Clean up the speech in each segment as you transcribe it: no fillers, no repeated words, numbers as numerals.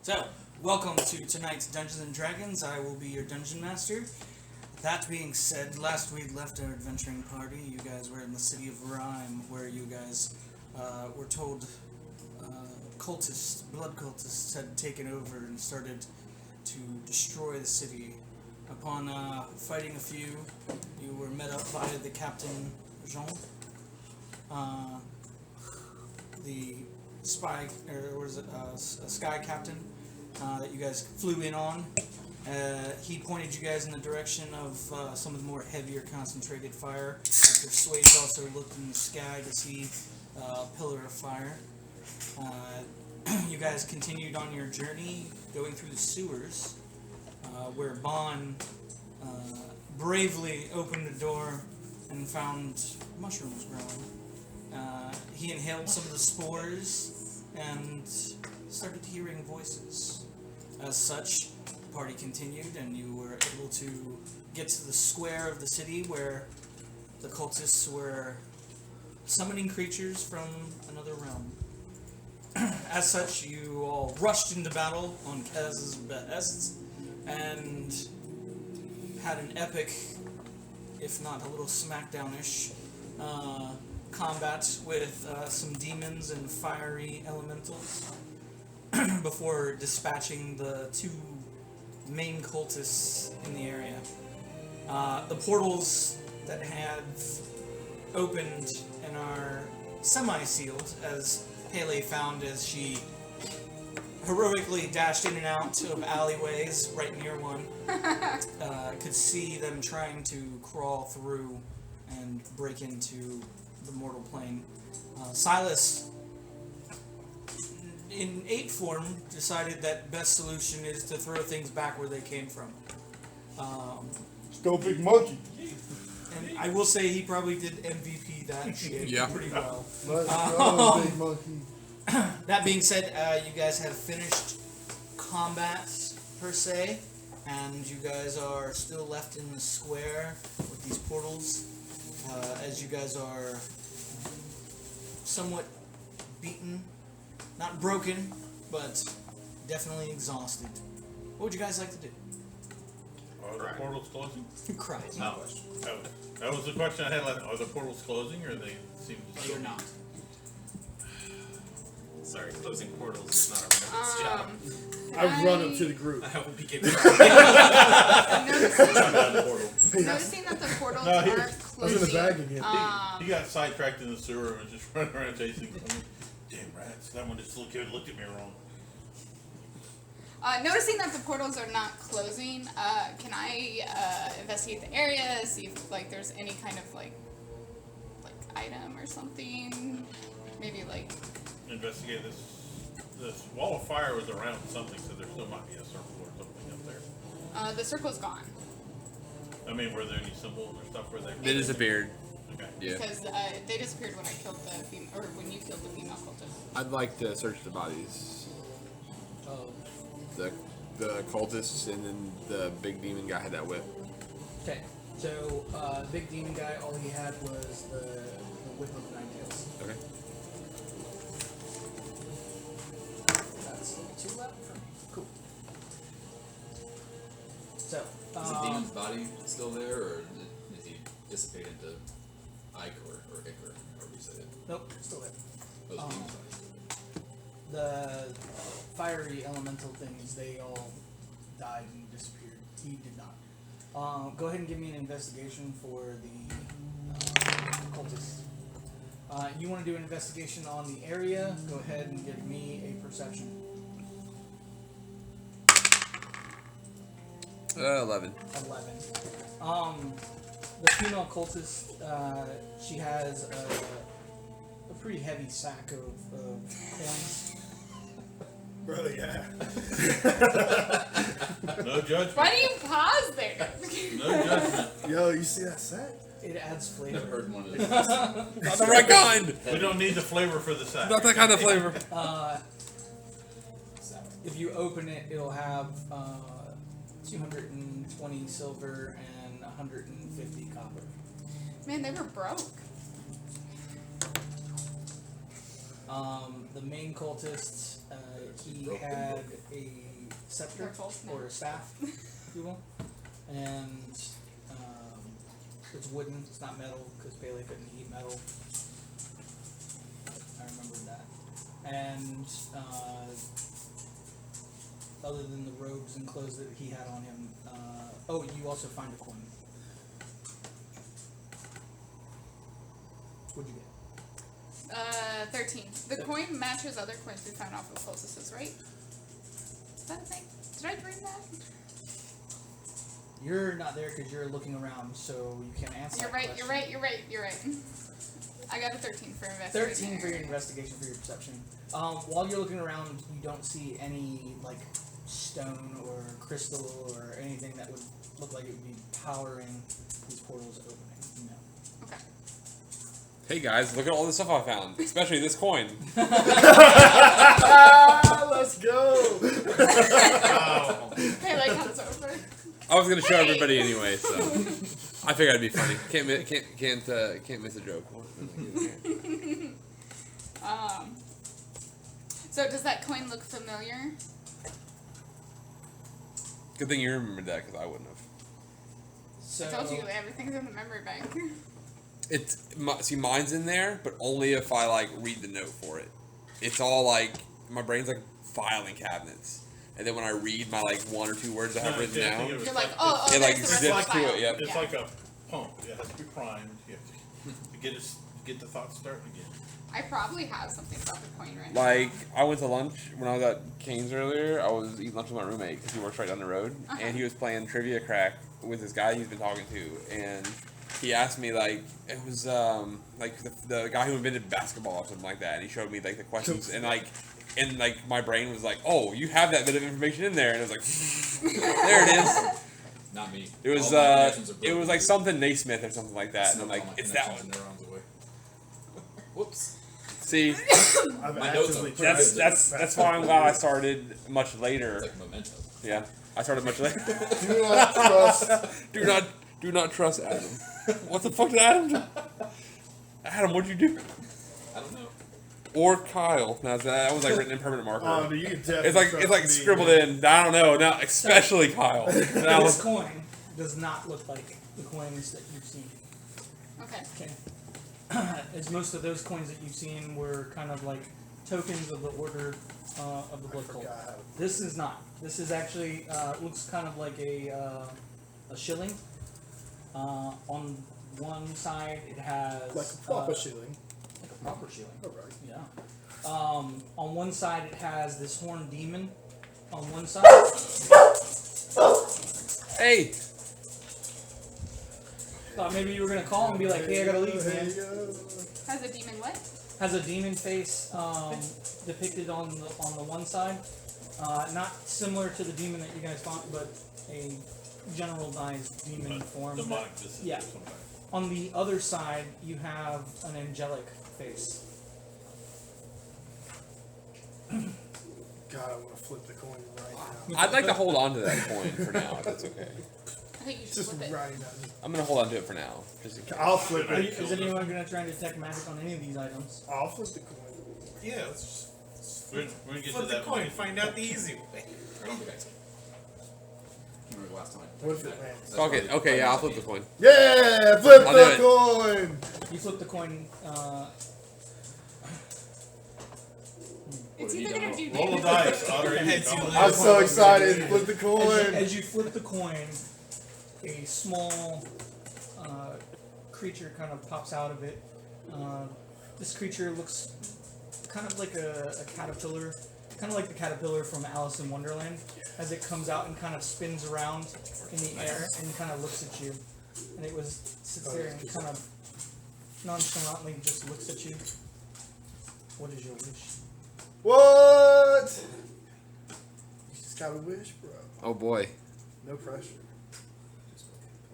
So, welcome to tonight's Dungeons and Dragons. I will be your dungeon master. That being said, last we left our adventuring party, you guys were in the city of Rhyme, where you guys were told blood cultists had taken over and started to destroy the city. Upon fighting a few, you were met up by the Captain Jean, the spy, or what is it, a sky captain that you guys flew in on. He pointed you guys in the direction of some of the more heavier concentrated fire. After Swades also looked in the sky to see a pillar of fire. You guys continued on your journey, going through the sewers, where Bon bravely opened the door and found mushrooms growing. He inhaled some of the spores and started hearing voices. As such, the party continued, and you were able to get to the square of the city where the cultists were summoning creatures from another realm. As such, you all rushed into battle on Kez's behest and had an epic, if not a little smackdownish, combat with some demons and fiery elementals before dispatching the two main cultists in the area. The portals that have opened and are semi-sealed, as Haley found as she heroically dashed in and out of alleyways right near one, could see them trying to crawl through and break into the mortal plane. Silas, in ape form, decided that best solution is to throw things back where they came from. Go big monkey. And I will say he probably did MVP that shit pretty well. Let's go, big monkey. That being said, you guys have finished combat, per se, and you guys are still left in the square with these portals, as you guys are somewhat beaten. Not broken, but definitely exhausted. What would you guys like to do? Are the portals closing? Cry. No. That was the question I had. Are the portals closing, or they seem to You're not. Sorry, closing portals is not our next job. I've run up to the group. I hope we get Noticing that the portals No, aren't I I was in the closing. bag again. He got sidetracked in the sewer and was just running around chasing something. Damn rats! That one just looked at me wrong. Noticing that the portals are not closing, can I investigate the area, see if there's any kind of like item or something? Maybe Investigate this. This wall of fire was around something, so there still might be a circle or something up there. the circle's gone. I mean, were there any symbols or stuff where they? They disappeared. Okay. Yeah. Because they disappeared when I killed the when you killed the female cultist. I'd like to search the bodies. Oh. The cultists and then the big demon guy had that whip. Okay. So, big demon guy, all he had was the whip of nine tails. Okay. That's too loud for me. Cool. So, Is the demon's body still there, or did he dissipate into Ike or Iker, however you said it? nope, still there. Oh, the Um, demon's body still there. The fiery elemental things, they all died and disappeared. He did not. Go ahead and give me an investigation for the cultists. You want to do an investigation on the area? Go ahead and give me a perception. 11. 11. The female cultist, she has a pretty heavy sack of coins. Brother, yeah. No judgment. Why do you pause there? No judgment. Yo, you see that sack? It adds flavor. Never heard one of those. Not the right kind! We don't need the flavor for the sack. Not that kind of flavor. If you open it, it'll have 220 silver and 150 copper. Man, they were broke. The main cultist, he had a scepter They're false now. or staff, if you will, and it's wooden. It's not metal because Bailey couldn't eat metal. I remembered that. And other than the robes and clothes that he had on him, you also find a coin. What'd you get? 13. The coin matches other coins we found off of solstices, right? Is that a thing? Did I dream that? You're not there because you're looking around, so you can't answer. You're that right, question. you're right. I got a 13 for investigation. 13 for your investigation for your perception. While you're looking around, you don't see any like stone or crystal or anything that would look like it would be powering these portals opening. No. Okay. Hey guys, look at all the stuff I found, especially this coin. Let's go. Hey, like comes over. I was gonna show Hey! everybody anyway, so I figured it'd be funny. Can't miss a joke. So does that coin look familiar? Good thing you remembered that because I wouldn't have. So I told you everything's in the memory bank. See, mine's in there, but only if I like read the note for it. It's all like my brain's like filing cabinets, and then when I read my like 1 or 2 words I have written down, You're like, oh, it like there's the rest zips of the to file. it. Yep. It's Yeah. like a pump. It has to be primed. You have to get the thoughts starting again. I probably have something about the coin right now. Like I went to lunch when I was at Cane's earlier. I was eating lunch with my roommate because he works right down the road, and he was playing trivia crack with this guy he's been talking to, and he asked me like it was like the guy who invented basketball or something like that, and he showed me like the questions and like my brain was like, oh, you have that bit of information in there, and it was like there it is. Not me. It was All my connections are it broken. was like something Naismith or something like that, and I'm Snuck like all my it's that connections one. and neurons away. Whoops. See, I've My notes actively are- tried to- that's why I'm glad I started much later. It's like memento. Yeah, I started much later. Do not trust. Do not trust Adam. What the fuck did Adam do? Adam, what'd you do? I don't know. Or Kyle. Now that was like written in permanent marker. Oh, dude, you can definitely it's like trust me, scribbled man. in. I don't know. Now especially Kyle. Now, this coin does not look like the coins that you've seen. Okay. Okay. As most of those coins that you've seen were kind of like tokens of the order of the blood cult. Forgot how to- This is not. This is actually looks kind of like a shilling. On one side, it has Like a proper shilling. like a proper shilling. Alright. Yeah. On one side, it has this horned demon. On one side, hey, thought maybe you were gonna call and be like, "Hey, I gotta leave, There man." you go. Has a demon what? Has a demon face depicted on the one side, not similar to the demon that you guys found, but a generalized demon form. Demonic dissident Yeah. or something. On the other side, you have an angelic face. God, I want to flip the coin right now. I'd like to hold on to that coin for now. If that's okay. I think you should Just flip it. right now. I'm gonna hold on to it for now. Just in case. I'll flip Are you, it. is anyone gonna try and detect magic on any of these items? I'll flip the coin. Yeah, we're gonna get Flip to the that coin, point. find out the easy way. Remember the last time. What if it lands? That's Fuck it. probably- Okay, yeah, I'll flip the coin. Yeah, flip I'll the do coin. You flip the coin. It's What have you either done gonna do Roll the damage. dice. Otter, you Heads you don't- I'm so excited. Flip the As coin. you flip the coin, a small creature kind of pops out of it. This creature looks kind of like a caterpillar, kind of like the caterpillar from Alice in Wonderland, as it comes out and kind of spins around in the air and kind of looks at you. And it sits there and kind of nonchalantly just looks at you. What is your wish? What? You just got a wish, bro. Oh boy. No pressure.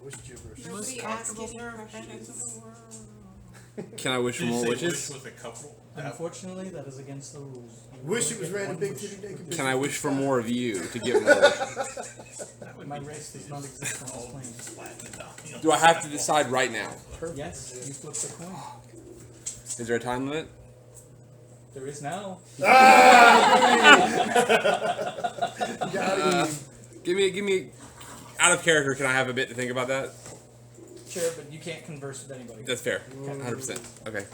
I wish gibberish. Nobody asked you for Can I wish for Did you more say wishes? wish with a couple? Unfortunately, that is against the rules. You Wish will it was get random one big wish. titty naked. Can I wish for more of you to get more wishes? My race does not exist on this plane. Do I have to decide right now? Yes, you flip the coin. Is there a time limit? There is now. Got him. Give me. Out of character, can I have a bit to think about that? Sure, but you can't converse with anybody. That's fair. 100%. Okay.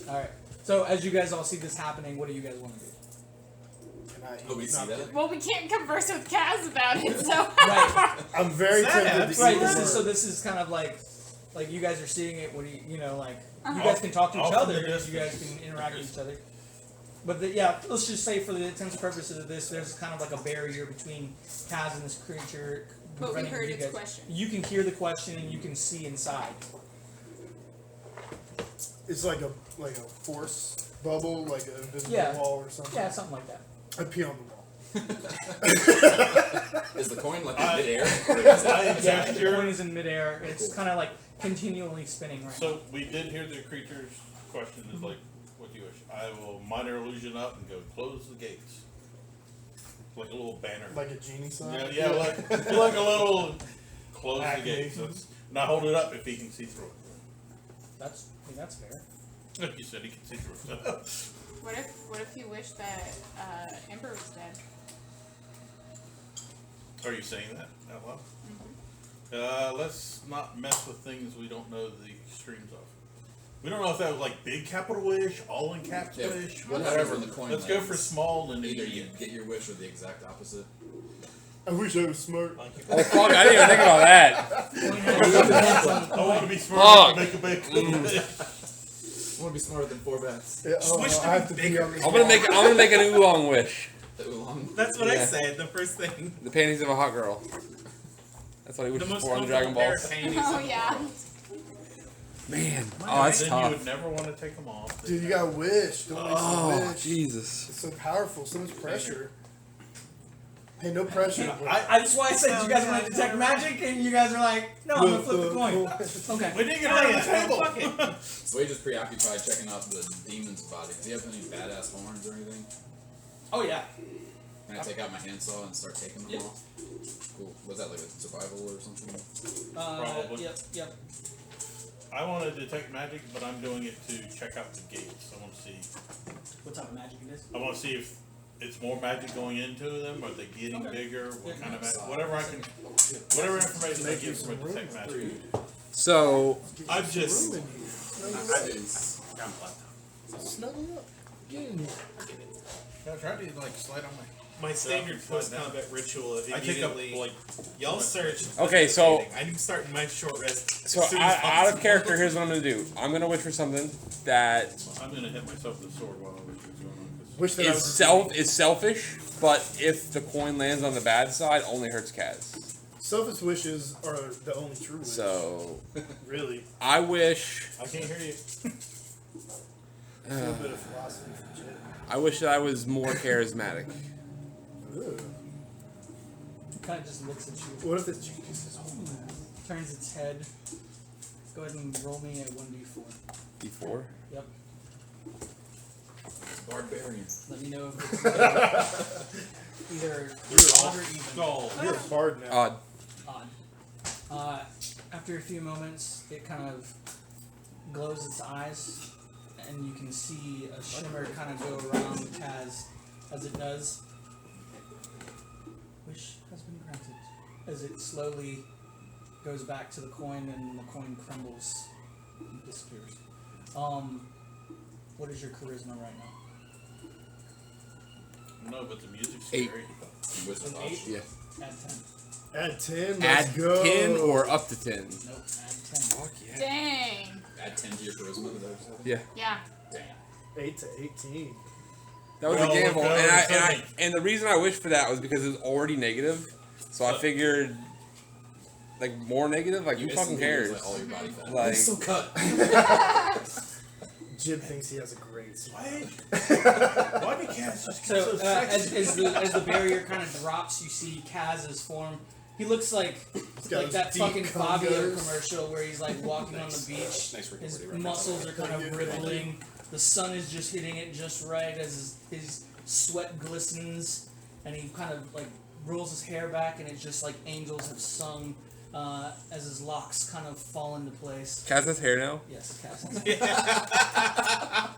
All right. So as you guys all see this happening, what do you guys want to do? Can I Oh, we eat see not that? get- Well, we can't converse with Kaz about it, so. Right. I'm very tempted to Right. eat This is kind of like you guys are seeing it. What do you know? Like you Uh-huh. guys can talk to each Off in other. the You distance. guys can interact with each other. But yeah, let's just say for the intents purposes of this, there's kind of like a barrier between Kaz and this creature. But we preventing heard you its guys- question. You can hear the question and you can see inside. It's like a force bubble, like an invisible Yeah. wall or something. Yeah, something like that. I pee on the wall. Is the coin like in midair? Yeah, the coin is in midair. It's kind of like continually spinning right So we did hear the creature's question. Is like, what do you wish? I will minor illusion up and go close the gates. Like a little banner. Like a genie sign. Yeah, like a little close the Acme. gates. That's, not hold it up if he can see through it. That's fair. Like you said, he can see through it. What if you wish that Ember was dead? Are you saying that out loud? Let's not mess with things we don't know the extremes of. We don't know if that was like big capital wish, all in caps Yeah, wish, whatever the coin Let's go lands. for small and Either you immediate. get your wish or the exact opposite. I wish I was smart. Oh fuck! I didn't even think about that. I want to be smart Fuck. enough to make a big. I want to be smarter than 4 bats. Yeah, oh, wish to I have be to pee bigger. on this I'm gonna wall. make an oolong wish. The oolong. That's what I Yeah. said. The first thing. The panties of a hot girl. That's what he The wishes most for on the Dragon comfortable pair of Balls. panties. Oh yeah. Man, oh that's Then you tough. would never want to take them off. Dude, you gotta wish. Don't waste Oh the wish. Jesus. It's so powerful. So much pressure. Hey, no pressure. That's why I said you guys want to detect magic, and you guys are like, no, I'm gonna flip the coin. Okay. We didn't get it on the table. So he's just preoccupied checking out the demon's body. Does he have any badass horns or anything? Oh yeah. Can I take out my handsaw and start taking them off? Cool. Was that like a survival or something? Probably. Yep. I want to detect magic, but I'm doing it to check out the gates. I want to see. What type of magic it is? I want to see if it's more magic going into them. Are they getting Okay. bigger? What Yeah. kind of magic? Whatever information I get from a detect magic. So I'm just. Room in here. Snuggle up. Get in here. I'm trying to like slide on My standard post-combat ritual of I take up immediately. like. Y'all search. Okay, so- I'm starting my short rest. so as soon as out of possible. character, here's what I'm gonna do. I'm gonna wish for something that I'm gonna hit myself with the sword while I wish what's going on. 'cause Wish that I is was is selfish, but if the coin lands on the bad side, only hurts Kaz. Selfish wishes are the only true wish. So Really. I wish. I can't hear you. A little bit of philosophy from Jay. I wish that I was more charismatic. Ugh. Kind of just looks at you, What if the genie says, turns its head. Go ahead and roll me a 1d4. D4. Yep. Barbarian. Let me know if it's either odd or even. Skull. you're a bard now. Odd. Odd. After a few moments, it kind of glows its eyes, and you can see a shimmer kind of go around Kaz as it does. Wish has been granted. As it slowly goes back to the coin, and the coin crumbles and disappears. What is your charisma right now? No, but the music's 8. scary. Wizard An Watch. 8? Yeah. Add 10. Add 10. Let's Add go. 10 or up to 10. Nope, add 10. Fuck yeah. Dang. Add 10 to your charisma. Is that what you're saying? Yeah. Yeah. Damn. 8 to 18. That was Well, a gamble, look, and the reason I wished for that was because it was already negative, so I figured, like, more negative. Like, who fucking instantly lose, cares? Like, all your body fat. Like- It's so cut. Jib thinks he has a great smile. Why did Cass just get So, so sexy? as the barrier kind of drops, you see Kaz's form. He looks like got that those deep fucking Fabio Congos. commercial where he's like walking on the beach. Nice Rick and His Morty reference. muscles are kind of rippling. The sun is just hitting it just right as his sweat glistens, and he kind of like rolls his hair back, and it's just like angels have sung as his locks kind of fall into place. Kaz has hair now. Yes, Cass.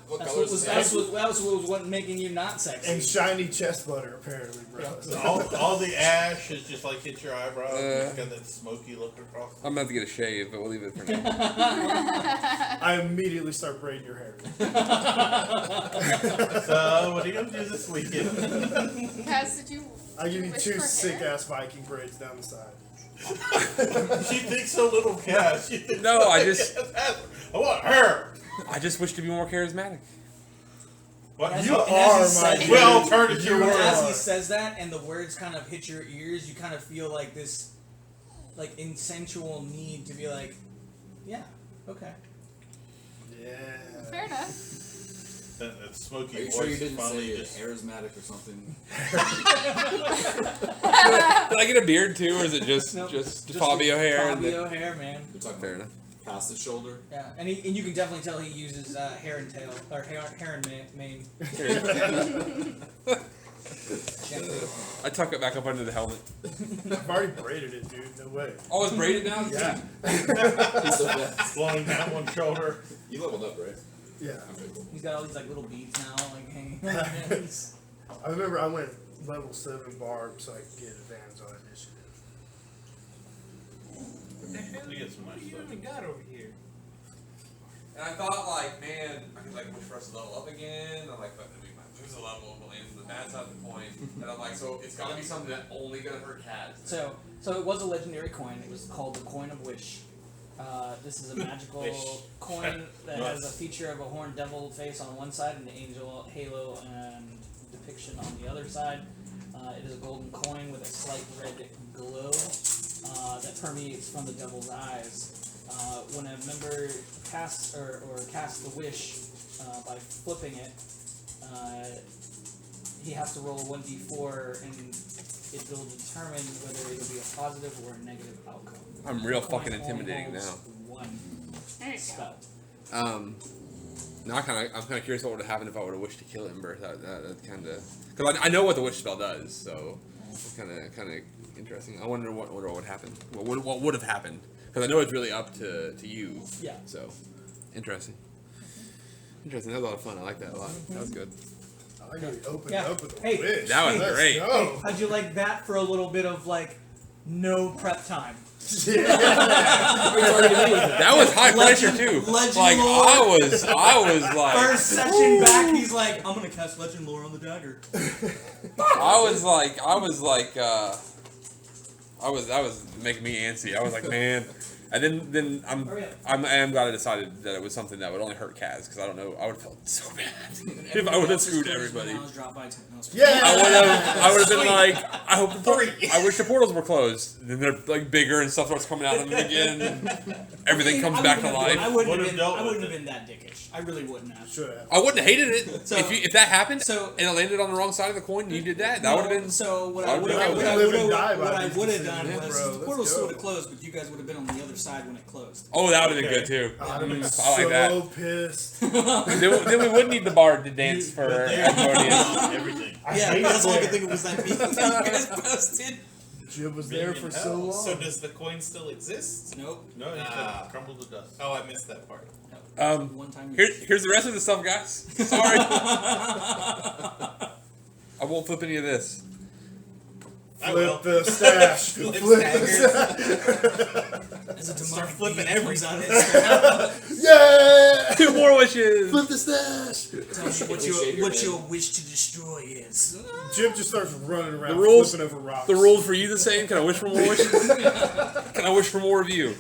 What That's color what was is that was what was making you not sexy. And shiny chest butter, apparently, bro. all the ash is just like hit your eyebrows. Uh. You got that smoky look across. I'm about to get a shave, but we'll leave it for now. I immediately start braiding your hair. So, what are you gonna do this weekend? Cass, did you? I give you wish two for hair? sick-ass Viking braids down the side. She thinks so little, Cass. She thinks No, so I just- I want her. I just wish to be more charismatic. What? As You he- and are as he my says dude. well turned at your You But words. as are. he says that, and the words kind of hit your ears, you kind of feel like this, like insensual need to be like, yeah, okay. Yeah. Fair enough. That smoky Are you voice sure you didn't finally say just. charismatic or something? Did I get a beard too, or is it just Nope, just Fabio hair? and Fabio hair, man. You're talking Fair about enough. past the shoulder. Yeah, and you can definitely tell he uses hair and tail or hair and mane. I tuck it back up under the helmet. I've already braided it, dude. No way. Oh, it's braided now. Yeah. He's the best. Blowing down one shoulder. You leveled up, right? Yeah. Okay, cool. He's got all these like little beads now, like hanging. on his hands. I remember I went level 7 barb so I could get advantage on initiative. What the hell You get some nice you stuff. even got over here? And I thought, like, man, I could like wish for us to level up again. I'm like, but then we might lose a level, but land the bad side of the point. And I'm like, so it's got to be something that only gonna hurt cats. So it was a legendary coin. It was called the Coin of Wish. This is a magical Wish. coin that Nice. has a feature of a horned devil face on one side and the angel halo and depiction on the other side. It is a golden coin with a slight red glow that permeates from the devil's eyes. When a member casts or casts the wish by flipping it, he has to roll a 1d4 and it will determine whether it'll be a positive or a negative outcome. I'm real The coin fucking only intimidating holds now. One There you go. spell. Now I'm kind of curious what would have happened if I would have wished to kill Ember. That kind of because I know what the wish spell does, so it's kind of interesting. I wonder what would happen. What would have happened? Because I know it's really up to you. Yeah. So interesting. Interesting. That was a lot of fun. I like that a lot. That was good. I like how you opened Yeah. up with a Hey, wish. that was Let's great. Go. How'd you like that for a little bit of like no prep time? That was high pressure too. Legend Like lore. I was like First session back, he's like, I'm gonna cast Legend Lore on the dagger. I was that was making me antsy. I was like, man. And then Hurry up. I am glad I decided that it was something that would only hurt Kaz because I don't know I would have felt so bad if I would have screwed everybody. Yeah. I would have been like, I hope I wish the portals were closed. Then they're like bigger and stuff starts coming out of them again. And everything comes back to life. I wouldn't Would've have been. dealt I with wouldn't it. have been that dickish. I really wouldn't have. Should have. I wouldn't have hated it So- if that happened. so- and it landed on the wrong side of the coin. And you did that. That would have been. So what I I would would've- have we live and die by what I these would have decisions, done was bro. the Let's portal still go. would have closed, but you guys would have been on the other side when it closed. Oh, that would have been Okay. good too. I'd have been I like so that. pissed. Then we would need the bard to dance for Asmodeus. Everything. Yeah, that's all I could think of was that meme that you guys posted. Jib was there for so long. So does the coin still exist? Nope. No, you Ah. said crumble to dust. Oh, I missed that part. One time. Here's the rest of the stuff, guys. Sorry. I won't flip any of this. I will. Flip the stash. Flip Flip the stash. As a Start demonic flipping being everything. comes out of his Yeah! 2 more wishes. Flip the stash. Tell me Shake your what head. your wish to destroy is. Jib just starts running around, The rules- flipping over rocks. The rules for you the same? Can I wish for more wishes? Can I wish for more of you?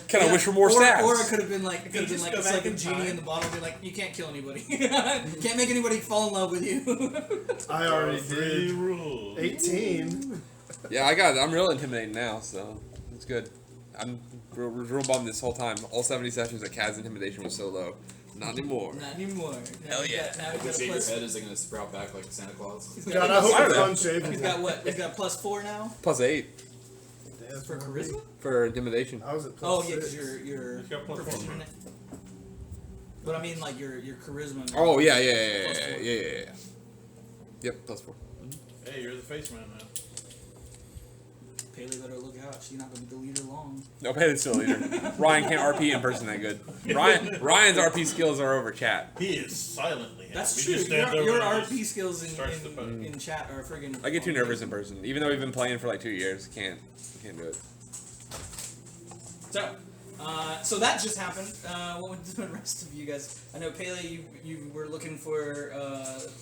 Can I wish for more stats? Or it could have been like just it's go like back a in genie time. in the bottle, be like, you can't kill anybody, can't make anybody fall in love with you. I already Three did. rules. 18. Yeah, I got it. I'm real intimidating now, so it's good. I'm real bummed this whole time. All 70 sessions at Kaz intimidation was so low. Not anymore. Not anymore. Now Hell we yeah. got- now we If you got shave your plus- head, is it going to sprout back like Santa Claus? he's got- God, I hope I it's don't know. unshaved. He's got what? He's got +4 now Plus 8 Damn, for charisma. for intimidation. I was at Oh plus yeah, because 6. you're He's got +4. proficient in it. But I mean, like your charisma. Oh yeah. +4. Yep, +4. Hey, you're the face man now. Paley better look out. She's not going to be the leader long. No, Paley's still a leader. Ryan can't RP in person that good. Ryan's RP skills are over chat. He is silently. That's happy. true. He just stands over Your and RP just skills starts to poke. in chat are friggin'. I get too nervous in person, even though we've been playing for like 2 years. Can't do it. So that just happened. What would the rest of you guys? I know Paley, you were looking for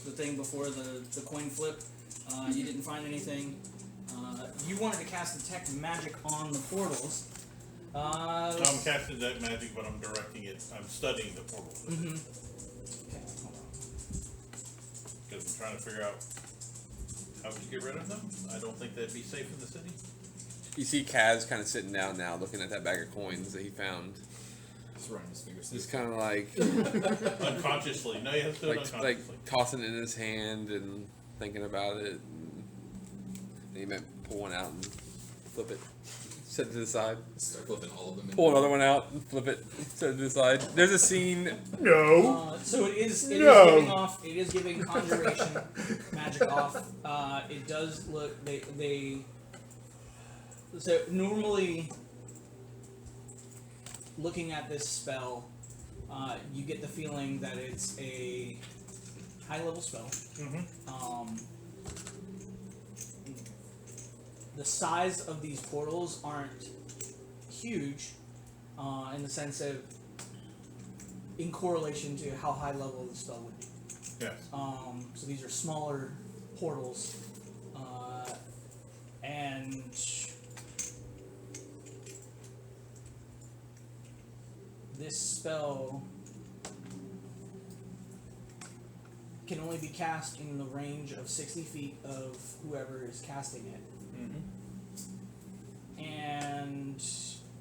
the thing before the coin flip. You didn't find anything. You wanted to cast detect magic on the portals. So I'm casting that magic, but I'm directing it. I'm studying the portal. Mm-hmm. Okay, hold on. Because I'm trying to figure out how to get rid of them. I don't think they'd be safe in the city. You see Kaz kind of sitting down now, looking at that bag of coins that he found. Just running his fingers. Just kind of like, Unconsciously. No, you have to do it unconsciously. like tossing it in his hand and thinking about it. And he might pull one out and flip it, set it to the side. Start flipping all of them. Pull another one out and flip it, set it to the side. There's a scene. No. So it is No. giving off. It is giving conjuration magic off. It does look. They. So normally, looking at this spell, you get the feeling that it's a high-level spell. Mm-hmm. The size of these portals aren't huge, in the sense of in correlation to how high level the spell would be. Yes. So these are smaller portals, and this spell can only be cast in the range of 60 feet of whoever is casting it, and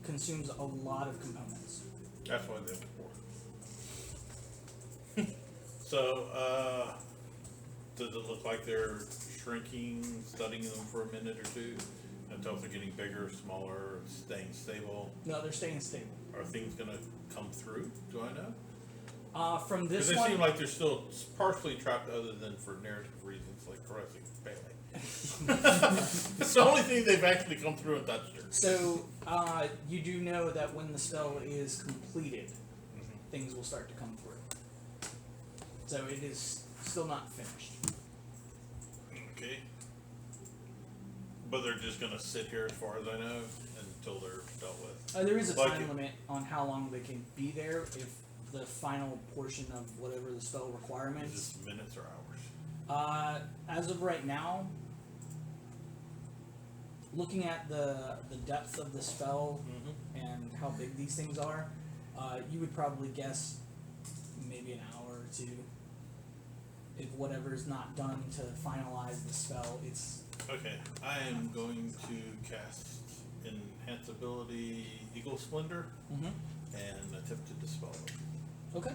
consumes a lot of components. That's why they were poor. So, does it look like they're shrinking, studying them for a minute or two, until they're getting bigger, smaller, staying stable? No, they're staying stable. Are things going to come through? Do I know? From Because this they one, seem like they're still partially trapped, other than for narrative reasons, like caressing Bailey. It's the only thing they've actually come through and touched her. so you do know that when the spell is completed, things will start to come through. So it is still not finished. Okay. But they're just gonna sit here, as far as I know, until they're dealt with. There is a Like time it. limit on how long they can be there if the final portion of whatever the spell Is requirements. this minutes or hours? As of right now, looking at the depth of the spell and how big these things are, you would probably guess maybe an hour or two. If whatever is not done to finalize the spell, it's Okay, I am going to cast Enhance Ability Eagle Splendor and attempt to dispel it. okay.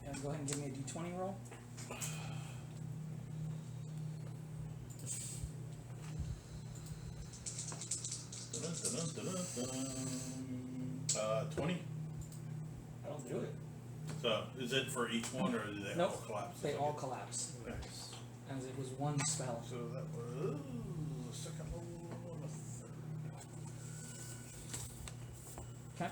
And go ahead and give me a d20 roll. Dun-dun-dun-dun-dun. 20. That'll do it. So, is it for each one, or do they Nope, all collapse? they all collapse, Okay. as it was one spell. So that was the second level and the third. Okay.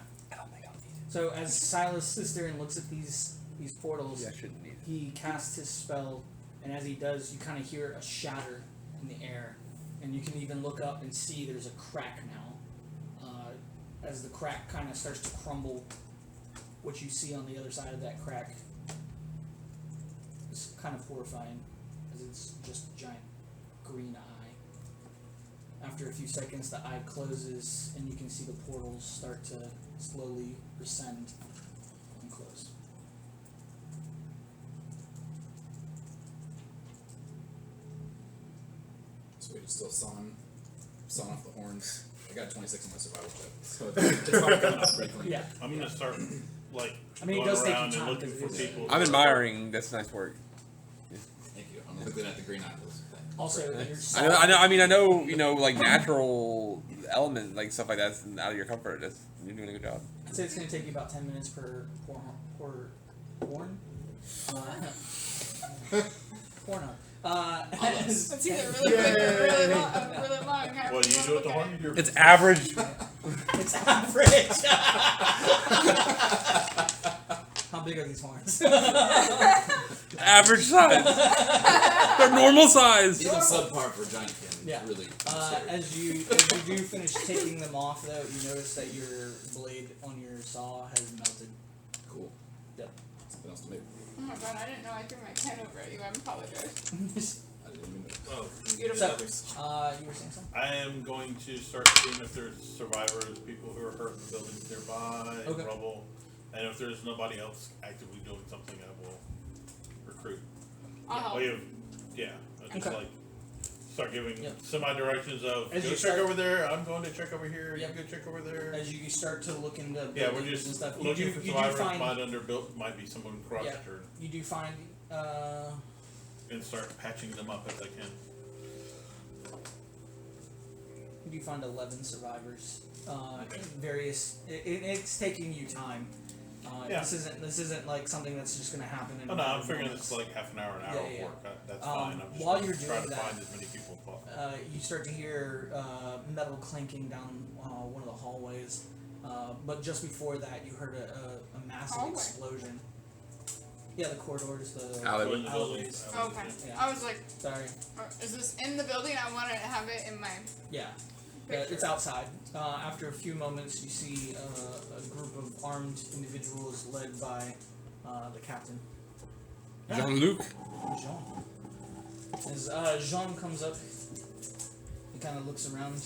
So as Silas sits there and looks at these portals, Yeah, I shouldn't need it. he casts his spell, and as he does, you kind of hear a shatter in the air, and you can even look up and see there's a crack now. As the crack kind of starts to crumble, what you see on the other side of that crack is kind of horrifying, as it's just a giant green eye. After a few seconds, the eye closes, and you can see the portals start to slowly rescend and close. So we just still sawing off the horns. I got 26 in my survival check, so it's probably coming off pretty clean. Yeah. I'm gonna start, like, I mean, it going does take you around and time looking because for it is- people. I'm admiring. That's nice work. Thank you. I'm looking at the green apples. Also, you're I know. You know, like natural element, like stuff like that's out of your comfort. You're doing a good job. I'd say it's going to take you about 10 minutes per horn. Horn hunt. That's either really quick or really long. Really long. However What do you wanna do with the look at horn? it. You're It's average. It's average. How big are these horns? Average size. They're normal size. Even subpar for a giant can. Yeah. Really. As you do finish taking them off, though, you notice that your blade on your saw has melted. Cool. Yep. Something else to make. Oh my god, I didn't know I threw my pen over at you. I apologize. I didn't even know. Oh, Beautiful. So, you were saying something? I am going to start seeing if there's survivors, people who are hurt in buildings nearby, Okay. rubble, and if there's nobody else actively doing something, I will recruit. I'll help. Well, yeah, I just Okay. like start giving Yep. semi-directions of As go you check start- over there. I'm going to check over here. Yep. You go check over there. As you start to look into Yeah, we're buildings just and stuff, looking for you do survivors. find Might be someone crossed Yeah. or you do find and start patching them up as I can. you do find 11 survivors. Okay. Various. It's taking you time. Yeah. This isn't like something that's just gonna happen. In Oh a no, matter I'm of figuring moments. it's like half an hour, Yeah, of yeah. work. That's Um, fine. I'm just while you're trying doing to that, find as many people as possible. You start to hear metal clinking down one of the hallways, but just before that, you heard a massive Hallway? explosion. Yeah, the corridors, the Alleyway. Go in the buildings. alleyways. Oh, okay. Yeah. I was like, Sorry. is this in the building? I want to have it in my Yeah. picture. It's outside. After a few moments, you see a group of armed individuals led by the captain. Jean-Luc. Jean. As Jean comes up, he kind of looks around.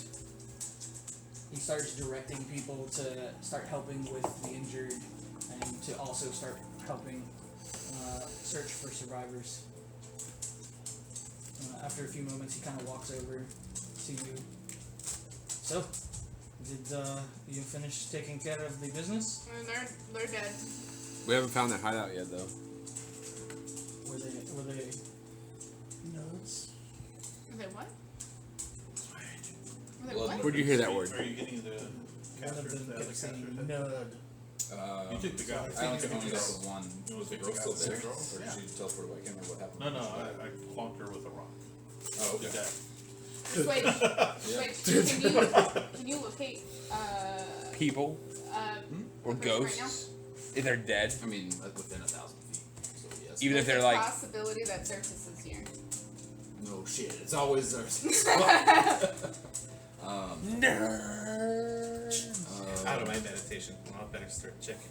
He starts directing people to start helping with the injured and to also start helping search for survivors. After a few moments, he kind of walks over to you. So, did you finish taking care of the business? They're dead. We haven't found their hideout yet, though. Were they nuts? Are they what? Are they Blood. what? Where'd you hear that word? Are you getting the One of casters? them The other kept saying casters? nud. You took the guy. I only took one. Was You the took girl the still guy. there? The girl? Or did Yeah. she teleport away? I can't remember what happened. No, I clonked her with a rock. Oh, okay. Did that. Wait, Yeah. wait. Can you locate People or the person right ghosts. If they're dead. I mean, within 1,000 feet. So yes. Even if There's they're a like. possibility that Xerxes is here. No shit. It's always there. Out of my meditation. I'll better start checking.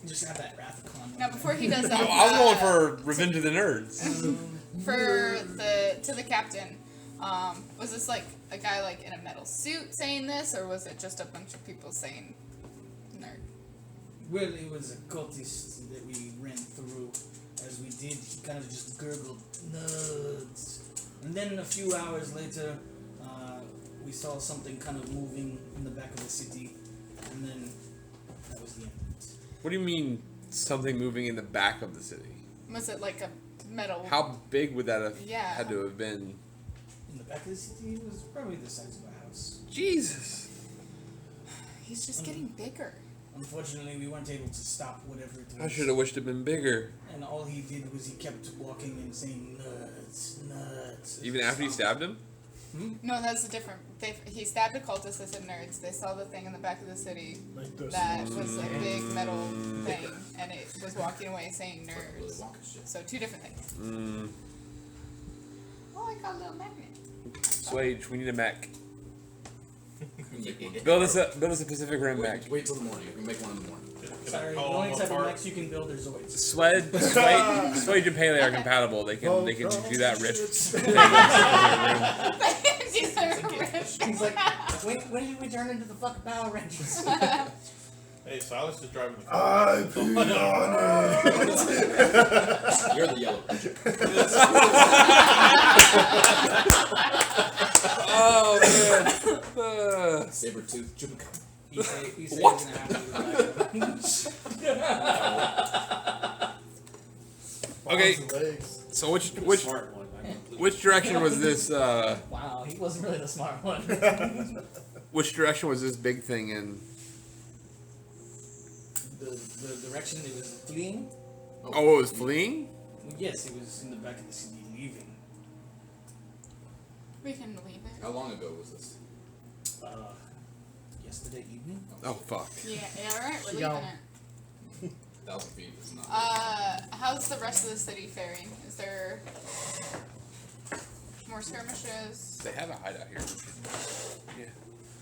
Just have that Rathacon. Now, before he does I that, was going for Revenge of the Nerds. to the captain. Was this like a guy like in a metal suit saying this, or was it just a bunch of people saying nerd? Well, it was a cultist that we ran through. As we did, he kind of just gurgled nuts. And then a few hours later, we saw something kind of moving in the back of the city. And then that was the end of it. What do you mean something moving in the back of the city? Was it like a metal? How big would that have Yeah. had to have been? In the back of the city, it was probably the size of a house. Jesus. He's just getting bigger. Unfortunately, we weren't able to stop whatever it was. I should have wished it'd been bigger. And all he did was he kept walking and saying nuts, nuts. Even after you stabbed him? No, that's a different. He stabbed a cultist that said nerds. They saw the thing in the back of the city Like this. that was a big metal thing, and it was walking away saying Really nerds. Wonka shit. So two different things. Oh, I got a little magnet. Swage, we need a mech. Make one. Build us a Pacific Rim mech. Wait till the morning. We can make one in the morning. Can Sorry, I the call only them type of apart? mechs you can build are Zoids. Swage and Pele are compatible. They can do that rich. He's like, when did we turn into the fucking Power Rangers? Hey, Silas is driving the car. I pee on it. You're the yellow ranger. Oh man. Saber-tooth chupacabra. You say he's What? gonna have to Okay. Arms and legs. So which Smart one. I'm completely- which direction was this? Wow, he wasn't really the smart one. Which direction was this big thing in? the direction it was fleeing. Oh, it was fleeing? Yes, he was in the back of the city leaving. We can leave it. How long ago was this? Yesterday evening. Oh, fuck. Yeah, alright, we're Yo. leaving it. 1,000 feet is not. How's the rest of the city faring? Is there more skirmishes? They have a hideout here. Yeah.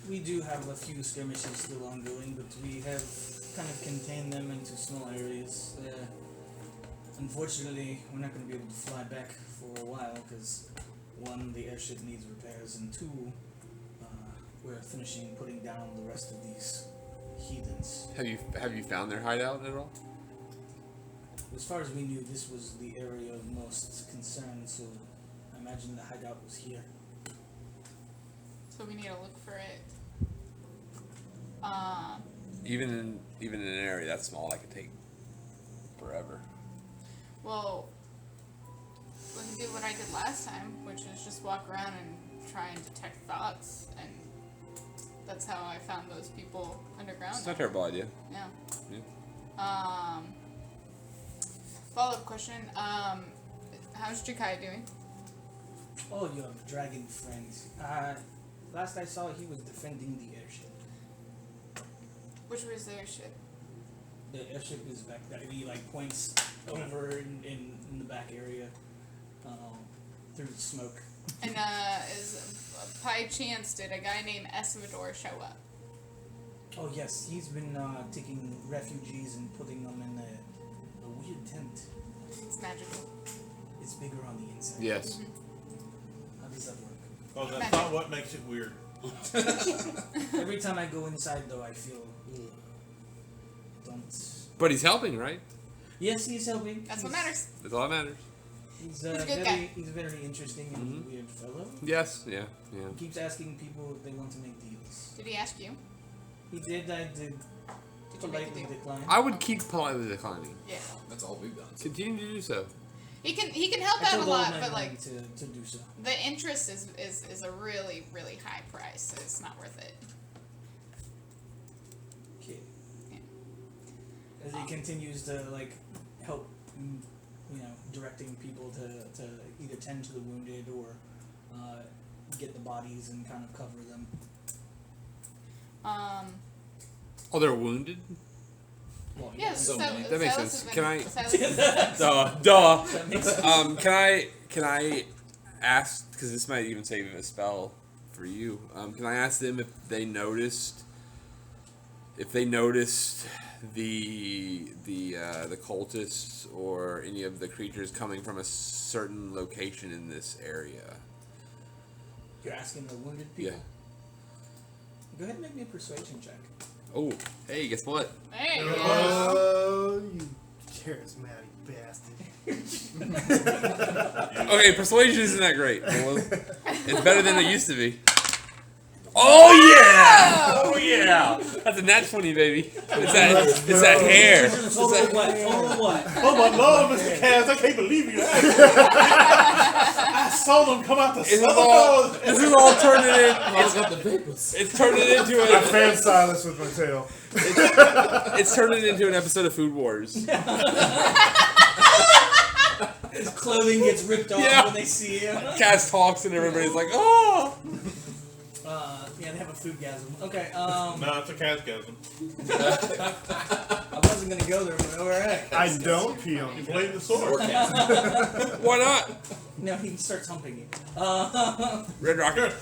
We do have a few skirmishes still ongoing, but we have kind of contained them into small areas. Unfortunately, we're not going to be able to fly back for a while because, one, the airship needs repairs, and two, we're finishing putting down the rest of these heathens. Have you found their hideout at all? As far as we knew, this was the area of most concern, so I imagine the hideout was here. So we need to look for it. Even in an area that small, that could take forever. Well, we can do what I did last time, which is just walk around and try and detect thoughts, and that's how I found those people underground. It's not a terrible idea. Yeah. Yeah. Follow-up question. How's Jakai doing? Oh, your dragon friend. Last I saw, he was defending the airship. Which was their ship? The airship is back there. He like points over in the back area, through the smoke. And by chance, did a guy named Esvador show up? Oh yes, he's been taking refugees and putting them in a weird tent. It's magical. It's bigger on the inside. Yes. How does that work? Well, that's not what makes it weird. Every time I go inside, though, I feel. Ugh. Don't. But he's helping, right? Yes, he's helping. That's what matters. That's all that matters. He's He's a good very, guy. he's a very interesting and weird fellow. Yes. Yeah. Yeah. He keeps asking people if they want to make deals. Did he ask you? He did. I did. Did you make a Politely deal? decline. I would keep politely declining. Yeah. That's all we've done. Continue to do so. He can help I out a told all lot, my but money like to do so. the interest is a really really high price, so it's not worth it. Okay. Yeah. As he continues to like help, directing people to either tend to the wounded or get the bodies and kind of cover them. Oh, they're wounded? Well, Yeah, So so, many. That makes Silas sense. has Can been- I- Silas- Duh. That makes sense. Can I ask, because this might even save a spell for you, can I ask them if they noticed the cultists or any of the creatures coming from a certain location in this area? You're asking the wounded Yeah. people? Go ahead and make me a persuasion check. Oh, hey, guess what? Hey, Oh, you charismatic bastard. Okay, persuasion isn't that great. Well, it's better than it used to be. Oh yeah! Oh yeah! That's a nat 20, baby. It's that hair. It's Total that- what? Total what? Oh my lord, Mr. Kaz, I can't believe you. I saw them come out the This is sun. all turning in. How's up the vapors? It's turning into I a. fan Silas with my tail. It's turning into an episode of Food Wars. His clothing gets ripped off Yeah. when they see him. Cass talks and everybody's like, oh. Yeah, they have a foodgasm. Okay, No, it's a Kazgasm. I wasn't gonna go there, but alright. I don't pee on You you. played the sword. Why not? No, he starts humping you. Red Rocket.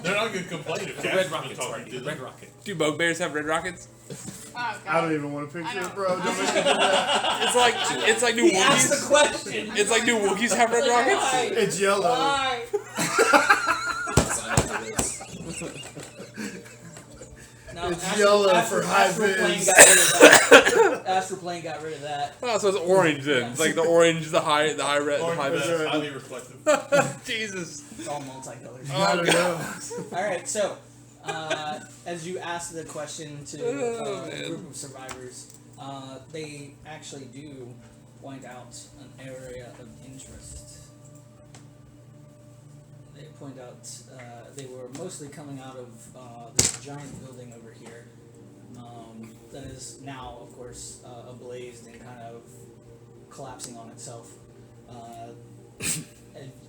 They're not going to complain if Red Kaz is Rocket's talking right. to them. Red Rocket. Do bugbears have red rockets? oh I god. don't even want to I picture know. it, bro. Don't make me do I that. It's like new He asked the Wookiees. question. It's like new Wookiees have red rockets. Why? It's yellow. Why? Silence it is. No, It's yellow for high Astroplane vis. got rid of that. Astroplane got rid of that. Oh, so it's orange then. It's like the orange, the high red, the high Orange vis. is highly reflective. Jesus. It's all multicolored. I don't know. Alright, so, as you ask the question to Oh, a man. group of survivors, they actually do point out an area of interest. They point out they were mostly coming out of this giant building over here that is now, of course, ablaze and kind of collapsing on itself.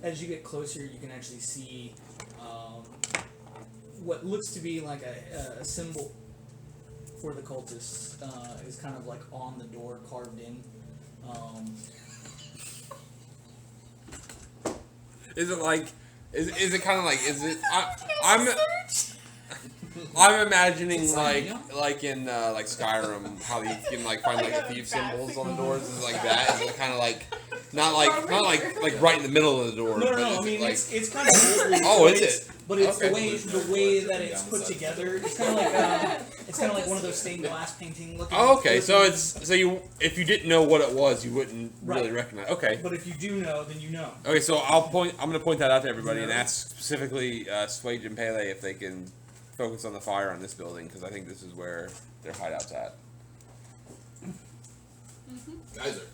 As you get closer, you can actually see what looks to be like a symbol for the cultists is kind of like on the door, carved in. Is it like? Is it kind of like? Is it? I'm imagining like in like Skyrim how you can like find like the thief symbols on the doors. Is it like that? Is it kind of like not like right in the middle of the door? No. But I is mean, it like, it's kind of oldly. oh, is it? But it's Okay. the way that it's put together. It's kind of like one of those stained glass painting looking. Oh, okay. So if you didn't know what it was, you wouldn't really Right. recognize. Okay. But if you do know, then you know. Okay. So I'm gonna point that out to everybody and ask specifically Swage and Pele if they can focus on the fire on this building because I think this is where their hideout's at. Geyser.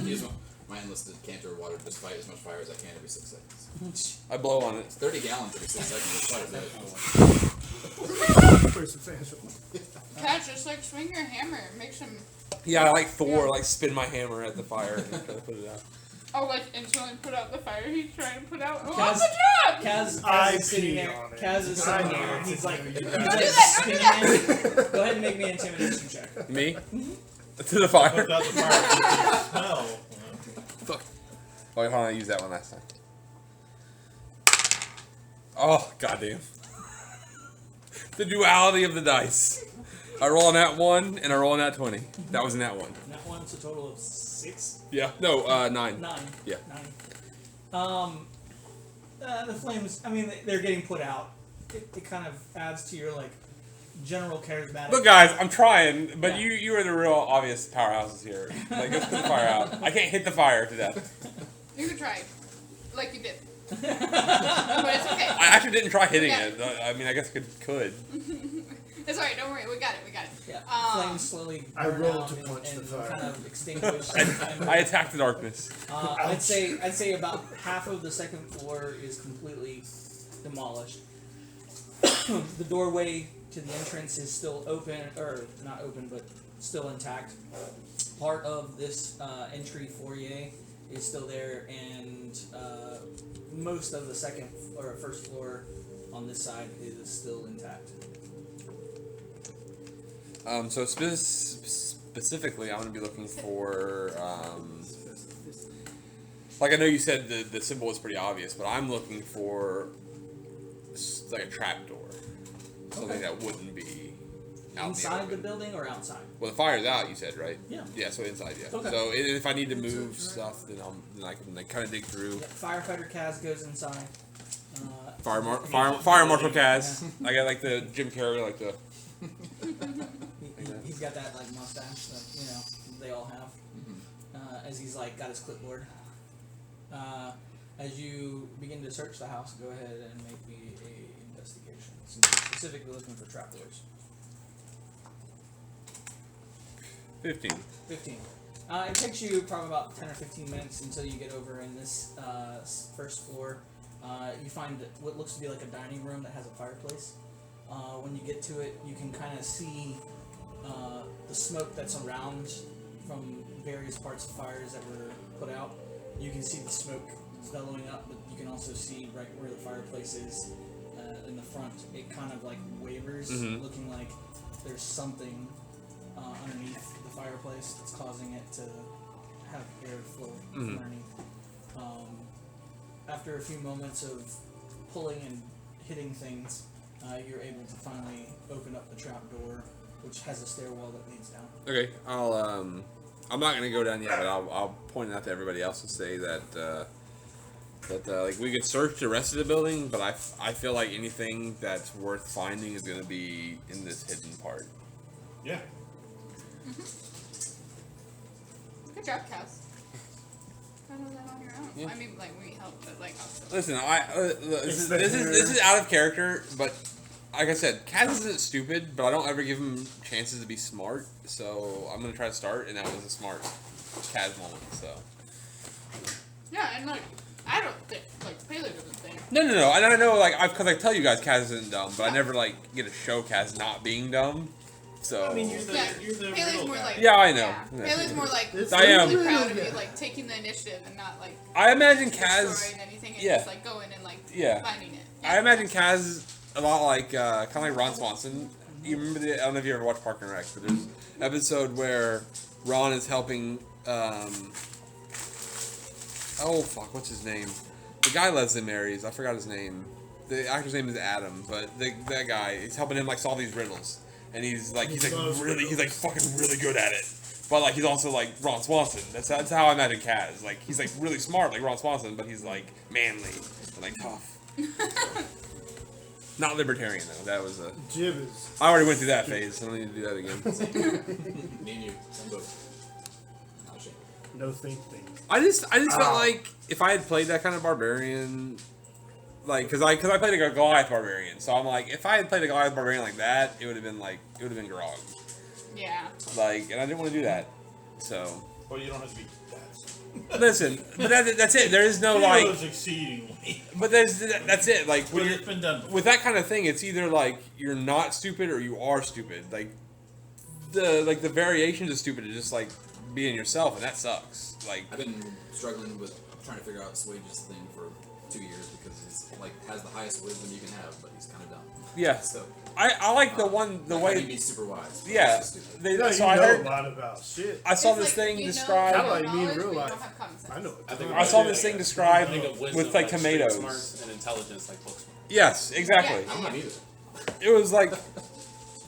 Use my enlisted canter of water to just fight as much fire as I can every 6 seconds. I blow on it. It's 30 gallons every 6 seconds. That's quite a bit. Pretty substantial. Cat, just like swing your hammer. Make some. Yeah, I like Thor, like spin my hammer at the fire and try to put it out. Oh, like instantly put out the fire he's trying to put out. Oh, Kaz- good job! Kaz is sitting pee there. on it. Kaz is sitting I there. know. He's like, Don't he's do like that, don't do spinning it. Go ahead and make me an intimidation check. Me? To the fire. Put out the fire. Smell. Fuck. Oh, hold on, I used that one last time. Oh, goddamn. The duality of the dice. I roll on that 1 and I roll on that 20. That was in that one. And that one's a total of 6. Yeah. No, 9. 9. Yeah. 9. The flames. I mean, they're getting put out. It kind of adds to your like general charismatic. Look, guys, I'm trying, but Yeah. you are the real obvious powerhouses here. Like, let's put the fire out. I can't hit the fire to death. You can try, like you did, but it's okay. I actually didn't try hitting Yeah. it. I mean, I guess I could. It's alright. Don't worry. We got it. Yeah. Um, Flames slowly I burn rolled out to and, punch the and fire. kind of extinguish. I attacked the darkness. I'd say about half of the second floor is completely demolished. The doorway to the entrance is still open, or not open, but still intact. Part of this entry foyer is still there, and most of the second or first floor on this side is still intact. So specifically, I'm going to be looking for, like I know you said the symbol is pretty obvious, but I'm looking for like a trap door, something that wouldn't be out Inside in the the open. building or outside? Well, the fire's out, you said, right? Yeah. Yeah, so inside, yeah. Okay. So if I need to move stuff, then I can like kind of dig through. Yep, Firefighter Kaz goes inside. Fire Marshal Kaz. I got like the Jim Carrey, like the. He's got that like mustache that they all have. As he's like got his clipboard. As you begin to search the house, go ahead and make me a investigation. Since you're specifically looking for trapdoors. 15. 15. It takes you probably about 10 or 15 minutes until you get over in this first floor. You find what looks to be like a dining room that has a fireplace. When you get to it, you can kind of see the smoke that's around from various parts of fires that were put out. You can see the smoke bellowing up, but you can also see right where the fireplace is in the front. It kind of like wavers, looking like there's something underneath the fireplace that's causing it to have airflow from underneath. After a few moments of pulling and hitting things, you're able to finally open up the trap door, which has a stairwell that leads down. Okay, I'm not gonna go down yet, but I'll point it out to everybody else and say that like we could search the rest of the building, but I feel like anything that's worth finding is gonna be in this hidden part. Yeah. Good job, Cass. How was that on your own? Yeah. I mean, like we helped, but like also. Listen, this is out of character, but like I said, Kaz isn't stupid, but I don't ever give him chances to be smart. So I'm gonna try to start, and that was a smart Kaz moment. So Yeah, and like I don't think like Pele doesn't think. no, and I know like because I tell you guys Kaz isn't dumb, but I never like get to show Kaz not being dumb. So I mean, you're the Pele's riddle more guy. like yeah, I know. Pele's more like It's I am. really proud of riddle you, guy. like taking the initiative and not like I imagine Kaz. destroying anything and yeah. just like going and like Yeah. finding it. I imagine Kaz a lot like kind of like Ron Swanson. You remember I don't know if you ever watched Park and Rec, but there's an episode where Ron is helping. Oh fuck, what's his name? The guy Leslie marries. I forgot his name. The actor's name is Adam, but that guy is helping him like solve these riddles, and he's like fucking really good at it. But like he's also like Ron Swanson. That's how I imagine Kaz. Like he's like really smart like Ron Swanson, but he's like manly and like tough. Not libertarian though. That was a. Jibbers. I already went through that phase. I don't need to do that again. Me and you, same boat. Not shit. No think. I just felt like if I had played that kind of barbarian, like because I played a Goliath barbarian, so I'm like if I had played a Goliath barbarian like that, it would have been Grog. Yeah. Like, and I didn't want to do that. So Well, you don't have to be that. listen, but that's it. There is no Heroes exceedingly. but that's it. Like when But you're it's been done before. with that kind of thing, it's either like you're not stupid or you are stupid. Like the variations of stupid is just like being yourself, and that sucks. Like I've been struggling with trying to figure out Swage's thing for 2 years because he's like has the highest wisdom you can have, but he's kind of dumb. yeah, So I like the like, way. he'd be super wise. but Yeah, he's just stupid. they, No, so you I know heard. a lot about shit. I saw It's this like, thing you know, described. Kinda like me in knowledge, real but you life. don't have common sense. I know. I think I saw this Yeah. thing described I think of wisdom with like street tomatoes. smarts and intelligence like book smart. Yes, exactly. I'm not either. It was like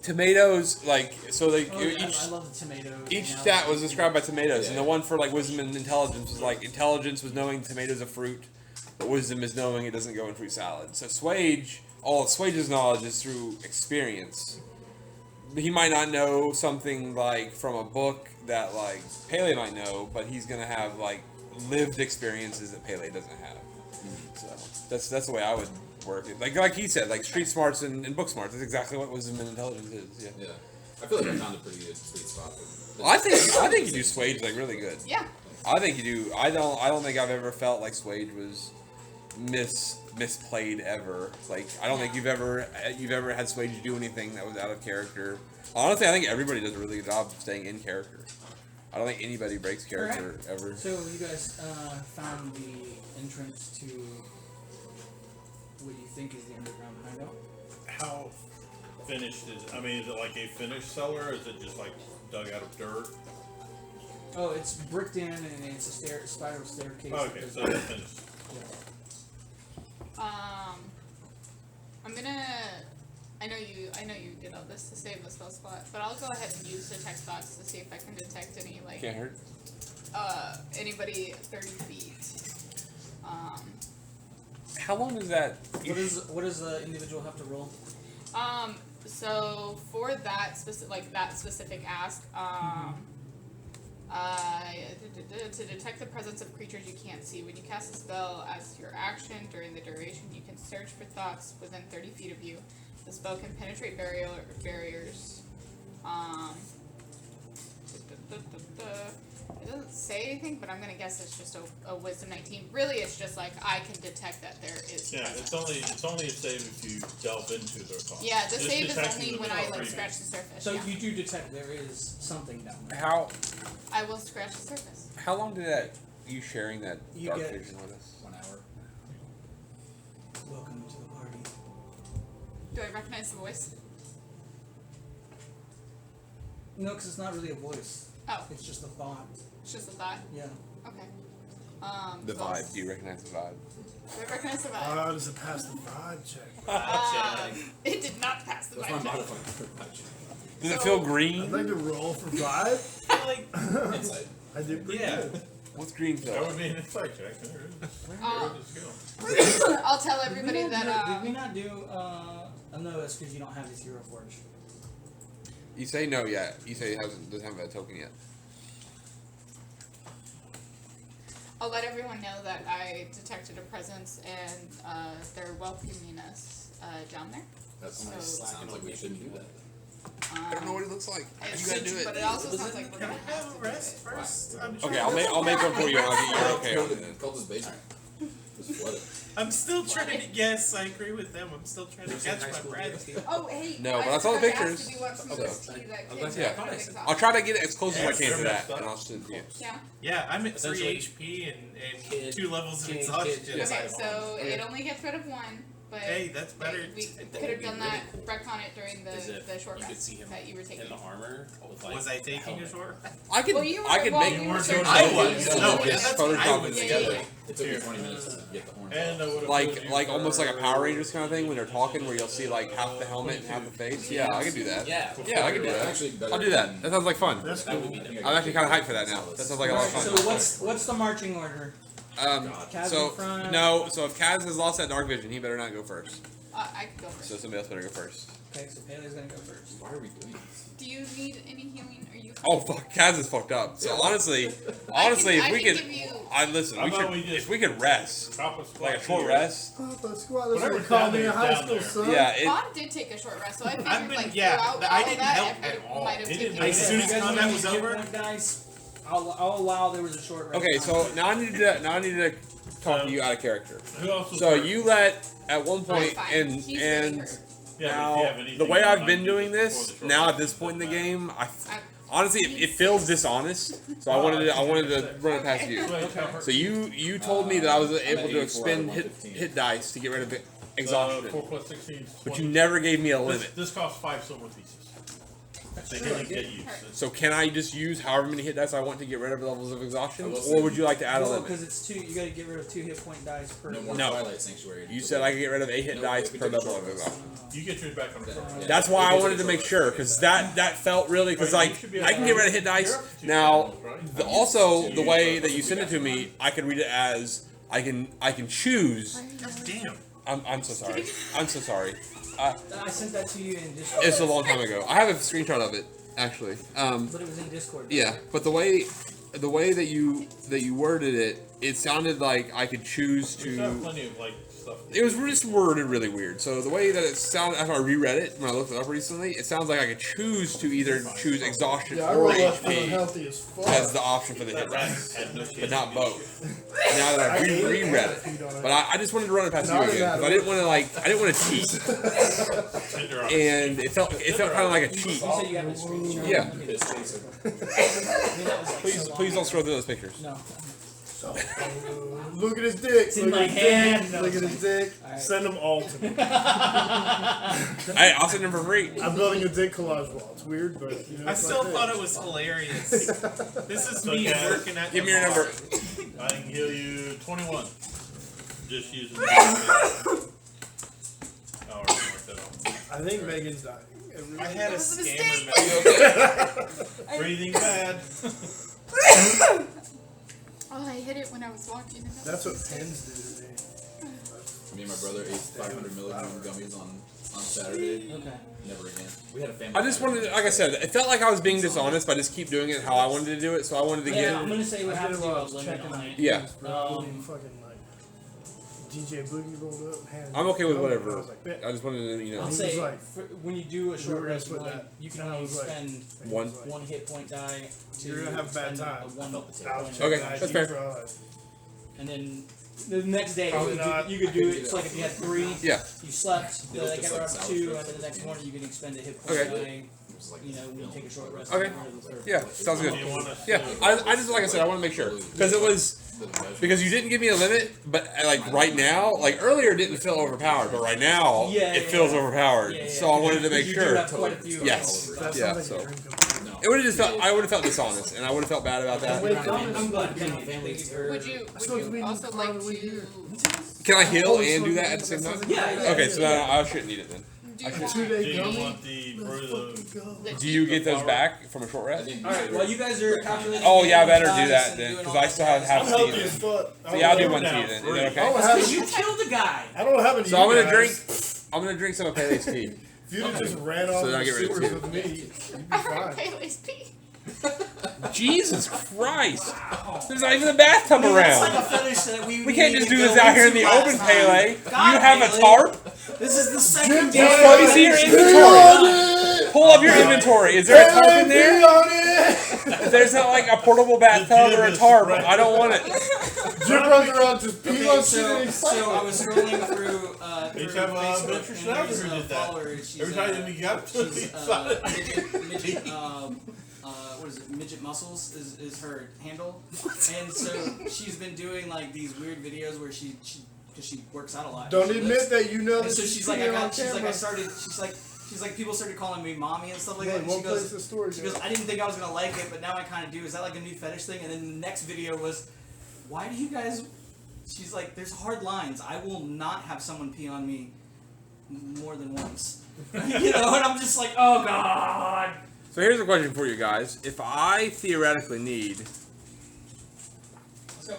tomatoes, like so. Like Oh, each I love the tomatoes. each analogy. stat was described by tomatoes, and Yeah. the one for like wisdom and intelligence was like intelligence was knowing tomatoes a fruit, but wisdom is knowing it doesn't go in fruit salad. So Swage, all of Swage's knowledge is through experience. He might not know something like from a book that like Pele might know, but he's gonna have like lived experiences that Pele doesn't have. So that's the way I would work it. Like he said, like street smarts and book smarts. That's exactly what wisdom and intelligence is. Yeah. Yeah, I feel like I found a pretty good sweet spot. For I think you do Swage like really good. Yeah. I think you do. I don't think I've ever felt like Swage was misplayed ever. Like I don't think you've ever had Swage do anything that was out of character. Honestly, I think everybody does a really good job of staying in character. I don't think anybody breaks character ever. So you guys found the entrance to what you think is the underground hideout? How finished is? I mean, is it like a finished cellar, or is it just like dug out of dirt? Oh, it's bricked in and it's a spiral staircase. Okay, so it's finished. I'm gonna. I know you did all this to save a spell slot, but I'll go ahead and use detect thoughts to see if I can detect any like Can't hurt. anybody 30 feet. How long is that? What does the individual have to roll? So for that specific ask, to detect the presence of creatures you can't see. When you cast a spell as your action during the duration, you can search for thoughts within 30 feet of you. The spell can penetrate barriers. It doesn't say anything, but I'm gonna guess it's just a wisdom 19. Really, it's just like I can detect that there is. Yeah, presence. it's only a save if you delve into their thoughts. Yeah, the Just save is detecting only them when is I not like pretty scratch the surface. So yeah. you do detect there is something down there. I will scratch the surface. How long did that you sharing that You dark get- vision with us? 1 hour. Welcome to the party. Do I recognize the voice? No, because it's not really a voice. Oh, It's just a thought. it's just a thought. Yeah. Okay. The so vibe. Do you recognize the vibe? Do I recognize the vibe? Does it pass the vibe check? It did not pass the What's my vibe check. modifier for punch? Does it So- feel I'd green? like to roll for vibe. Like, Insight. I did pretty Yeah. good. What's green That feel? would be an insight check. There it is. Oh. There it is. Go. I'll tell Did everybody we not that. do, did we not do no, that's because you don't have this Hero Forge. You say no yet. You say it doesn't have a token yet. I'll let everyone know that I detected a presence and they're welcoming us down there. That So- sounds like we shouldn't do that. I don't know what it looks like. You gotta do But it. it also sounds like we're gonna have to do it. first. Okay, I'll make one for you and I'll get your okay on it. Called his basement. Just flood it. I'm still trying to. Yes, I agree with them. I'm still trying to catch my breath. Oh, hey. No, but I saw the forgot to ask, pictures. Do you want some of So- this tea that I'm kicks glad out you the got exhaust? I'll try to get it as close as I Yeah, can to they're that, messed up. and I'll send it to you. Yeah. Yeah, I'm at 3 Essentially, HP and kid- 2 levels of kid- exhaustion. kid- Yeah. Okay, so it only gets rid of one, but Hey, that's better. we That could would have be done really that, cool. retcon it during Is the if short you could rest see him that you were taking. in the armor with like Was I taking a helmet. short? I could, Well, you were, I could well, make. you You were weren't searching doing I for was. it. No, yeah, that's Photoshop I it was together. doing. It took me 20 minutes to get the horns And I off. would have Like almost like a Power Rangers kind of thing when they're talking, where you'll see like half the helmet and half the face. Yeah, I can do that. Yeah. Yeah, I can do That's that. actually better I'll do that. than- That sounds like fun. That's That would cool. be nice. I'm actually kind of hyped for that now. That sounds like a lot of So fun. what's the marching order? Kaz So in front. no, so if Kaz has lost that dark vision, he better not go first. I could go first. So somebody else better go first. Okay, so Paley's gonna go first. Why are we doing this? Do you need any healing? Are you? Oh fuck, Kaz is fucked up. So honestly, I if we can could, give you- listen. How We about should, we just if we could rest, drop a squat like a short here. rest. Papa Squat, that's what Whatever's they call down me in there, high down school, there. son. Yeah, it, Bob did take a short rest, so I figured I've been- like yeah, throughout I all didn't that, help it at all. might have It taken. didn't As soon as You guys combat want was me to over. hit point dice? I'll allow there was a short rest. okay, so time. now I need to talk to you out of character. Who else was So hurt? you let at one I'm point fine. and He's really and hurt. Yeah, but if you have now anything the way in I've mind, been you doing just this before the now short at this rest, point in the doesn't game, I- honestly it feels dishonest. So I wanted to run it past you. matter. Wait, So you told me that I was I'm able at to 84 expend out of hit 115. dice to get rid of four exhaustion, plus 16. but you never gave me a This, limit. this costs 5 silver pieces. They Sure, didn't I get did. used. So can I just use however many hit dice I want to get rid of levels of I exhaustion, will say- or would you like to add a Well, limit? because it's 2. You got to get rid of 2 hit point dice per. No more No. Twilight Sanctuary. You said I could get rid of 8 hit No, dice if we per took a level short of rest. exhaustion. You get yours back on the Yeah. That's why I wanted to make sure, because that felt really, because like I can get rid of hit dice now. Also, the way that you send it to me, I can read it as I can choose. Damn. I'm so sorry. I'm so sorry. I sent that to you in Discord. It's a long time ago. I have a screenshot of it actually. But it was in Discord. Yeah, but the way that you worded it, it sounded like I could choose We've got to. plenty of like stuff. It was just worded really weird. So the way that it sounded after I reread it when I looked it up recently, it sounds like I could choose to either choose exhaustion Yeah, I or roll up feeling HP healthy as fuck. as the option for the hit dice, but not both. Now that I reread it, but I just wanted to run it past you again because I didn't want to cheat, and it felt kind of like a cheat. You said you got the screenshot. Yeah. Piss chaser. I mean, that was like Please, so please long don't scroll through those pictures. ago. No. Look at his dick. in Look my at his hand. dick. Look at his dick. Alright. Send them all to me. Hey, I'll send them for free. I'm building a dick collage wall. It's weird, but you know, I it's still like thought that. it was hilarious. This is So, me Kaz, working at. Give the me your bar. number. I can heal you 21. Just using. Oh, I already marked that off. I think Megan's dying. I had a was a scammer message. Breathing bad. Oh, I hit it when I was walking. And That's what pens do to me. Me and my brother ate 500 milligram gummies on Saturday. Okay. Never again. We had a family. I just wanted, like I said, it felt like I was being dishonest by just keep doing it how I wanted to do it. So I wanted to Yeah, I'm get. gonna say we I have did to it do while I a was limit checking on on it. Yeah. Fucking like DJ Boogie rolled up. Handed I'm okay with I whatever. was like, bet. I just wanted to, you know, I'll He say was like- for, when you do a short were gonna rest split one, that. you can And I only was like- spend He One. was like, one hit point die to You're gonna have a bad spend time. a one Ouch, point. Okay, guys, that's you fair. realize. And then the next day Probably you not. could do it. So like if you had 3, yeah. you slept, It'll then just got like up sour 2, stress and then the next morning you can expend a hit point Okay. die. It was like You know, when you take a short rest. Okay. and go to the third. Yeah, sounds good. Do you want us Yeah, to- I just like I said, I want to make sure because it was because you didn't give me a limit, but like right now, like earlier it didn't feel overpowered, but right now Yeah, it yeah, feels yeah. overpowered. Yeah, yeah, So I wanted to make You do sure. have quite a few. Yes. That Yeah, sounds so- like a dream come true. It would have just felt. I would have felt dishonest, and I would have felt bad about that. Wait, I'm glad family. Would you supposed to be in also the like car with you. to Can I heal and do that at the same time? Yeah. Okay, so then I shouldn't need it then. do you should- want 2-day Do you gummy. want the the Do you get those back from a short I rest? think All right. Well, you guys are calculating. Oh yeah, I better do dice that and then, doing because all I that still have jazz. I'm half healthy Steven. as fuck. So yeah, I'll do Down one to you then. Is that okay? Because you killed a guy. I don't have any. So I'm you gonna guys. drink. I'm gonna drink some of Pele's tea. If you just ran off So then I the get rid of sewers two. with me, you'd be I heard fine. Pele's pee. Jesus Christ! There's not even a bathtub That's like a around. finish that we can't need just to do go this out here in into the open, last Pele. time. God, You have a Pele. tarp. This is the second Jim game. Jones. Let me see your inventory. Pull up your inventory. Is there a tarp in there? on it. If there's not like a portable bathtub or a tarp, I don't want it. Jim runs around just peeing Okay, on shit and so I was scrolling through They through have Facebook, Venture and Snapper there's who a did that. follower. She's, Every time you got to she's, midget, what is it? Midget Muscles is her handle, and so she's been doing like these weird videos where she because she works out a lot. Don't She admit lifts. that you know And that so she's like, peeing on camera. I started. She's like, people started calling me mommy and stuff like Look, that. And one she place goes, the story she goes, I didn't think I was gonna like it, but now I kind of do. Is that like a new fetish thing? And then the next video was, why do you guys? She's like, there's hard lines. I will not have someone pee on me more than once. You know, and I'm just like, oh god. So here's a question for you guys. If I theoretically need Let's go.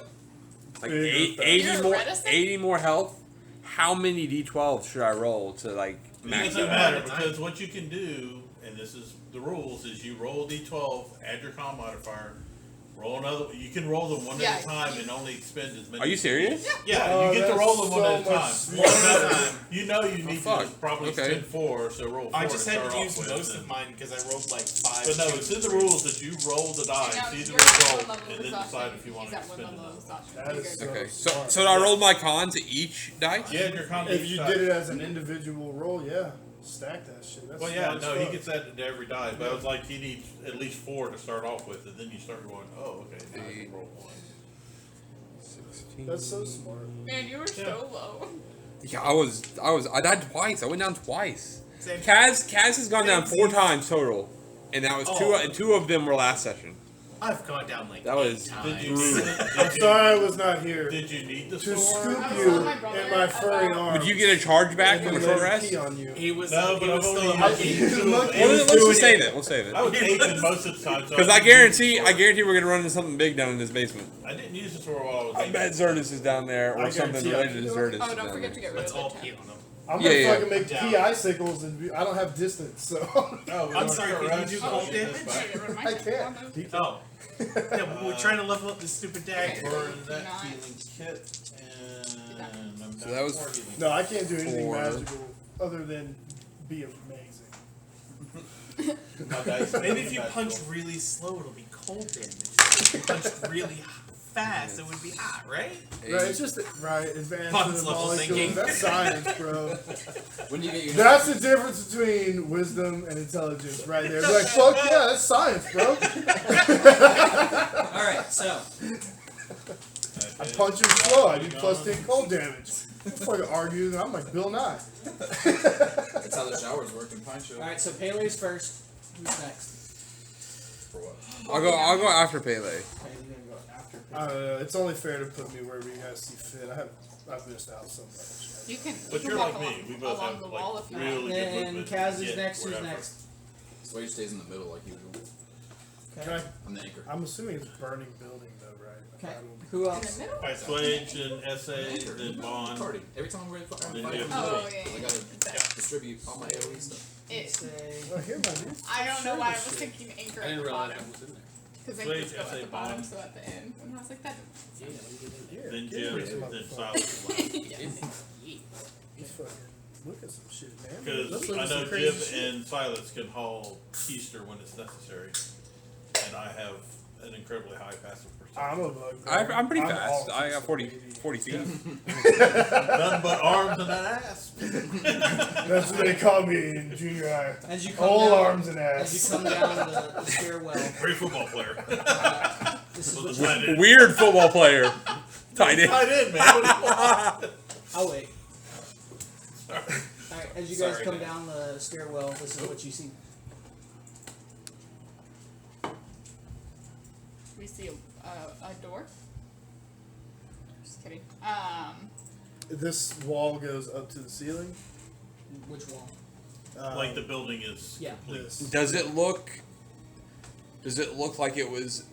like You're 80 a more reticent? 80 more health, how many d12s should I roll to like It max doesn't it? matter because what you can do, and this is the rules, is you roll d12, add your con modifier, roll another. You can roll them one Yeah, at a time and only spend as many. Are you serious? Yeah, Oh, you get to that's roll them one so at a much time. smarter. You know you need to fuck. probably Okay. spend 4, so roll 4 I just to had start to off use with, most and- of mine because I rolled like 5. But no, it's in the rules that you roll the die, Now, see the you're at one result, level of and then exhaustion. decide if you want He's to at one spend level of it. exhaustion. That You're is good. Okay. Smart. So I rolled my con to each dice? Yeah, your con. If you did it as an individual roll, yeah, stack that shit. That's Well, yeah, smart no, as he fuck. gets that to every die, but I was like, he needs at least 4 to start off with, and then you start going, oh, okay, now I can roll 1. 16. That's so smart. Man, you were so low. Yeah, I died twice. I went down twice. Same. Kaz has gone down 4 times total. And that was Oh. two of them were last session. I've gone down like That 8 was- times. Did you, I'm sorry I was not here did you need the to sword? scoop I was you telling my brother in my furry about- arm. Would you get a charge back and from a then short let him rest? pee on you. He was, No, but he I've was still only a had monkey. two of them. Well, Let's just save it. We'll save it. I was aping most of the time. so Because I guarantee we're gonna run into something big down in this basement. I didn't use the sword while I was I aping. bet Zerdus is down there, I or something guarantee I related to can Zerdus. Oh, is don't down forget there. to get rid Let's of all the pee tab. on him. I'm Yeah, gonna yeah. fucking make Down. pee icicles and I don't have distance, so No, we I'm don't sorry, start can you rush, do so cold get damage? this Should I back. get rid of my I tab can't. on those? He can. Oh. Yeah, we're trying to level up this stupid dagger. Burn that Nice. healing kit, and I'm So down that was 4 healing. No, I can't do anything 4. magical other than be amazing. My dice are Maybe if you back punch roll. really slow, it'll be cold damage. If you punch really fast, it would be hot, right? Right, it's just right, advanced Hans in the level molecules. thinking. That's science, bro. When do you get your That's the difference between wisdom and intelligence, right there. Be like, fuck yeah, that's science, bro. Alright, so I punch him slow. I do plus 10 cold damage. I'm fucking arguing. I'm like Bill Nye. That's how the showers work in Pine Show. alright, so Pele's first. Who's next? For what? I'll go after Pele. Okay, you're gonna go after I don't know. It's only fair to put me wherever you guys see fit. I've missed out so much. You can, But you you're can walk like me. We along, both along have the wall like if you want. really good And movement. Kaz is Yet next. Who's wherever. next? Swage stays in the middle like usual. Can I, I'm the anchor. I'm assuming it's burning building though, right? Okay. I don't- Who In else? the middle? Alright, Swage and SA, then Bond. Party. Every time we're in fire, Then I'm you have fighting. Oh, yeah, I yeah. gotta distribute all my AoE stuff. It, Say. Oh, here, my dude. I don't know why I was thinking anchor I at didn't the realize bottom. that was in there. Because Swage, anchors go SA at the bottom, bond. so at the end. And I was like, that Yeah, Then get Jim, rid of this then motherfucker. Silas. He's fucking. Look at some shit, man. Because Let's look I at know some crazy Jim shit. and Silas can haul Keister when it's necessary. And I have an incredibly high passive I'm percentage. a bug. I'm pretty all fast. I got keys, 40 baby. 40 feet. None but arms and an ass. That's what they call me in junior high. As you come All down, arms and as you ass. come down the stairwell, Great football player. this is Was what a tight end. Weird football player. Tight end. Tight end, man. What do you want? I'll wait. Alright, as you guys Sorry, come man. down the stairwell, this is what you see. we see a door. Just kidding. This wall goes up to the ceiling. Which wall? Like the building is Yeah. complete. This. Does it look like it was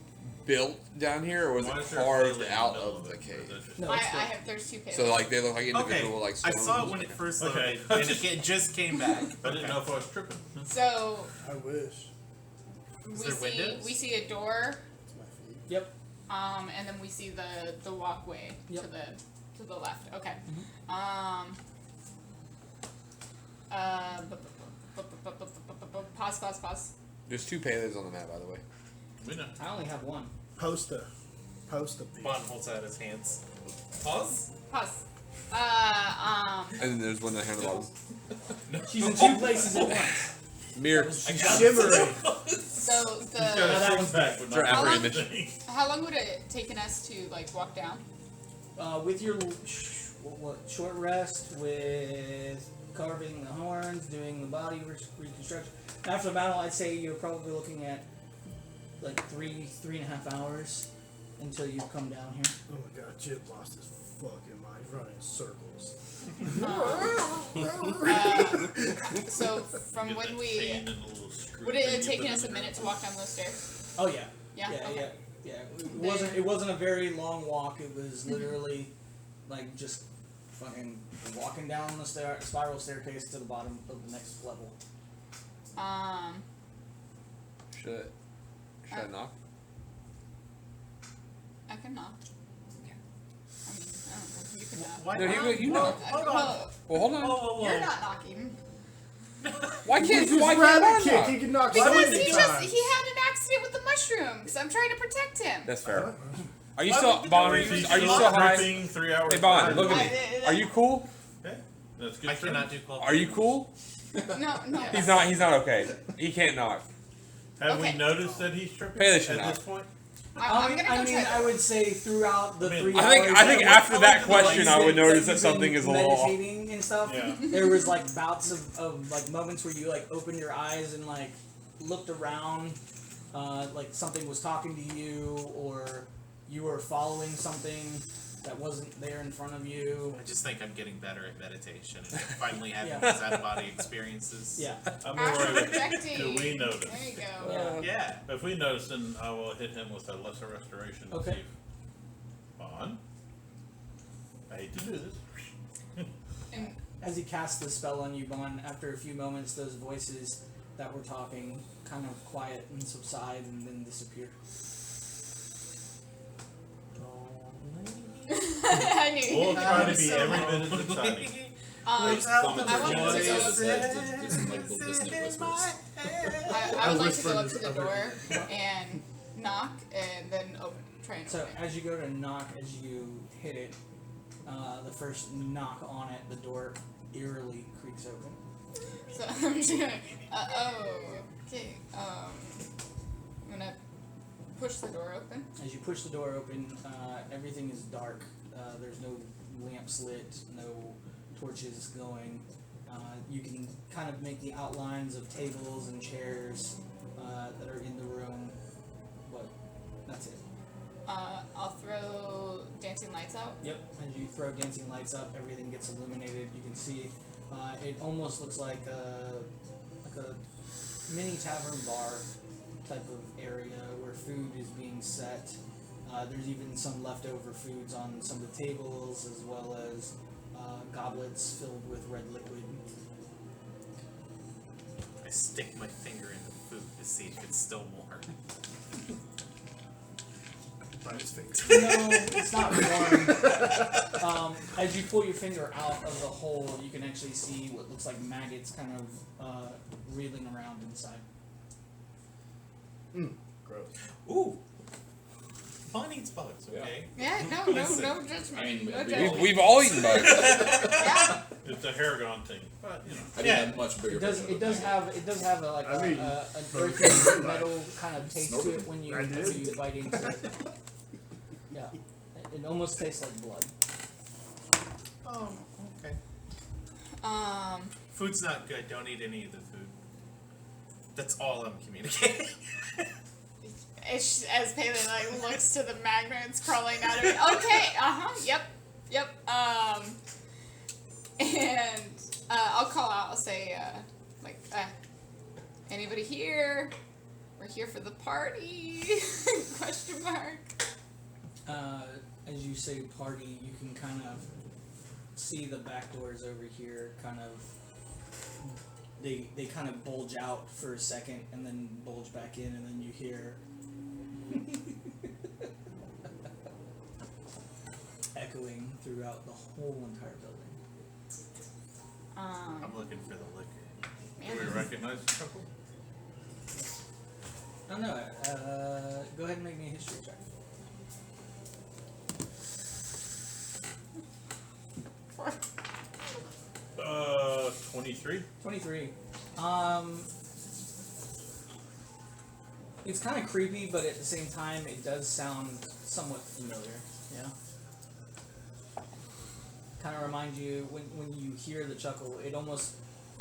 built down here, or was Why it is there a carved ceiling in out the middle of it? the Or is cave? that just- No, I it's the, have, there's two pages. So like they look like Okay, individual like I stones. saw it when it first loaded, Okay. and it just came back. I didn't know if I was tripping. So I wish. we there see windows? we see a door, It's my feet. yep. and then we see the walkway Yep. to the left. Okay. Pause. There's 2 Peles on the map, by the way. We know. I only have one. Poster. Supposed to be. Bond holds out his hands. Pause. Pause. And then there's one that handle She's in two places at once. mirror. Shimmering. So He's got a that six one's pack, but For not every everything. how long would it taken us to like walk down? With your short rest, with carving the horns, doing the body reconstruction. After the battle, I'd say you're probably looking at like 3.5 hours until you come down here. Oh my god, Chip lost his fucking mind. He's running in circles. So from Get when that we chain and a little screw would thing it have you taken put us a in minute to walk down those stairs? Oh yeah. Yeah. Yeah, Okay. yeah. It wasn't a very long walk. It was literally like just fucking walking down the spiral staircase to the bottom of the next level. Should I knock? I can knock. I mean, I don't know. You can knock. Why No, not? you knock. Hold on. Well, hold on. Whoa. You're not knocking. Why can't Just why rabbit can't kick. I He knock? can knock Because so many he times. had an accident with the mushrooms. I'm trying to protect him. That's fair. Are you Why still would you Bond? do Are it? you He's still high? dripping 3 hours. Hey Bond, behind. look at me. Are you cool? Okay, that's good. I for cannot him. do cold. Are you cool? No. He's not. He's not okay. He can't knock. Have Okay. we noticed that he's tripping Pay at this shit this out. point? I'm gonna go I mean, try I would say throughout the I mean, 3 I hours. think after that what question, I would notice that something is a little off. meditating and stuff. Yeah. There was like bouts of like moments where you like opened your eyes and like looked around, like something was talking to you or you were following something that wasn't there in front of you. I just think I'm getting better at meditation and finally having Yeah. these out-of-body experiences. Yeah. I'm Astral alright with projecting. Do we notice? There you go. Yeah. If we notice, then I will hit him with a lesser restoration. Okay. See if- on. I hate to do this. And As he casts the spell on you, Bon, after a few moments, those voices that were talking kind of quiet and subside and then disappear. I knew you. We'll try to be So every bit as exciting. I wanted to go up to Do some like little dissonant whispers. I would like to whispered go up to the in door and knock and then try and So open it. as you go to knock, as you hit it, the first knock on it, the door eerily creaks open. So I'm just gonna. Okay. I'm gonna push the door open. As you push the door open, everything is dark. There's no lamps lit, no torches going. You can kind of make the outlines of tables and chairs that are in the room, but that's it. I'll throw dancing lights out. Yep. As you throw dancing lights up, everything gets illuminated. You can see it almost looks like a mini tavern bar type of area where food is being set. There's even some leftover foods on some of the tables, as well as goblets filled with red liquid. I stick my finger in the food to see if it's still warm. Bite his finger. No, it's not warm. As you pull your finger out of the hole, you can actually see what looks like maggots kind of reeling around inside. Gross. Ooh. Bun eats bugs, okay? Yeah. No judgment. I mean, no we- judgment. We've all eaten bugs. Yeah. It's a Haragon thing, but you know. I need a much bigger. It does. version It of does the have an mean, earthy metal kind of taste to it when you I did. bite into it. Yeah, it almost tastes like blood. Oh, okay. Food's not good. Don't eat any of the food. That's all I'm communicating. As Paley like looks to the magnets crawling out of it. Okay. Yep. And I'll call out. I'll say anybody here? We're here for the party. Question mark. As you say party, you can kind of see the back doors over here. Kind of, they kind of bulge out for a second and then bulge back in, and then you hear echoing throughout the whole entire building. I'm looking for the liquor. Do we recognize the couple? Oh no, go ahead and make me a history check. 23. 23. It's kind of creepy, but at the same time, it does sound somewhat familiar. Yeah. Kind of reminds you when you hear the chuckle, it almost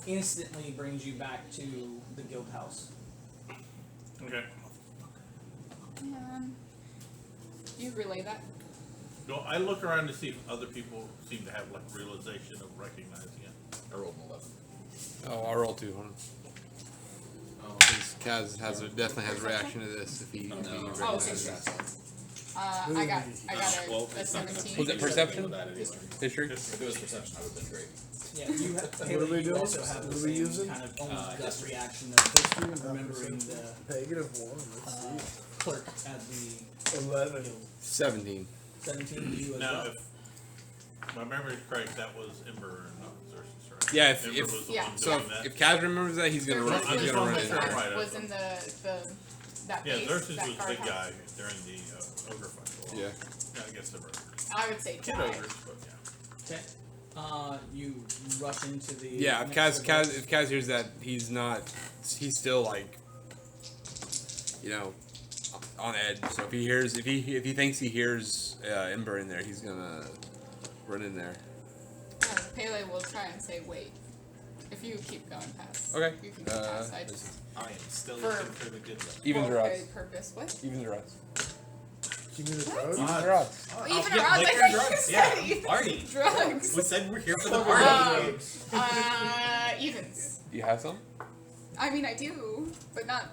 instantly brings you back to the guild house. Okay. You relay that? No, I look around to see if other people seem to have like realization of recognizing it. I rolled an 11. Oh, I rolled 2. Hold on. Oh, Kaz definitely has a reaction to this if he. no. recognizes it. I got a 17. Was it perception? History? If it was perception, I would have been great. Yeah, you have, What are we you doing? also have What the are we same using? kind of almost gut history. reaction of history and remembering the -1. Let's see. clerk at the 11. guild. 17. 17 to you as Now, well. if my memory is correct, that was Ember and not Xerxes, right? Yeah, if- Ember if- was the yeah. one So doing that. if Kaz remembers that, he's gonna run. Xerxes I He's just gonna wanna run make in sure there. I'm right. was in that Yeah, base, Xerxes that was the big guardhouse. guy during the ogre fight. Yeah. I guess the burger. I would say Kid die. ogres, but yeah. Okay. You rush into the. Yeah, if next to the- Kaz hears that, he's not. He's still like, you know, on edge. So if he thinks he hears Ember in there, he's gonna run in there. Pele will try and say wait. If you keep going past. Okay. You can go past. I just I am still For- looking for the good one. Evens or roleplay odds. purpose. What? Evens or odds. Give me the What? drugs. Evens or odds. Even yeah, odds, liquor I and thought you drugs. said Yeah, even party. drugs. We said we're here for the party. Evens. Do you have some? I mean, I do, but not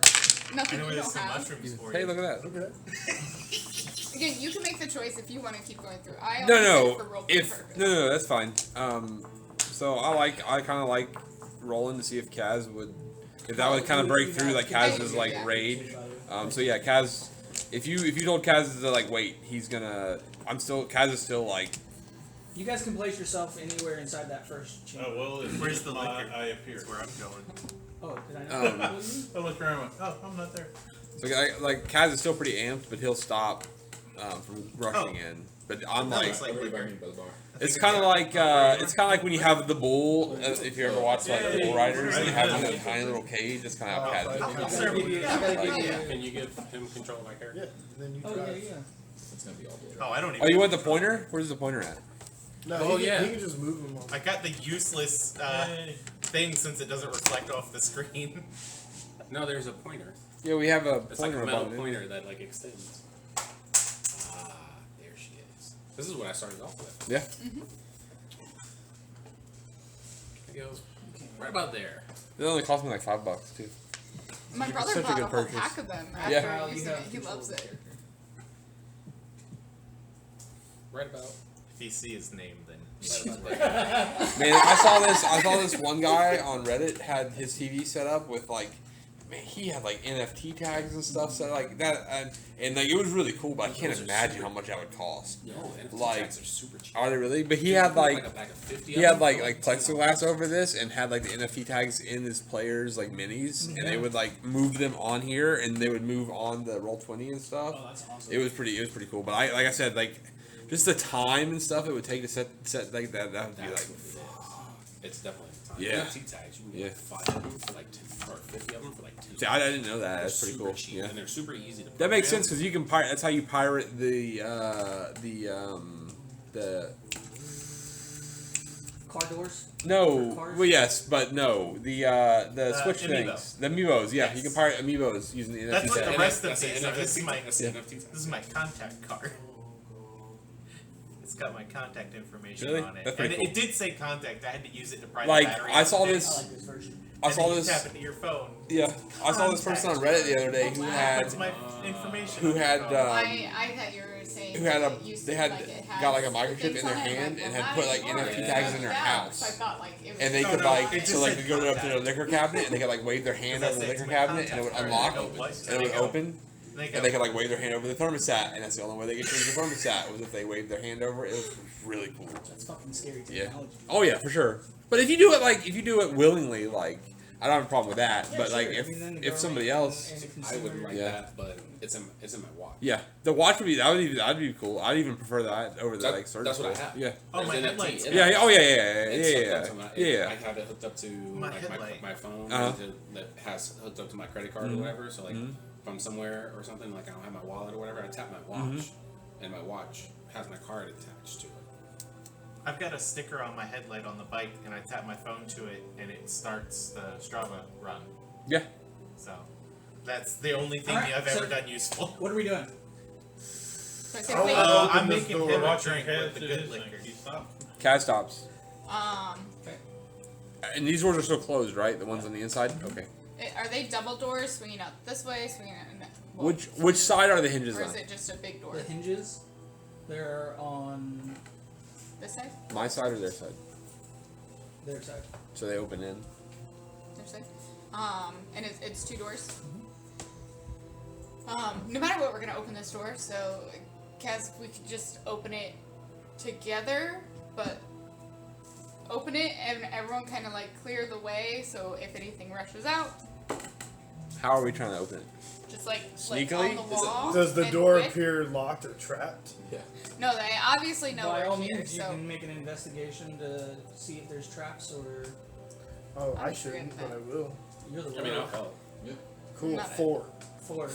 nothing I know you there's don't some have. mushrooms for Hey, you. look at that. Okay. Again, you can make the choice if you want to keep going through. I No, only no. said for roleplay If purpose. no, that's fine. So I kind of like rolling to see if Kaz would, if that would kind of break through like Kaz's like raid. So yeah, Kaz, if you told Kaz to like wait, he's gonna. Kaz is still like. You guys can place yourself anywhere inside that first chamber. Oh well, it's Where's the liquor? I appear. That's where I'm going. Oh, did I not? I looked around and went, oh, I'm not there. So like Kaz is still pretty amped, but he'll stop from rushing in. But I'm That like, looks like Over liquor. by me by the bar. it's kind of like when you have the bull. If you ever watch like the bull riders, and they have them in a tiny little cage. That's kind of how Kaz I'll is. I gotta give you, I gotta give you. Yeah. Can you give him control of my character? Yeah. Then you Oh try. yeah, yeah. It's gonna be all blurred. Oh, I don't Oh, even. you want the pointer? Where's the pointer at? No, Oh, he yeah. can just move them on. I got the useless thing since it doesn't reflect off the screen. No, there's a pointer. Yeah, we have a It's like pointer a metal above it. pointer that like extends. Ah, there she is. This is what I started off with. Yeah. It goes right about there. It only cost me like $5 too. My brother Such a bought good a whole purchase. pack of them Yeah. after using it. He loves it. Right about. If you see his name, then Right about there. Man, I saw this one guy on Reddit had his TV set up with like, man, he had like NFT tags and stuff set like that, and like it was really cool. But I can't imagine how much that would cost. No, NFT Like, tags are super cheap. Are they really? But he You had can put, like a bag of 50 he of had them like for, plexiglass $10. over this and had like the NFT tags in his players like minis, and they would like move them on here, and they would move on the Roll20 and stuff. Oh, that's awesome. It was pretty cool. But like I said, like just the time and stuff it would take to set like that would be like. That's what it is. It's definitely the time. Yeah. NFT tags, you can Yeah. get 5 of them for like 10, or 50 of them for like 10. See, I didn't know that. They're That's pretty super cool. cheap, Yeah. and they're super easy to. That makes program. sense because you can pirate. That's how you pirate the Car doors. no. Cars? Well, yes, but no. The Switch Amiibo. things, the amiibos. Yeah, Yes. you can pirate amiibos using the NFT That's what tag. the rest of That's these an are. This is my That's Yeah. an NFT tag. this is my contact card. It's got my contact information Really? on it, That's and pretty cool. it did say contact. I had to use it to pry Like, the battery. I out saw of it. this- I like this version. I And saw then you this. tap into your phone. Yeah, I saw this person on Reddit the other day who had That's my information. who on your had, phone. I thought you were saying who had that a it used they to, had like, it got like a has microchip things in their on it, hand like, and well, had put like not NFT anymore. tags in their Yeah, house. so I thought like it was And they No, could no, like it just so like said they go up to their contact. liquor cabinet and they could like wave their hand Because over I the said liquor it's my cabinet and it would contact unlock card. and And it would they go- open They and they could like wave their hand over the thermostat and that's the only way they could change the thermostat was if they waved their hand over it. It was really cool. That's fucking scary Yeah. technology. Oh yeah, for sure. But if you do it willingly, like I don't have a problem with that. Yeah, But sure. like, I mean, then the if somebody government else, and the I consumer- wouldn't like Yeah. that, but it's in my watch. yeah, the watch would be that'd be cool. I'd even prefer that over the That- like surgical. that's what I have. Yeah. Oh, There's my an headlights. NFT. Yeah. Oh yeah. It's hooked Yeah. up to my- Yeah. I have it hooked up to My like headlight. my phone Uh-huh. that has hooked up to my credit card or whatever. So like if I'm somewhere or something, like I don't have my wallet or whatever, I tap my watch, and my watch has my card attached to it. I've got a sticker on my headlight on the bike, and I tap my phone to it, and it starts the Strava run. Yeah. So that's the only thing Alright, I've ever so- done useful. What are we doing? So I said, Oh, wait, Open I'm this making door. him a Watching drink heads with the to good his liquor. thing. He stopped. Cat stops. okay. And these doors are still closed, right? The ones on the inside. Okay. Are they double doors swinging out this way, swinging out? Well, Which side are the hinges Or is on? it just a big door? The hinges, they're on This side? My side or their side? their side. So they open in. Their side? And it's two doors. No matter what, we're gonna open this door. So, Kaz, we could just open it together, but open it and everyone kind of like clear the way. So if anything rushes out, How are we trying to open it? just like Sneakily? on the wall. Does the and door quick. appear locked or trapped? Yeah. No, they obviously know By we're all here. means, you So can make an investigation to see if there's traps or Oh, I I would shouldn't, agree but with I will. you're the I mean, I'll lord. help. Cool. Not it. 4. Four.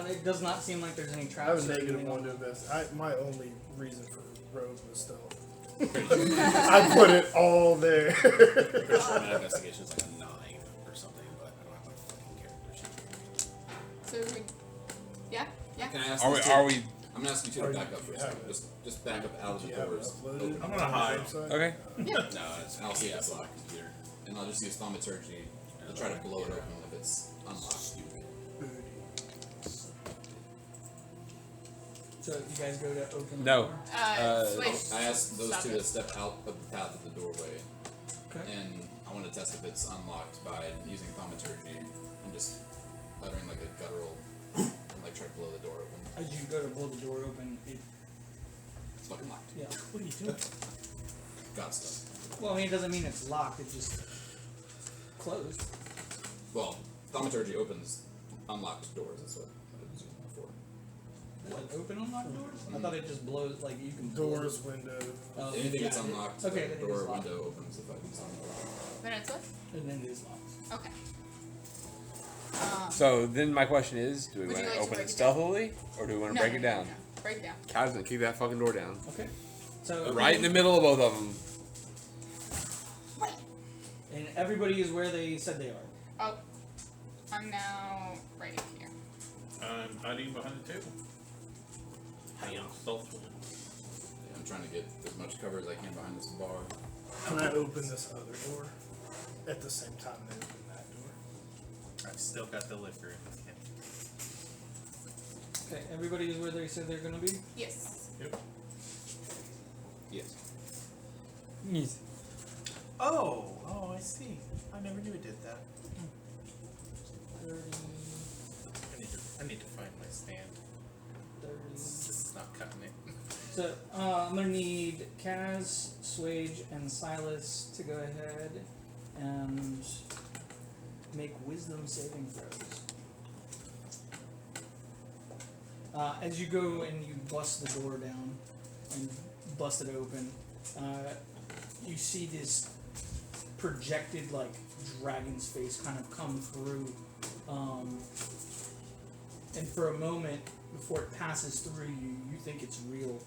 It does not seem like there's any I traps. have a or negative anything 1 on to it. invest. My only reason for rogue was stealth. I put it all there. Pretty sure my investigation is like a 9 or something, but I don't have my fucking character sheet. So yeah. Can I ask Are we? this too? Are we? I'm gonna ask you two Are to you- back up for a yeah. second. Just back up out of Do the you have it doors. uploaded? Open. I'm gonna hide. Website? Okay. No, it's And I'll see if it's blocked. locked here. And I'll just use thaumaturgy to try to blow it open if it's unlocked. Booty. So you guys go to open the No. door? Switch. I asked those Stop two it. to step out of the path of the doorway, Okay. and I want to test if it's unlocked by using thaumaturgy and just uttering like a guttural, and like try to blow the door open. As you go to blow the door open, It's fucking locked. yeah. What are you doing? Got stuff. Well, I mean, it doesn't mean it's locked. It just closed. Well, thaumaturgy opens unlocked doors. That's what I was using before. What, open unlocked doors? I thought it just blows, like you can blow Doors, window. Anything yeah. that's unlocked, Okay, the then it door is locked. window opens if I use thaumaturgy. Then it's what? And then it is locked. Okay. So then my question is, do we Would want you to like to open break it it down? stealthily, or do we want to No, break no, it no, down? no. Break it down. Cal's gonna kick that fucking door down. Okay. So Right in the middle of both of them. and everybody is where they said they are. Oh, I'm now right here. I'm hiding behind the table. Hanging stealthily. Yeah, I'm trying to get as much cover as I can behind this bar. Can I open this other door at the same time they open that door? I've still got the liquor in the can. Okay, everybody is where they said they're gonna be. Yes. Yes. Yes. Oh, I see. I never knew it did that. 30, I need to find my stand. 30. This is not cutting it. So I'm gonna need Kaz, Swage, and Silas to go ahead and make wisdom saving throws. As you go and you bust the door down and bust it open, you see this projected like dragon's face kind of come through, and for a moment before it passes through you, you think it's real.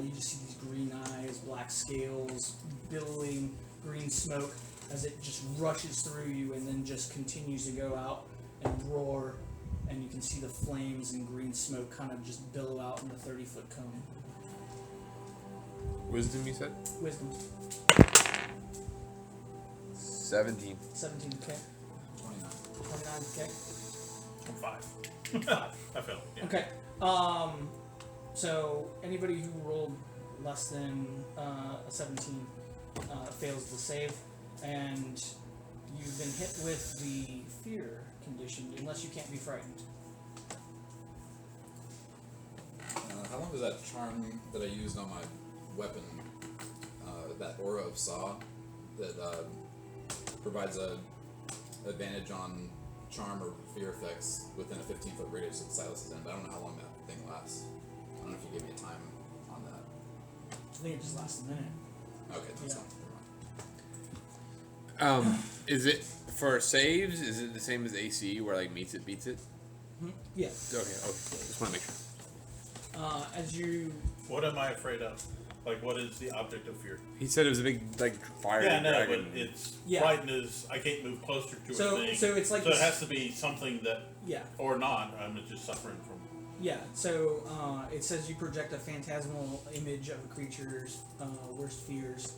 You just see these green eyes, black scales, billowing green smoke as it just rushes through you and then just continues to go out and roar, and you can see the flames and green smoke kind of just billow out in the 30-foot cone. Wisdom, you said? Wisdom. 17. 17, okay. 29. 29, okay. I'm 5. 5. I failed. Yeah. Okay. So anybody who rolled less than a 17 fails the save, and you've been hit with the fear condition unless you can't be frightened. How long was that charm that I used on my weapon? That aura of saw that provides a advantage on charm or fear effects within a 15-foot radius of Silas's end. But I don't know how long that thing lasts. I don't know if you gave me a time on that. I think it just lasts a minute. Okay, that's Yeah. fine. Is it for saves? Is it the same as AC, where like meets it, beats it? Yeah. Okay. Just want to make sure. As you. What am I afraid of? Like, what is the object of fear? He said it was a big like fire Yeah, no, dragon. but it's Yeah. frightened is I can't move closer to So- a thing. so it's like so it this- has to be something that, Yeah. or not. I'm just suffering from. Yeah, so it says you project a phantasmal image of a creature's worst fears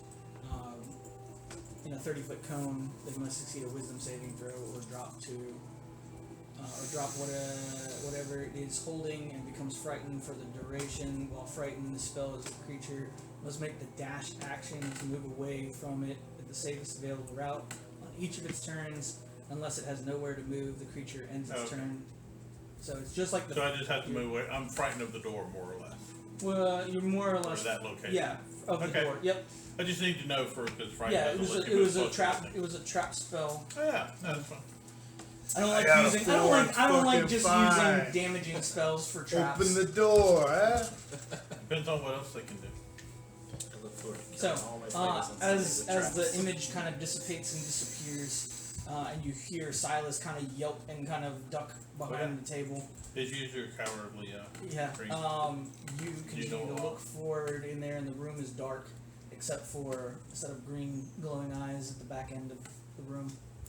in a 30-foot cone. They must succeed a wisdom saving throw or drop whatever it is holding and becomes frightened for the duration. While frightened, the spell is the creature must make the dash action to move away from it at the safest available route on each of its turns. Unless it has nowhere to move, the creature ends its Okay. turn. So it's just like the. So I just have to move away. I'm frightened of the door, more or less, Well, you're more or or less. that location. Yeah, of the Okay. door. Yep. I just need to know first because frightened Yeah, it doesn't was let a, you it move was a close to trap. the thing. It was a trap spell. Oh, yeah, that's fine. I don't like got a using. I don't four like. I don't like fucking just five. using damaging spells for traps. Open the door, eh? Depends on what else they can do. I look forward to So, killing all my players on as Sunday with the traps. image kind of dissipates and disappears, and you hear Silas kind of yelp and kind of duck behind the table. Is usually cowardly. Yeah. Green. You continue don't to walk. look forward in there, and the room is dark, except for a set of green glowing eyes at the back end of the room.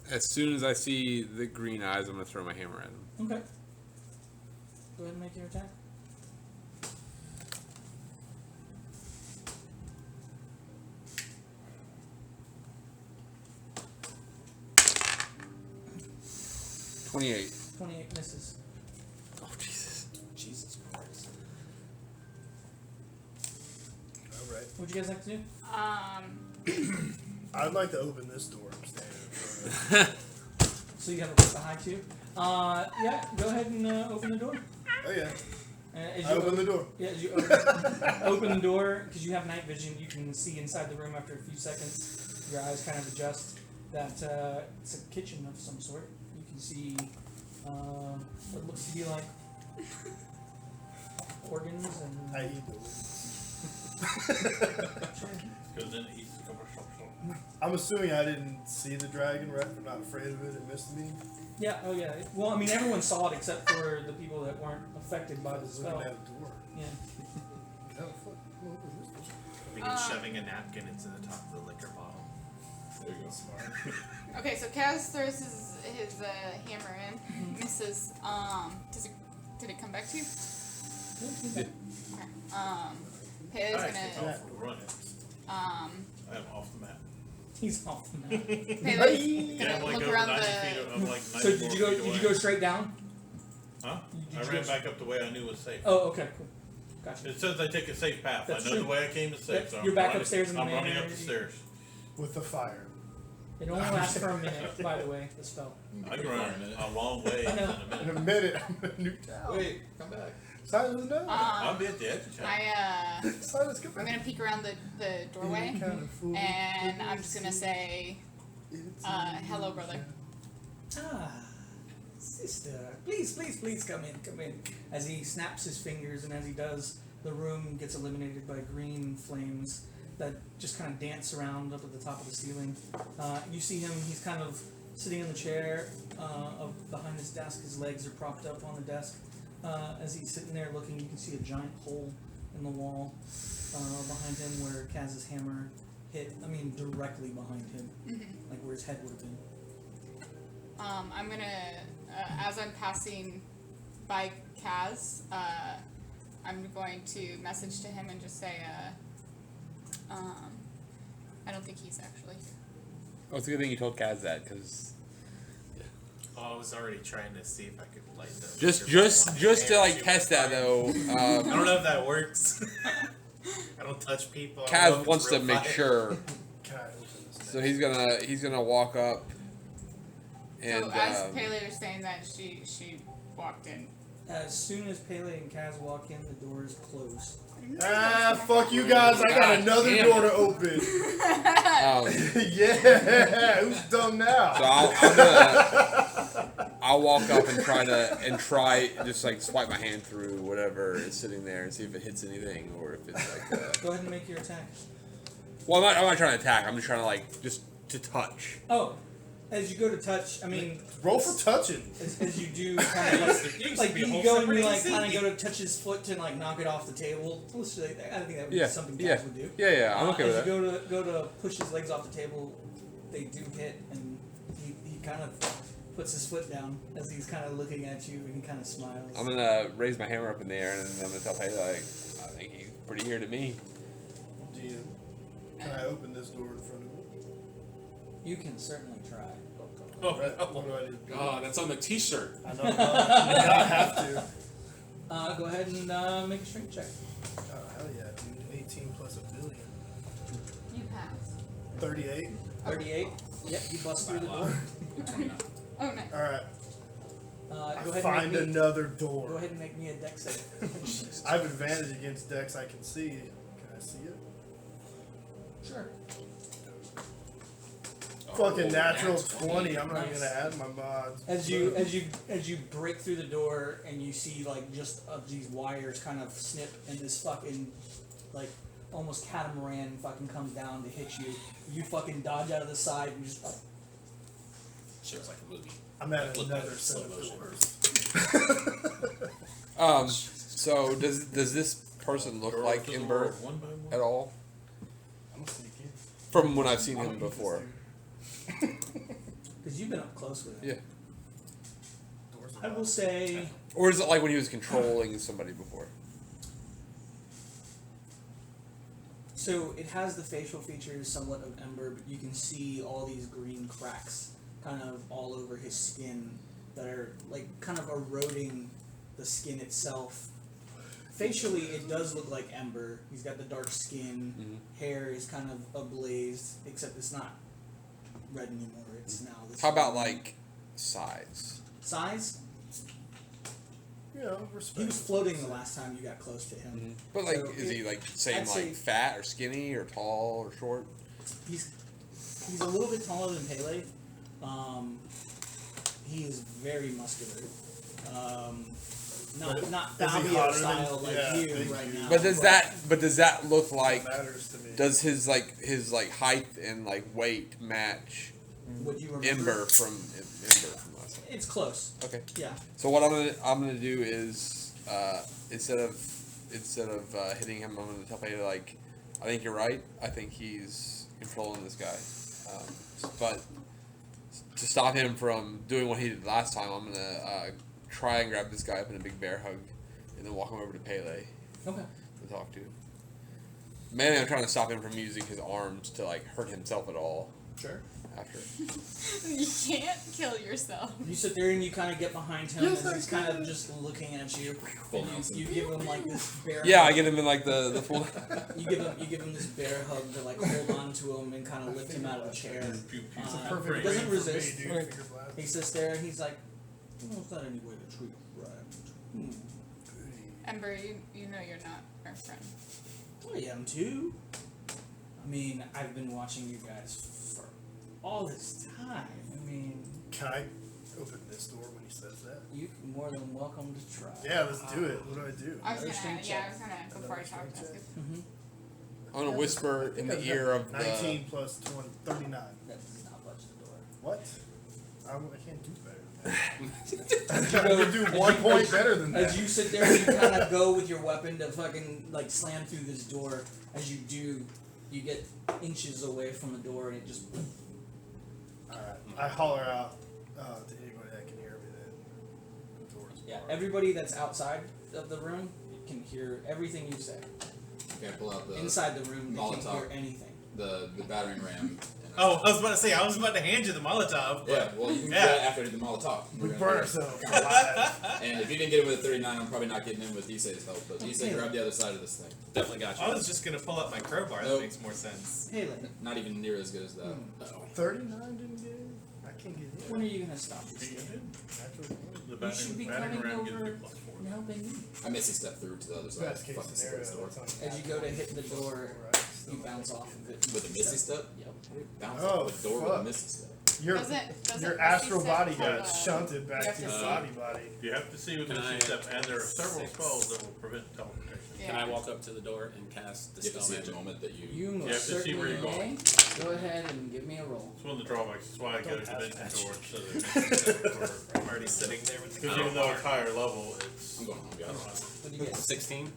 As soon as I see the green eyes, I'm gonna throw my hammer at him. Okay. Go ahead and make your attack. $28. 28 misses. Oh Jesus! Jesus Christ. Alright. What'd you guys like to do? I'd like to open this door I'm standing in front of. So you have a put the high too. Yeah. Go ahead and open the door. Oh yeah. As I open the door. Yeah, as you open the door, because you have night vision, you can see inside the room after a few seconds. Your eyes kind of adjust. That it's a kitchen of some sort. You can see what looks to be like organs and. I eat the Because then it eats the commercial. I'm assuming I didn't see the dragon, right? I'm not afraid of it. It missed me. Yeah. Oh yeah. Well, I mean, everyone saw it except for the people that weren't affected by I the was spell. looking at the door. Yeah. How the fuck? Well, open this door. Maybe shoving a napkin into the top of the liquor bottle. There you go. Smart. Okay, so Kaz throws his hammer in, misses. Did it come back to you? Okay. Pele's I gonna actually off the run. I am off the map. He's off the map. Pele's Yeah, I'm gonna like look over around 90 the. feet. I'm like 90 So did you go? feet Did you away. go straight down? Huh? Did I you ran go- back up the way I knew was safe. Oh, okay, cool. Gotcha. It says I take a safe path. That's I know true. the way I came is safe. Yep, So you're I'm back running, upstairs in the I'm main running up area. the stairs. With the fire. It only lasts for a minute, by the way, the spell. I can run a long way I in know. a In a minute. minute, I'm in a new town. Wait, come back. Silas, no. I'll be at the edge of town. Silas, come I'm back. gonna peek around the doorway, and I'm just gonna say, hello, brother. Ah, sister, please come in. As he snaps his fingers, and as he does, the room gets illuminated by green flames that just kind of dance around up at the top of the ceiling. You see him, he's kind of sitting in the chair behind his desk. His legs are propped up on the desk. As he's sitting there looking, you can see a giant hole in the wall behind him where Kaz's hammer hit. I mean, directly behind him, like where his head would have been. I'm gonna, as I'm passing by Kaz, I'm going to message to him and just say, I don't think he's actually here. Oh, it's a good thing you told Kaz that, because Oh, I was already trying to see if I could light the. just liquor bottle on to fire, like shoot test my that fire. though. I don't know if that works. I don't touch people. I don't know Kaz if it's wants to real make fire. sure, Can I open this so thing? he's gonna walk up and So as Pele was saying that, she walked in. As soon as Pele and Kaz walk in, the door is closed. Ah, fuck you guys. I got God another damn door it. to open. Yeah, who's dumb now? So I'll walk up and try just like swipe my hand through whatever is sitting there and see if it hits anything or if it's like. Go ahead and make your attack. Well, I'm not trying to attack. I'm just trying to like just to touch. Oh, as you go to touch, I mean, Roll for touching. as you do kind of like you go and you like kind of go to touch his foot to like knock it off the table. I think that would be something guys would do. Yeah, I'm okay with as that. you go to push his legs off the table, they do hit, and he kind of puts his foot down as he's kind of looking at you, and he kind of smiles. I'm gonna raise my hammer up in the air and I'm gonna tell Pei like, I think he's pretty here to me. Can I open this door in front of me? You can certainly try. Oh, What do I do? oh, that's on the T-shirt. I know. I have to. Go ahead and make a strength check. Oh, hell yeah, dude. 18 plus a billion. You pass. 38. 38. Yep, you bust through the door. Oh, nice. Alright. Go ahead Find and make me, another Go door. ahead and make me a dex save. I have advantage against decks I can see. Can I see it? Sure. Fucking natural that's 20. I'm not Nice. gonna add my mods. As you break through the door and you see like just these wires kind of snip and this fucking like almost catamaran fucking comes down to hit you. You fucking dodge out of the side and just Shit was like a movie. I'm at Flip another that set slow of motion. doors. So does this person look like Ember One by one. at all? I'm a sneaky. From when I've seen I'm him gonna eat this before. thing. because you've been up close with him. Yeah. Doors are I will locked. say Or is it like when he was controlling somebody before? so. It has the facial features somewhat of Ember, but you can see all these green cracks kind of all over his skin that are like kind of eroding the skin itself. Facially, it does look like Ember. He's got the dark skin, hair is kind of ablaze, except it's not red anymore. It's now this. How about like size? size? You know, respect. He was floating the last time you got close to him. But like, So is he like same I'd say- like fat or skinny or tall or short? He's a little bit taller than Pele. He is very muscular. Not Is he Fabio hotter style than- like yeah, you thank right you. now. But does that look like? matters to me. Does his height and like weight match Would you remember? Ember from last time? It's close. Okay. Yeah. So what I'm gonna do is instead of hitting him, I'm gonna tell Pei like, I think you're right. I think he's controlling this guy, but to stop him from doing what he did last time, I'm gonna try and grab this guy up in a big bear hug, and then walk him over to Pele Okay. to talk to. Mainly, I'm trying to stop him from using his arms to like hurt himself at all. Sure. After. You can't kill yourself. You sit there and you kind of get behind him Yes, and I he's kind of just looking at you. Full And Nelson. you give him like this bear. Yeah, I hug. get him in like the full. You give him this bear hug to like hold on to him and kind of lift him out of the chair. It's a Uh, perfect he doesn't raid resist. for me, dude. Finger blast. He sits there and he's like, well, it's not any way to treat a friend. Ember, you know you're not our friend. I am too. I mean, I've been watching you guys for all this time. I mean, Can I open this door when he says that? you're more than welcome to try. Yeah, let's do it. What do I do? I was Another gonna, strength yeah, check. I was gonna before I talk to you. Mm-hmm. I'm gonna whisper in the ear of the. 19 plus 20, 39. That does not budge the door. What? I can't do better. I I can do 1 point better than that. As you sit there, you kind of go with your weapon to fucking like slam through this door. As you do, you get inches away from the door, and it just. Alright. I holler out to anybody that can hear me then. The door's Yeah, barred. everybody that's outside of the room can hear everything you say. Okay, pull out the Inside the room, they can't Molotov. hear anything. the battering ram. Oh, I was about to say, I was about to hand you the Molotov. But Yeah, well, you can Yeah. do that after I do the Molotov. We We're gonna burn do it. ourselves alive. And if you didn't get in with a 39, I'm probably not getting in with Issei's help. But Issei, Okay. grab the other side of this thing. Definitely got you. I was just gonna pull out my crowbar. Nope. That makes more sense. Hey, Lynn, Not even near as good as that. Hmm. Uh-oh. 39 didn't get in? I can't get in. when are you gonna stop this? Kid? Natural The You should be batting coming ram gives over you +4. and helping me. I missed a step through to the other side. Best case Fucking scenario. secret door. that's on As you go to hit the door, Right. You bounce off of it. With a Misty Step? Yep. Bounce Oh, off the door with a fuck. Misty Step. Your Doesn't astral Misty Step body have got a- shunted back you have to to your see- body. You have to see with Can Misty I- Step, and there are several 6. spells that will prevent teleportation. Yeah. Can I walk up to the door and cast You have to Dispel see at the Magic? moment that you. You have most to see where certainly you're going. may. Go ahead and give me a roll. It's one of the drawbacks. That's why I go to Don't dimension have doors so that Misty Step for I'm already sitting there with the because even though it's higher level, it's I'm going home, guys. What do you get? 16.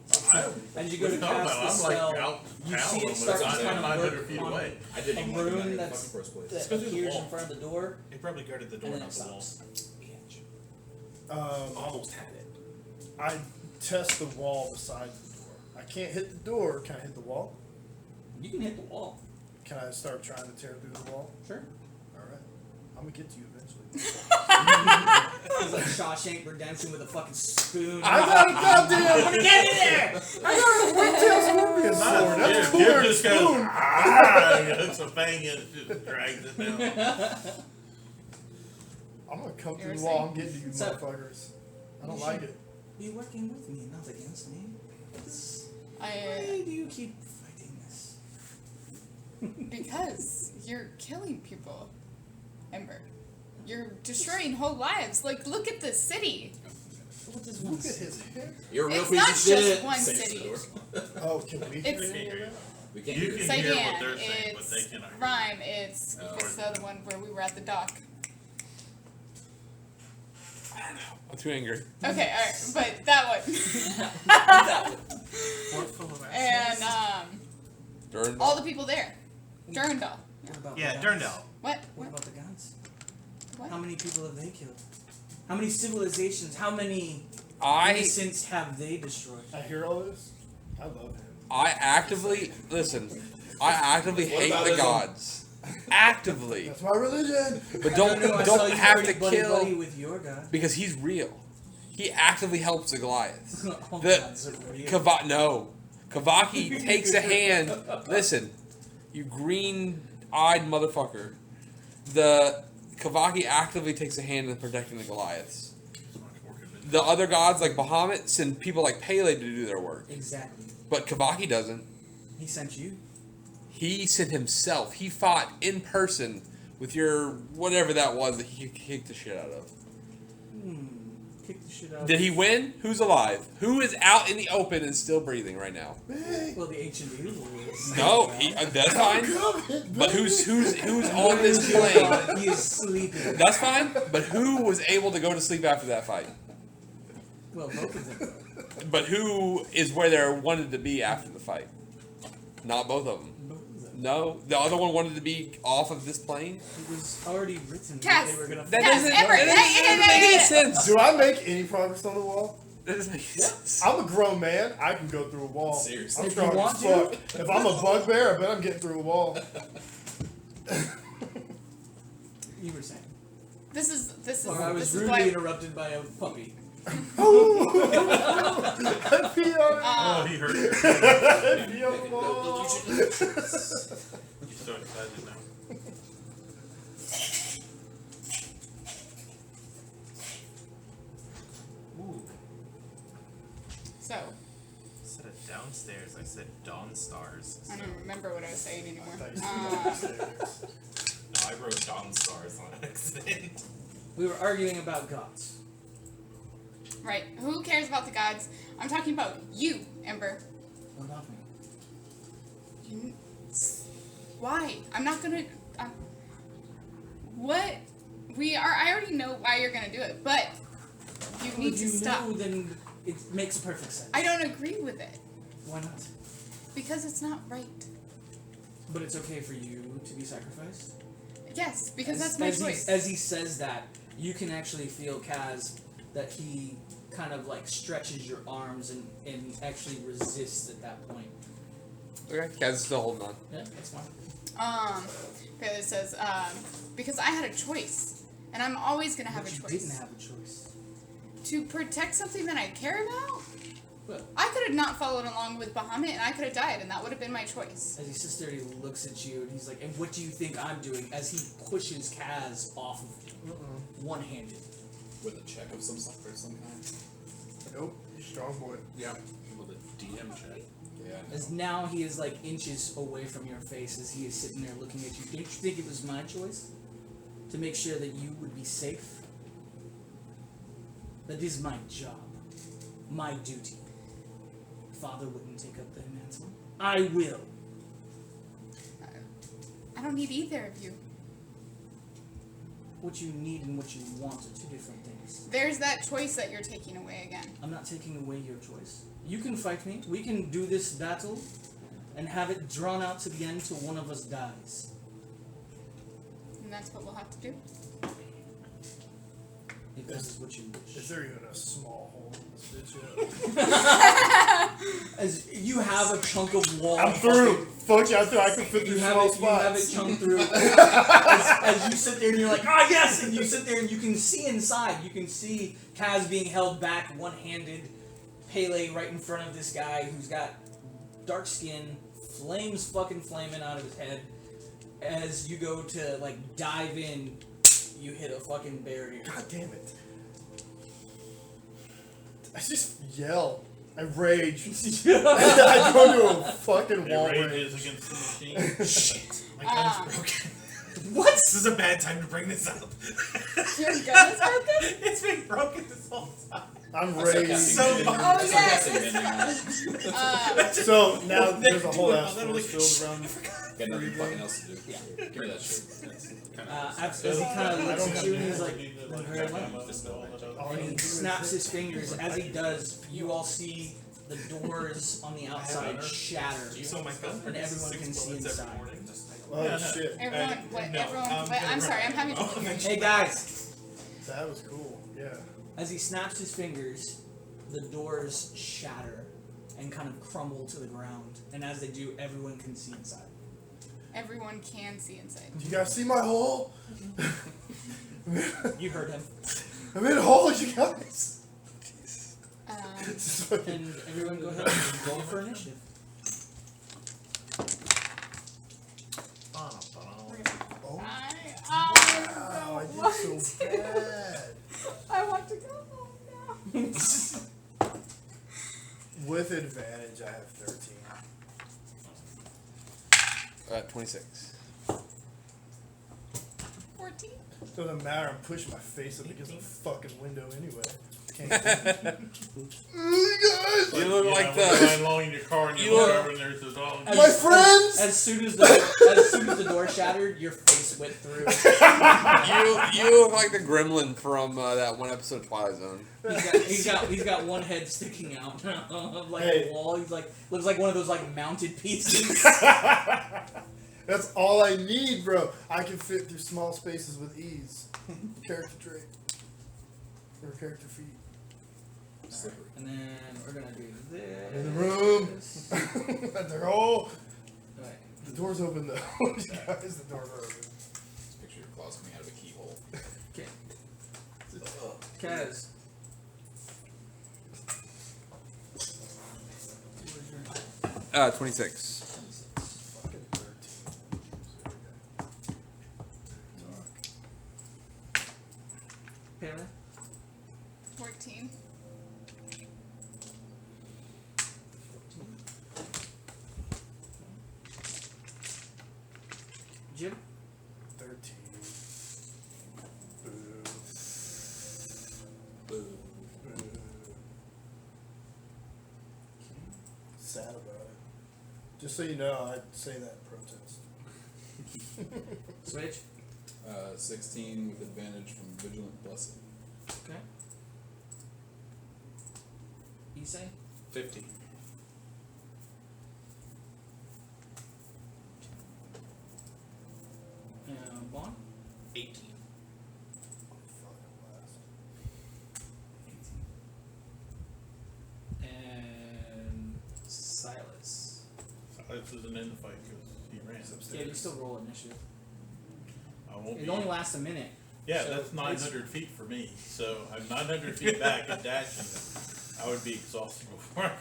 As you go to No, cast the I'm spell, like out you town see it almost. start to I'm kind of 900 work feet on away. I didn't a even like rune in that's- fucking first place. that go through the appears wall. in front of the door, They probably guarded the door, and then not it the wall. stops. Almost had it. I test the wall beside the door. I can't hit the door. Can I hit the wall? You can hit the wall. Can I start trying to tear through the wall? Sure. All right. I'm gonna get to you eventually. It's like Shawshank Redemption with a fucking spoon. I got a goddamn. Get in there! I got a Whiptail Scorpion sword. That's cooler than a just goes, spoon. and hooks a fang in it, just drags it down. I'm gonna come You through were the wall. saying? I'm getting to you, So- motherfuckers. I don't like it. Be working with me, not against me. Why I do you keep fighting this? because you're killing people, Ember. You're destroying whole lives. Like, look at the city. What does Look at his hair. You're a real It's piece not of shit. just one Same city. door. Oh, can we hear It's- any of that? We can't You hear can it. hear what Saiyan, they're saying, but they it's cannot hear. Rhyme, it's Oh. the other one where we were at the dock. I'm too angry. Okay, alright, but that one. Fort full of And Durandal. all the people there. Durandal. What about Yeah, the gods? Durndal. What? What about the gods? What? How many people have they killed? How many civilizations? How many I innocents have they destroyed? I hear all this. I love him. actively listen. I actively What hate about the ism? gods. Actively, That's my religion. but I know, I saw don't you have buddy, to buddy, kill buddy with your god. because he's real. He actively helps the Goliaths. Oh, The- gods are real. Kavaki takes a hand. Listen, you green-eyed motherfucker. The Kavaki actively takes a hand in protecting the Goliaths. It's much more convincing. The other gods like Bahamut send people like Pele to do their work, Exactly. but Kavaki doesn't. He sent you. He sent himself. He fought in person with your whatever that was that he kicked the shit out of. Kick the shit out. Did he win? Who's alive? Who is out in the open and still breathing right now? Well, the ancient evil is. No, that's fine. But who's on this plane? He is sleeping. That's fine. But who was able to go to sleep after that fight? Well, both of them. But who is where they wanted to be after the fight? Not both of them. Both of them. No, the other one wanted to be off of this plane. It was already written that Cass, they were gonna. That Yes, doesn't, Ember, that doesn't make any sense. Do I make any progress on the wall? That doesn't make sense. I'm a grown man. I can go through a wall. Seriously. I'm If you strong want as to. fuck. If I'm a bugbear, I bet I'm getting through a wall. You were saying. This is Or I was this is rudely why interrupted by a puppy. I pee on it. Oh, he hurt you. I pee on the wall. He's so excited now. Ooh. so Instead of downstairs, I said Dawn Stars. I don't remember what I was saying anymore. No, I wrote Dawn Stars on accident. We were arguing about gods. Right. Who cares about the gods? I'm talking about you, Ember. What about me? You, why? I'm not gonna. What? We are. I already know why you're gonna do it, but you need If to you stop. know, then it makes perfect sense. I don't agree with it Why not? because it's not right. But it's okay for you to be sacrificed. Yes, because As- that's my as choice. As he says that, you can actually feel Kaz that he kind of like stretches your arms and actually resists at that point. Okay, Kaz is still holding on. Yeah, that's fine. Baylor says, because I had a choice, and I'm always gonna have But a you choice. didn't have a choice. To protect something that I care about? Well, I could have not followed along with Bahamut, and I could have died, and that would have been my choice. as he sits there, he looks at you and he's like, "And what do you think I'm doing?" As he pushes Kaz off of you, one-handed. With a check of some kind. Nope. You strong boy. Yeah. With a DM check. Yeah. I As know. now he is like inches away from your face as he is sitting there looking at you. Don't you think it was my choice to make sure that you would be safe? That is my job, my duty. Father wouldn't take up the mantle. I will. I don't need either of you. What you need and what you want are two different things. There's that choice that you're taking away again. I'm not taking away your choice. You can fight me. We can do this battle and have it drawn out to the end till one of us dies. And that's what we'll have to do. If that is what you wish. Is there even a small hole in this bitch yet? As you have a chunk of wall. I'm through. Fuck yeah, I can fit You through have small it. You have it spots. chunked through. as you sit there and you're like, ah, yes, and you sit there and you can see inside. You can see Kaz being held back, one-handed, Pele right in front of this guy who's got dark skin, flames fucking flaming out of his head. As you go to like dive in, you hit a fucking barrier. God damn it. I just yell. I rage. I go to a fucking wall It rage. rages against the machine. Shit. My gun's Ah. broken. What? This is a bad time to bring this up. Your gun is broken? It's been broken this whole time. I'm I start raged. casting So- mending- Oh, I start yes. casting mending on it. So now there's a whole Dude, ass I'm literally- force field around. Got nothing fucking else to do. Yeah. Give me that shit. As he kind of looks at you and he's like, Need to, "Leave her have alone." ammo and all that other All And you he do is snaps hit- his fingers. As he does, you all see the doors on the outside shatter. You saw my gun And everyone can see inside. Oh Yeah, no. shit. Everyone, what, no, everyone, I'm wait, gonna I'm sorry, I'm having Oh, to. Hey guys! That was cool. Yeah. As he snaps his fingers, the doors shatter and kind of crumble to the ground. And as they do, everyone can see inside. Everyone can see inside. Do you guys see my hole? You heard him. I'm in a hole, you guys. This is fucking- And everyone go ahead and roll for initiative. Oh, I wow, I want did so bad. I want to go home now. With advantage, I have 13. 26. 14. Doesn't matter, I'm pushing my face up against the fucking window anyway. Can't You look like when the- you're riding along in your car and you you look look- over and there's the dog. My friends! As soon as the door shattered, your face went through. You look like the gremlin from that one episode of Twilight Zone. He's got one head sticking out of like Hey. a wall. He's like looks like one of those like mounted pieces. That's all I need, bro. I can fit through small spaces with ease. Character trait. Or character feat. Slippery. And then we're gonna do this. In the room. They're all. Right. The door's open though. Guys, the doors are open. Just picture your claws coming out of a keyhole. Okay. Kaz. 26. Fucking 13. Pele. 14. Jim. 13. Boo. Boo. Boo. Sad about it. Just so you know, I'd say that in protest. Switch. 16 with advantage from Vigilant Blessing. Okay. Isai. 50. Vaughn. 18. And Silas. Silas isn't in the fight because he ran. Yeah, you still roll initiative. I won't It be. only lasts a minute. Yeah, so that's 900 feet for me. So I'm 900 feet back and dashing. I would be exhausted before.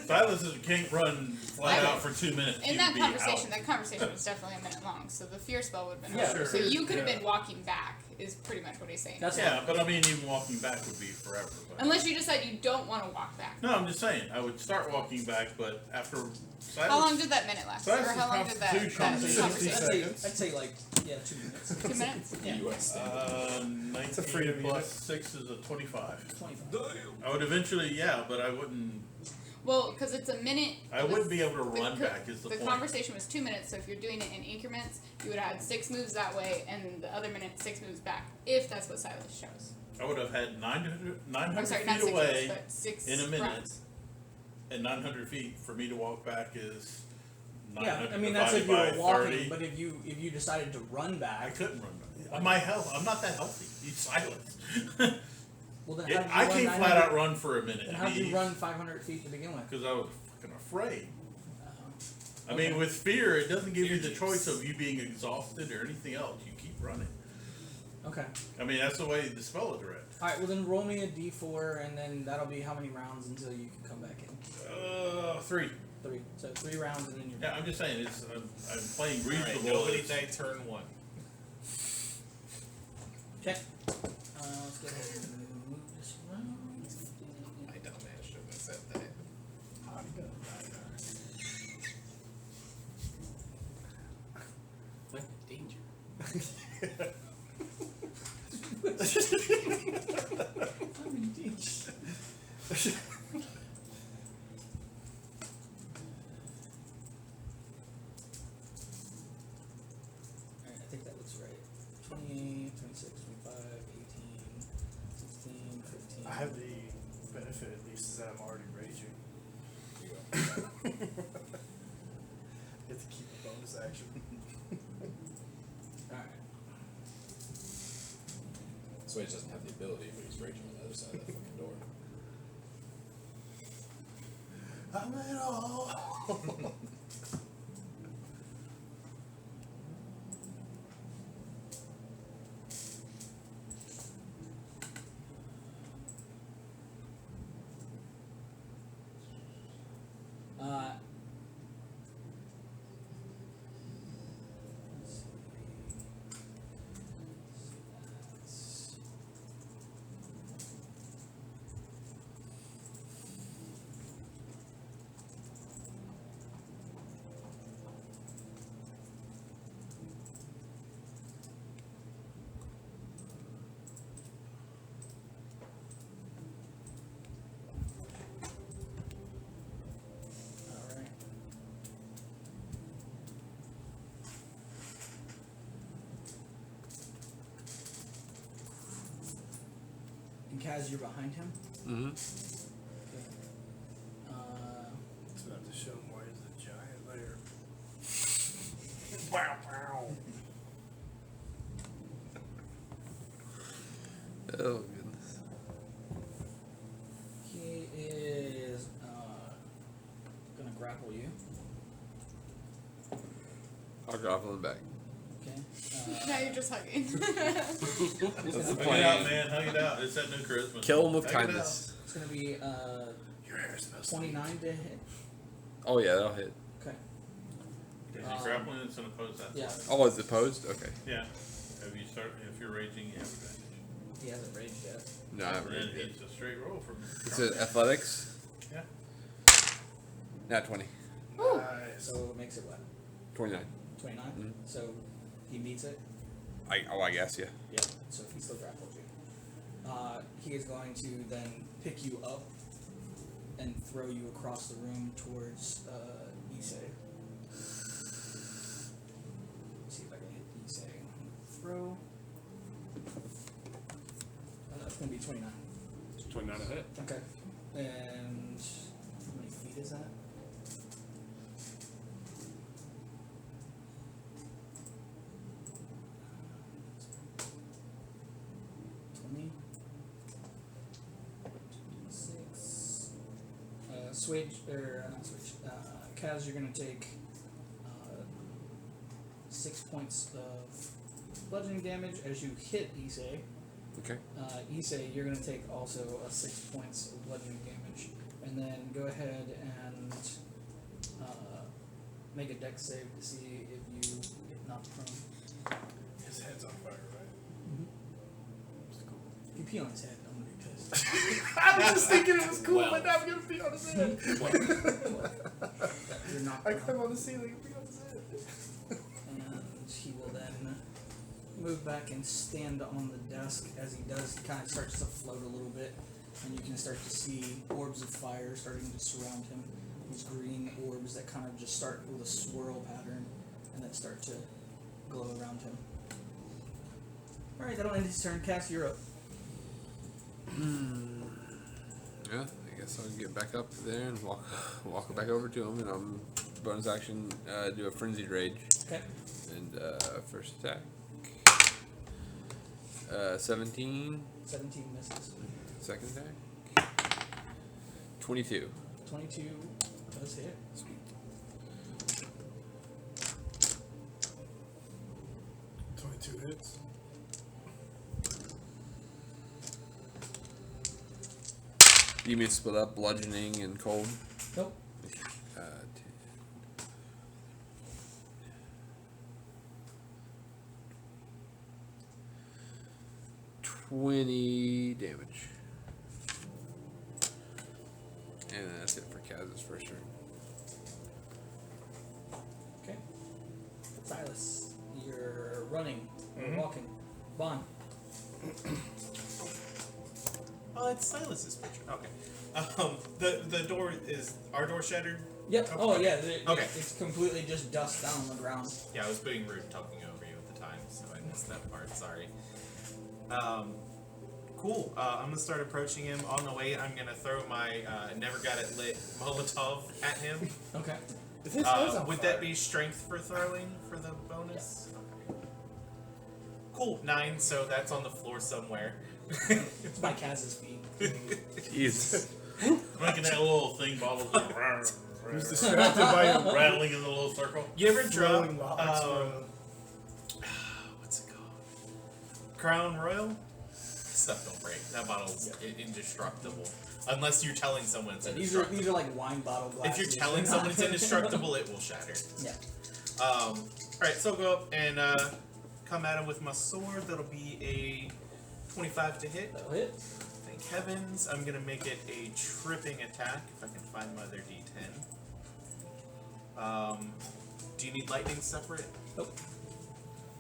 Silas can't run flat Okay. out for 2 minutes. In You'd that be conversation, out. that conversation was definitely a minute long, so the fear spell would have been Yeah, over. sure. So you could have Yeah. been walking back, is pretty much what he's saying. That's Yeah, but I mean, even walking back would be forever. But. Unless you decide you don't want to walk back. No, I'm just saying. I would start walking back, but after Silas. How long did that minute last? Or Silas's how long did that constitution conversation? is I'd say like 2 minutes. 2 minutes? Yeah. US. 19 a freedom plus unit. 6 is a 25. 25. I would eventually, yeah, but I wouldn't. Well, because it's a minute. I wouldn't be able to the run co- back. Is the point? conversation was 2 minutes, so if you're doing it in increments, you would have had 6 moves that way, and the other minute 6 moves back, if that's what Silas shows. I would have had 900 I'm sorry, not feet 6 away moves, but 6 in a minute, rounds. and 900 feet for me to walk back is 900 Yeah, I mean that's if you divided were by walking, 30. but if you decided to run I back, couldn't run back. My health, I'm not that healthy. He's Silas. well then how did you I run can't 900 flat out run for a minute. Then how did you run 500 feet to begin with? Because I was fucking afraid. I mean, with fear, it doesn't give you the choice of you being exhausted or anything else. You keep running. Okay. I mean, that's the way the spell is read. All right. Well then roll me a d4, and then that'll be how many rounds until you can come back in. 3. 3. So 3 rounds, and then you're. Yeah, I'm just saying, I'm playing Alright, reasonable. nobody It's- died turn 1. Okay. Let's go ahead and move this around. My dumbass shouldn't have said that. Like danger. I'm in danger. Alright, I think that looks right. 28, 26, 25, 18, 16, 15. I have the benefit at least is that I'm already raging. Get to keep a bonus action. Alright. Swage doesn't have the ability, but he's raging on the other side of that fucking door. I'm at all. Let's see. Alright. And Kaz, you're behind him? Mm-hmm. Okay. So I have to show him why he's a giant layer. Wow, wow. Oh goodness. He is gonna grapple you. I'll grapple him back. Okay. Now you're just hugging. That's the Hug it out, plan. man. Hug it out. It's that new charisma. Kill him with Hug it kindness. It's gonna be Your hair smells 29 to hit. Oh yeah, that'll hit. Okay. out. Is he grappling? It's going to pose that. Yeah. Oh, is it posed? Okay. Yeah. Have you start? If you're raging, you have advantage. He hasn't raged yet. No, I haven't Then read it. it's a straight roll from. Is it athletics? Yeah. Not 20. Woo. Nice. So it makes it what? 29. 29? Mhm. So he meets it? I guess, yeah. Yeah. So he still grapples you. He is going to then pick you up and throw you across the room towards Issei. See if I can hit Issei. Throw. That's going to be 29. 29 a hit. Okay. And how many feet is that? Switch, or not switch, Kaz, you're going to take 6 points of bludgeoning damage as you hit Issei. Okay. Issei, you're going to take also 6 points of bludgeoning damage And then go ahead and make a dex save to see if you get knocked prone. His head's on fire, right? If you pee on his head, I'm gonna be pissed. I was just thinking it was cool, Well. but now I'm gonna pee on his head. You're knocked I prone. climb on the ceiling and pee on his head. And he will then move back and stand on the desk. As he does, he kind of starts to float a little bit, and you can start to see orbs of fire starting to surround him. These green orbs that kind of just start with a swirl pattern and then start to glow around him. Alright, that'll end his turn. Cass, you're up. Yeah, I guess I'll get back up there and walk back over to him, and bonus action do a frenzied rage. Okay. And first attack. 17. 17 misses. Second attack. 22. 22 does hit. Sweet. 22 hits. You mean split up bludgeoning and cold? Nope. 20 damage. And that's it for Kaz's first turn. Okay. Silas, you're running. You're Mhm. walking. Bon. Oh, it's Silas's picture. Okay. The door is our door shattered. Yep. Okay. Oh yeah. Okay. It's completely just dust down on the ground. Yeah, I was being rude talking over you at the time, so I missed that part. Sorry. Cool. I'm gonna start approaching him. On the way, I'm gonna throw my never got it lit Molotov at him. Okay. If his head's on Would fire. that be strength for throwing for the bonus? Okay. Cool. 9. So that's on the floor somewhere. It's by Kaz's feet. Jesus. Making that little thing bobble, Who's distracted by him? rattling in the little circle. You ever drop Throwing logs, bro. what's it called? Crown Royal? Stuff don't break. That bottle's indestructible. Unless you're telling someone it's These are indestructible. like wine bottle If glasses. you're telling someone it's indestructible, it will shatter. Yeah. Alright, so I'll go up and come at him with my sword. That'll be a 25 to hit. That'll hit. Thank heavens. I'm gonna make it a tripping attack if I can find my other D10. Do you need lightning separate? Nope.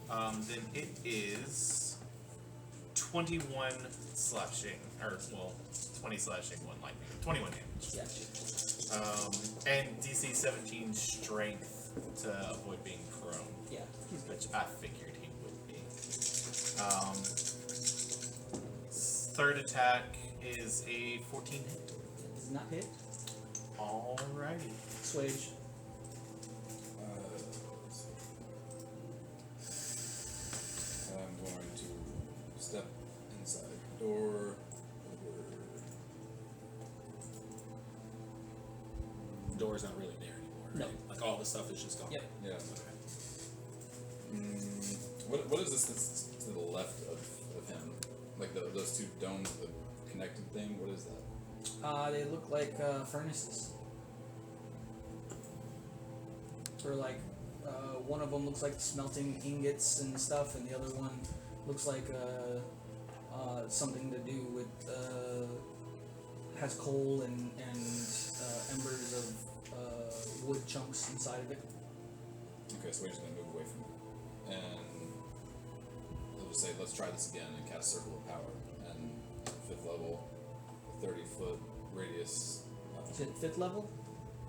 Then it is 21 slashing, or well, 20 slashing, 1 lightning, 21 damage. Yeah. And DC 17 strength to avoid being prone, Yeah. He's good. which I figured he would be. Third attack is a 14 hit. That does not hit. Alrighty. Swage. I'm going to step inside the door. The door's not really there anymore, right? No. Like all the stuff is just gone. Yep. Yeah. What is this that's to the left of him? Like those two domes, the connected thing? What is that? They look like furnaces. Or like, one of them looks like smelting ingots and stuff, and the other one looks like something to do with has coal and embers of wood chunks inside of it. Okay, so we're just gonna move away from it. And he'll just say, let's try this again and cast Circle of Power. And 5th level, 30-foot radius. Is it 5th level?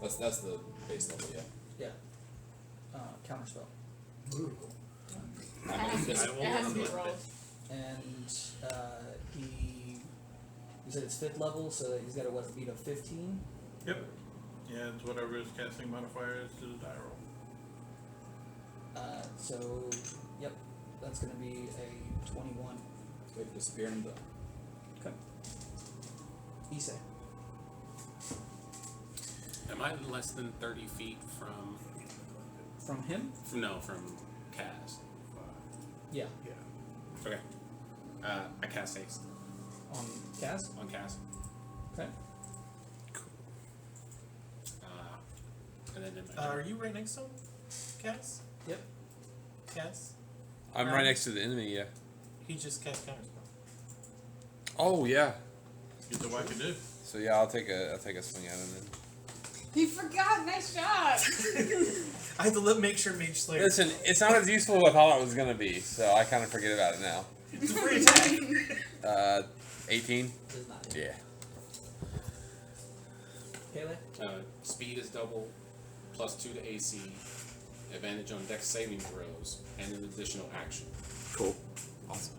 That's the base level, yeah. Yeah. Counterspell. It has to be rolled. And he. You said it's 5th level, so he's got a what, beat of 15? Yep. Yeah, it's whatever his casting modifier is to the die roll. So, yep, that's going to be a 21. Wait, disappear and I'm done. Okay. Issei. Am I less than 30 feet from From him? from Kaz? Yeah. Okay. I cast haste On Kaz? on Kaz. Okay. And then in my Are turn. you right next to him, Cass? Yep. Cass? I'm right next to the enemy. Yeah. He just cast counterspell. Oh yeah. Get the wackadoo. So yeah, I'll take a swing at him then. He forgot. Nice job. I had to make sure Mage Slayer. Listen, it's not as useful as I thought it was gonna be, so I kind of forget about it now. It's a free attack. 18. Does not hit. Yeah. Pele? Speed is double, +2 to AC, advantage on dex saving throws, and an additional action. Cool. Awesome.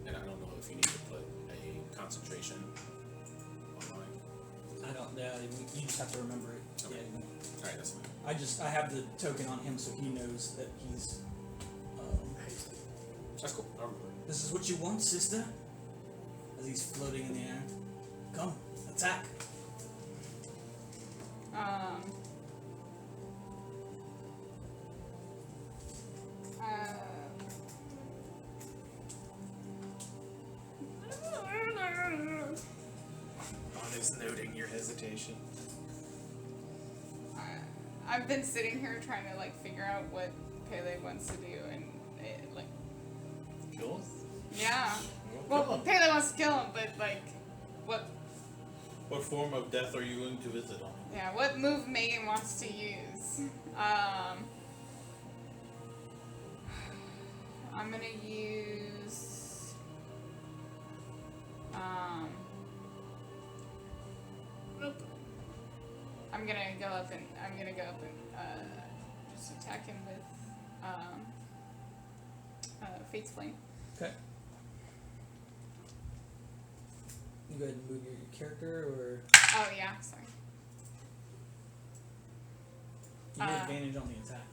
And I don't know if you need to put a concentration on mine. I don't. You just have to remember it. Okay. Yeah. Alright, that's fine. I have the token on him so he knows that he's. That's cool. I'll remember it. This is what you want, sister. As he's floating in the air. Come, attack. On is noting your hesitation. I've been sitting here trying to like figure out what Pele wants to do, and it, like, Kill him? yeah. Well, Well, Pele wants to kill him, but like, what? what form of death are you going to visit on him? Yeah, what move Megan wants to use? I'm gonna use. I'm gonna go up and just attack him with Fate's Flame. Okay. You go ahead and move your character, or Oh yeah, sorry. you get advantage on the attack.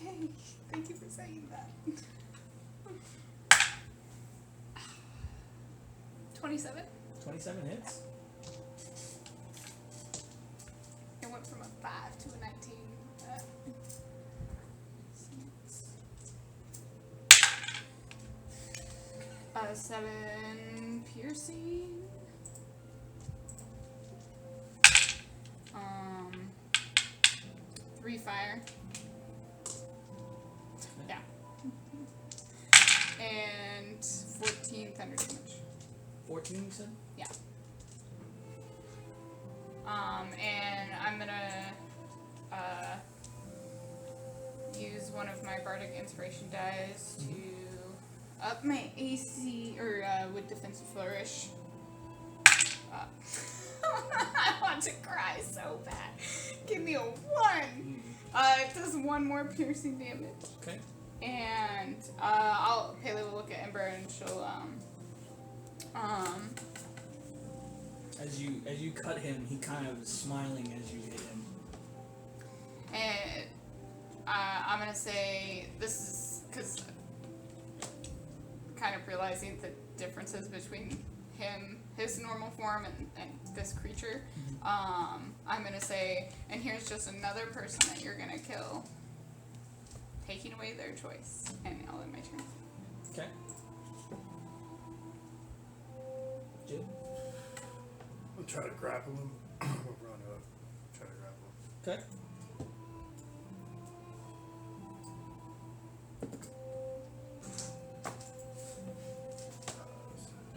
Yay! Thank you for saying that. 27. 27 hits. It went from a 5 to a 19. 7 piercing. 3 fire. Yeah. And 14 thunder damage. 14, you said? Yeah. And I'm gonna use one of my bardic inspiration dice to up my AC with defensive flourish. I want to cry so bad. Give me a 1. It does 1 more piercing damage. Okay. And Pele will look at Ember and she'll As you cut him, he kind of is smiling as you hit him. and I'm gonna say this is because kind of realizing the differences between his normal form and this creature. I'm gonna say, and here's just another person that you're gonna kill, taking away their choice, and I'll end my turn. Okay. Jim? I'll try to grapple him. I'll run up. Try to grapple him. Okay.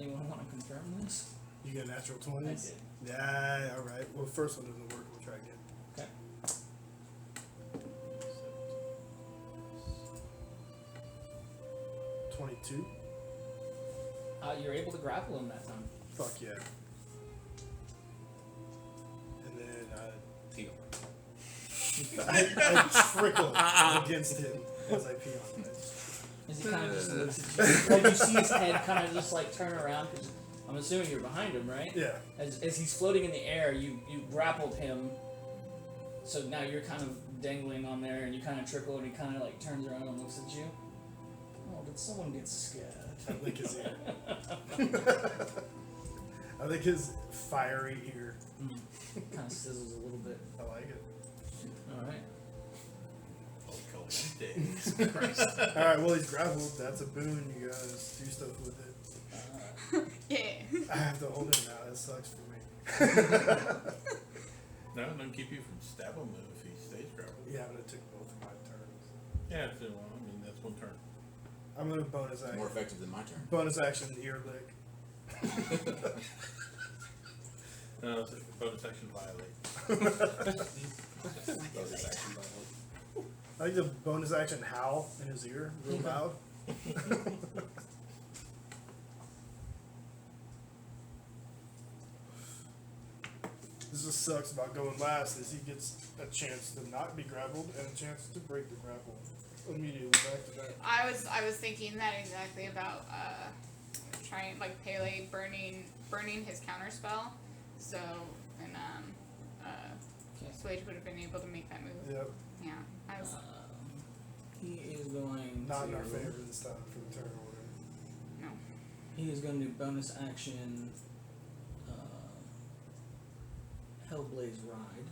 Anyone want to confirm this? You get natural 20s? I did. Yeah, alright. Well, the first one doesn't work. We'll try again. Okay. 22? You're able to grapple him that time. Fuck yeah. And then Heal. I trickle against him as I pee on him. As he kind of just looks at you. Like you see his head kind of just like turn around, because I'm assuming you're behind him, right? Yeah. As he's floating in the air, you grappled him. So now you're kind of dangling on there, and you kind of trickle, and he kind of like turns around and looks at you. Oh, did someone get scared? I think his ear. I think his fiery ear. Kind of sizzles a little bit. I like it. All right. Alright, well, he's grappled. That's a boon. You guys do stuff with it. Yeah. I have to hold him now. That sucks for me. No, don't keep you from stabbing him if he stays grappled. Yeah, but it took both of my turns. Yeah, so, well, I mean, that's one turn. I'm gonna bonus More action. effective than my turn. Bonus action ear lick. No, it's a bonus action violate. Bonus action by help. I like the bonus action howl in his ear, real loud. This just sucks about going last, is he gets a chance to not be grappled and a chance to break the grapple immediately back to back. I was thinking that exactly about trying like Pele burning his counter spell, so and Swage would have been able to make that move. Yep, Yeah, I was He is going not to. in our favor this time for the turn order. no. He is going to do bonus action. Hellblaze Ride.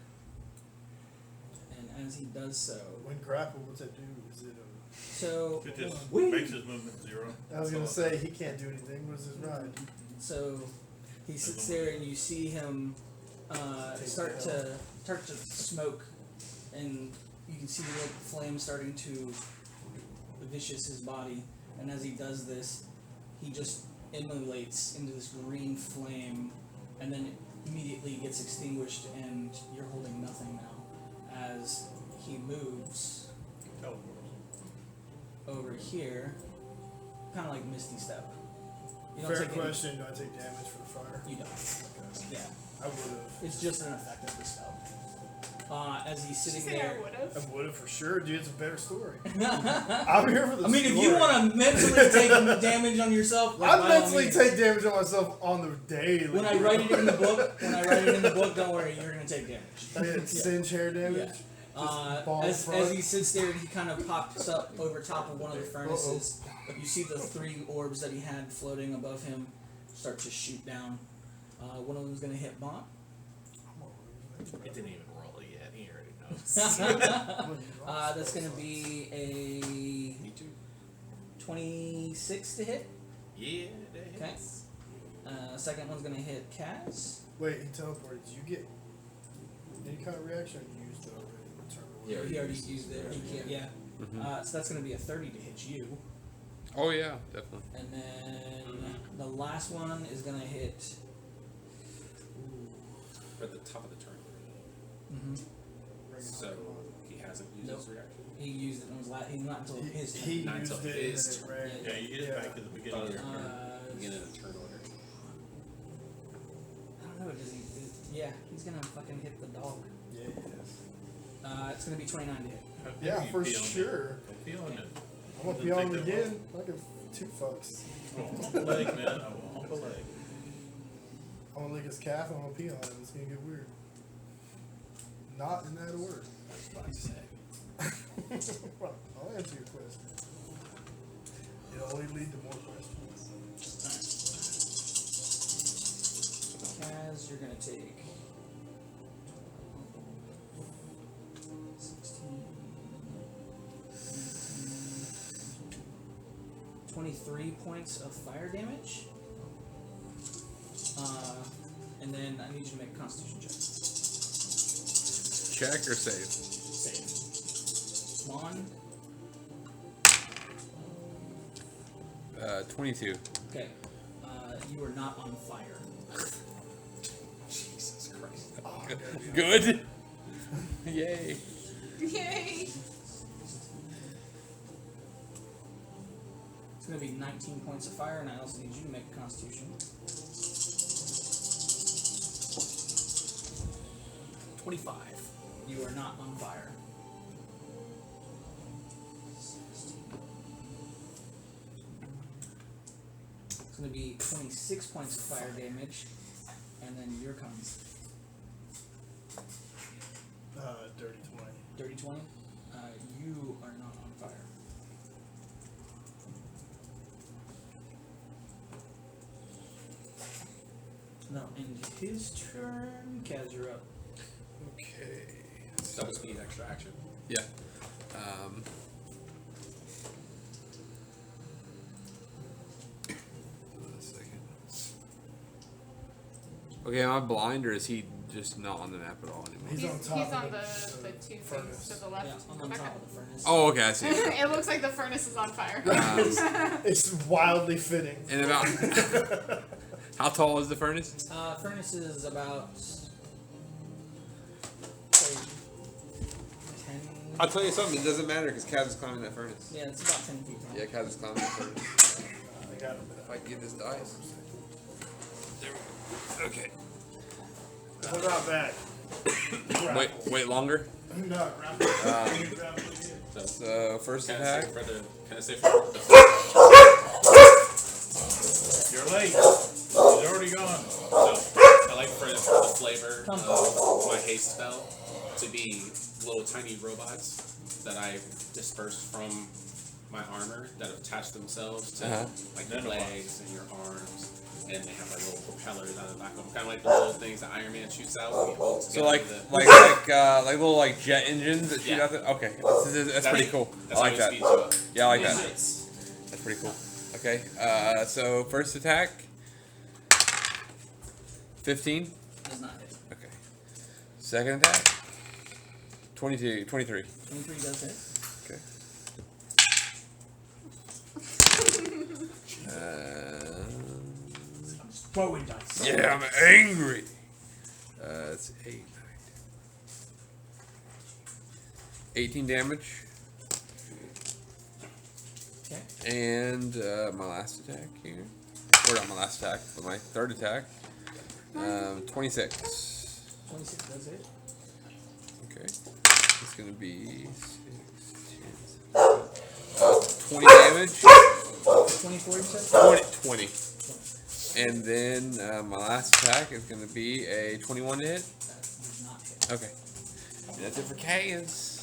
And as he does so, When grappled, what's that do? Is it so It just Whee! makes his movement 0. I was gonna That's all. say he can't do anything. What's his ride? So he sits there and you see him start to smoke, and you can see the like, flame starting to vicious his body. And as he does this, he just immolates into this green flame, and then immediately gets extinguished, and you're holding nothing now. As he moves Teleport. over here, kind of like Misty Step. You don't Fair take any- question. Do I take damage for the fire? You don't. Okay. Yeah. I would have. It's just an effect of the spell. As he's Did you sitting say I there. would I have? would have for sure, dude. It's a better story. I I'm here for the mean, if story. you want to mentally take damage on yourself, like, I by all mentally means. take damage on myself on the daily. When I write it in the book, don't worry, you're gonna take damage. I get singe hair damage. ball As front. he sits there, he kind of pops up over top of one of the furnaces. You see the 3 orbs that he had floating above him start to shoot down. One of them's gonna hit Bont. It didn't even roll it yet. He already knows. That's gonna be a Me too. 26 to hit. Yeah, that Okay. hits. Second one's gonna hit Kaz. Wait, he teleported. Did you get any kind of reaction? Or you used it already in the turn order? Yeah, He already used it. He can't. Yeah. Mhm. So that's gonna be a 30 to hit you. Oh yeah, definitely. And then the last one is gonna hit. At the top of the turn. Mm-hmm. Bring it So on. he hasn't used Nope. his reaction. He used it on his last. He not until his turn. He Not used until it his and then turn. it ran. Yeah, you get it back to the beginning of your turn. Beginning of the turn order. I don't know. Does he? Yeah, he's gonna fucking hit the dog. Yeah, yes. It's gonna be 29 to hit. How dare Yeah, you for pee on me. sure. Don't pee on it. I'm gonna Doesn't be on take him that again. I give 2 fucks. long. Oh, hump a leg, man. I will hump a leg. I'm gonna lick his calf. I'm gonna pee on him. It's gonna get weird. Not in that order. That's what I say. Well, I'll answer your question. It'll only lead to more questions. Kaz, you're gonna take 16, 23 points of fire damage. And then I need you to make a Constitution check. Check or save? Save. Mon. 22. Okay. You are not on fire. Jesus Christ. Oh, Good. Yay. Yay! It's gonna be 19 points of fire, and I also need you to make a Constitution. 25. You are not on fire. 16. It's gonna be 26 points of fire damage, and then your comes Dirty 20. dirty 20. You are not on fire. No, end his turn. Kaz, you're up. Okay. Double speed, extra action. Yeah. One second. Okay, am I blind or is he just not on the map at all anymore? He's on top He's on of the two things furnace. to the left. Yeah, I'm on top of the furnace. Oh, okay, I see. It looks like the furnace is on fire. It's wildly fitting. And about how tall is the furnace? Furnace is about say, 10. I'll tell you something. It doesn't matter because Kaz is climbing that furnace. Yeah, it's about 10 feet tall. Yeah, Kaz is climbing that furnace. I got him. If I can get this dice. There we go. Okay. What about that? Wait longer. No, grapple. So first Can I attack. say further? Can I say further? You're late. He's already gone. So I like for the flavor of my haste spell to be little tiny robots that I dispersed from my armor that attach themselves to like your legs and your arms, and they have like little propellers out of the back of them, kind of like the little things that Iron Man shoots out. When he holds So like together little like jet engines that shoot out the. Okay, that's pretty cool. That's I like how it that. speeds you up. Yeah, I like that. Nice. That's pretty cool. Okay, so first attack. 15. Does not hit. Okay. Second attack. 23. 23 does hit. Okay. Throwing dice. Yeah, I'm angry. That's 8, 9, 18 damage. Okay. And my last attack here. Or not my last attack, but my third attack. 26. 26 does hit. Okay. It's going to be 6, 10, 20 damage. 24 you said? 20. And then my last attack is going to be a 21 to hit. That does not hit. Okay. And that's it for Kaz.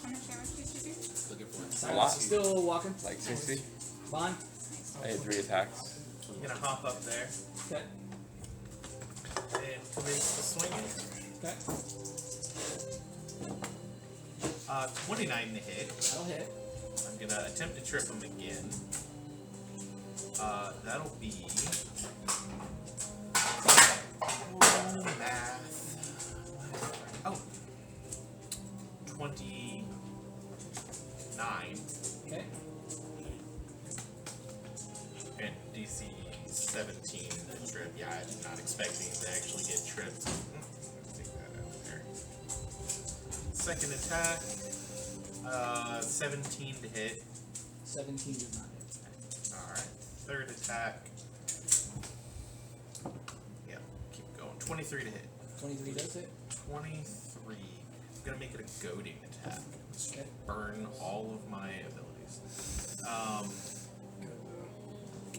How much damage did you do? Looking for it. Silence lot. is still walking. Like 60. Bond. I had 3 attacks. I'm gonna hop up there Okay. and commence the swinging. Okay. 29 to hit. That'll hit. I'm gonna attempt to trip him again. That'll be. Oh, math. Oh. 29. Okay. And DC 17 to trip. Yeah, I'm not expecting to actually get tripped. Take that out there. Second attack. 17 to hit. 17 does not hit. Alright. Third attack. Yeah, keep going. 23 to hit. 23 does hit. 23. I'm gonna make it a goading attack. Okay. Burn all of my abilities.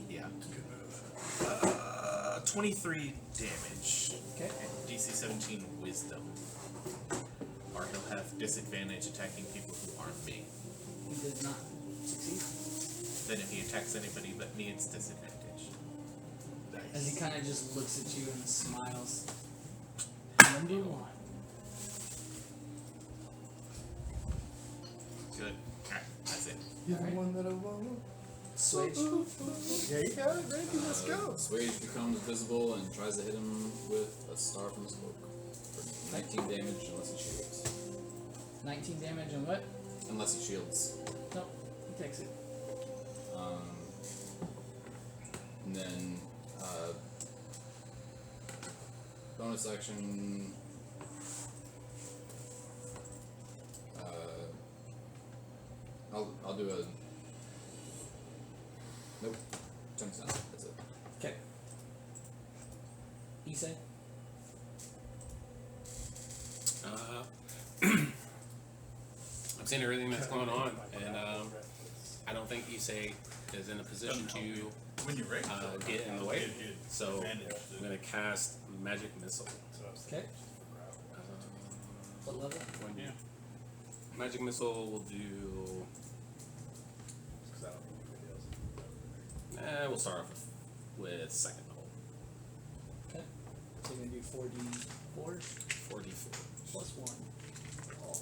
Yeah. 23 damage. Okay. And DC 17 wisdom. Or he'll have disadvantage attacking people who aren't me. He does not succeed. Then if he attacks anybody but me, it's disadvantage. As he kind of just looks at you and smiles. Number 1. Good. Alright, that's it. You're the one that I want. Switch. Yeah, you got it, Randy. Let's go. Swage becomes visible and tries to hit him with a star from his cloak for 19 damage unless he shields. 19 damage and what? Unless he shields. Nope. He takes it. And then bonus action. I'll do a. Nope. Chunks down. That's it. Okay. Issei? I'm seeing everything that's going on, and I don't think Issei is in a position to When you're ready. get in the way. So I'm gonna cast Magic Missile. Okay. What level? Yeah. Magic Missile will do. We'll start off with second level. Okay. So you're going to do 4d4 4d4. plus 1. All.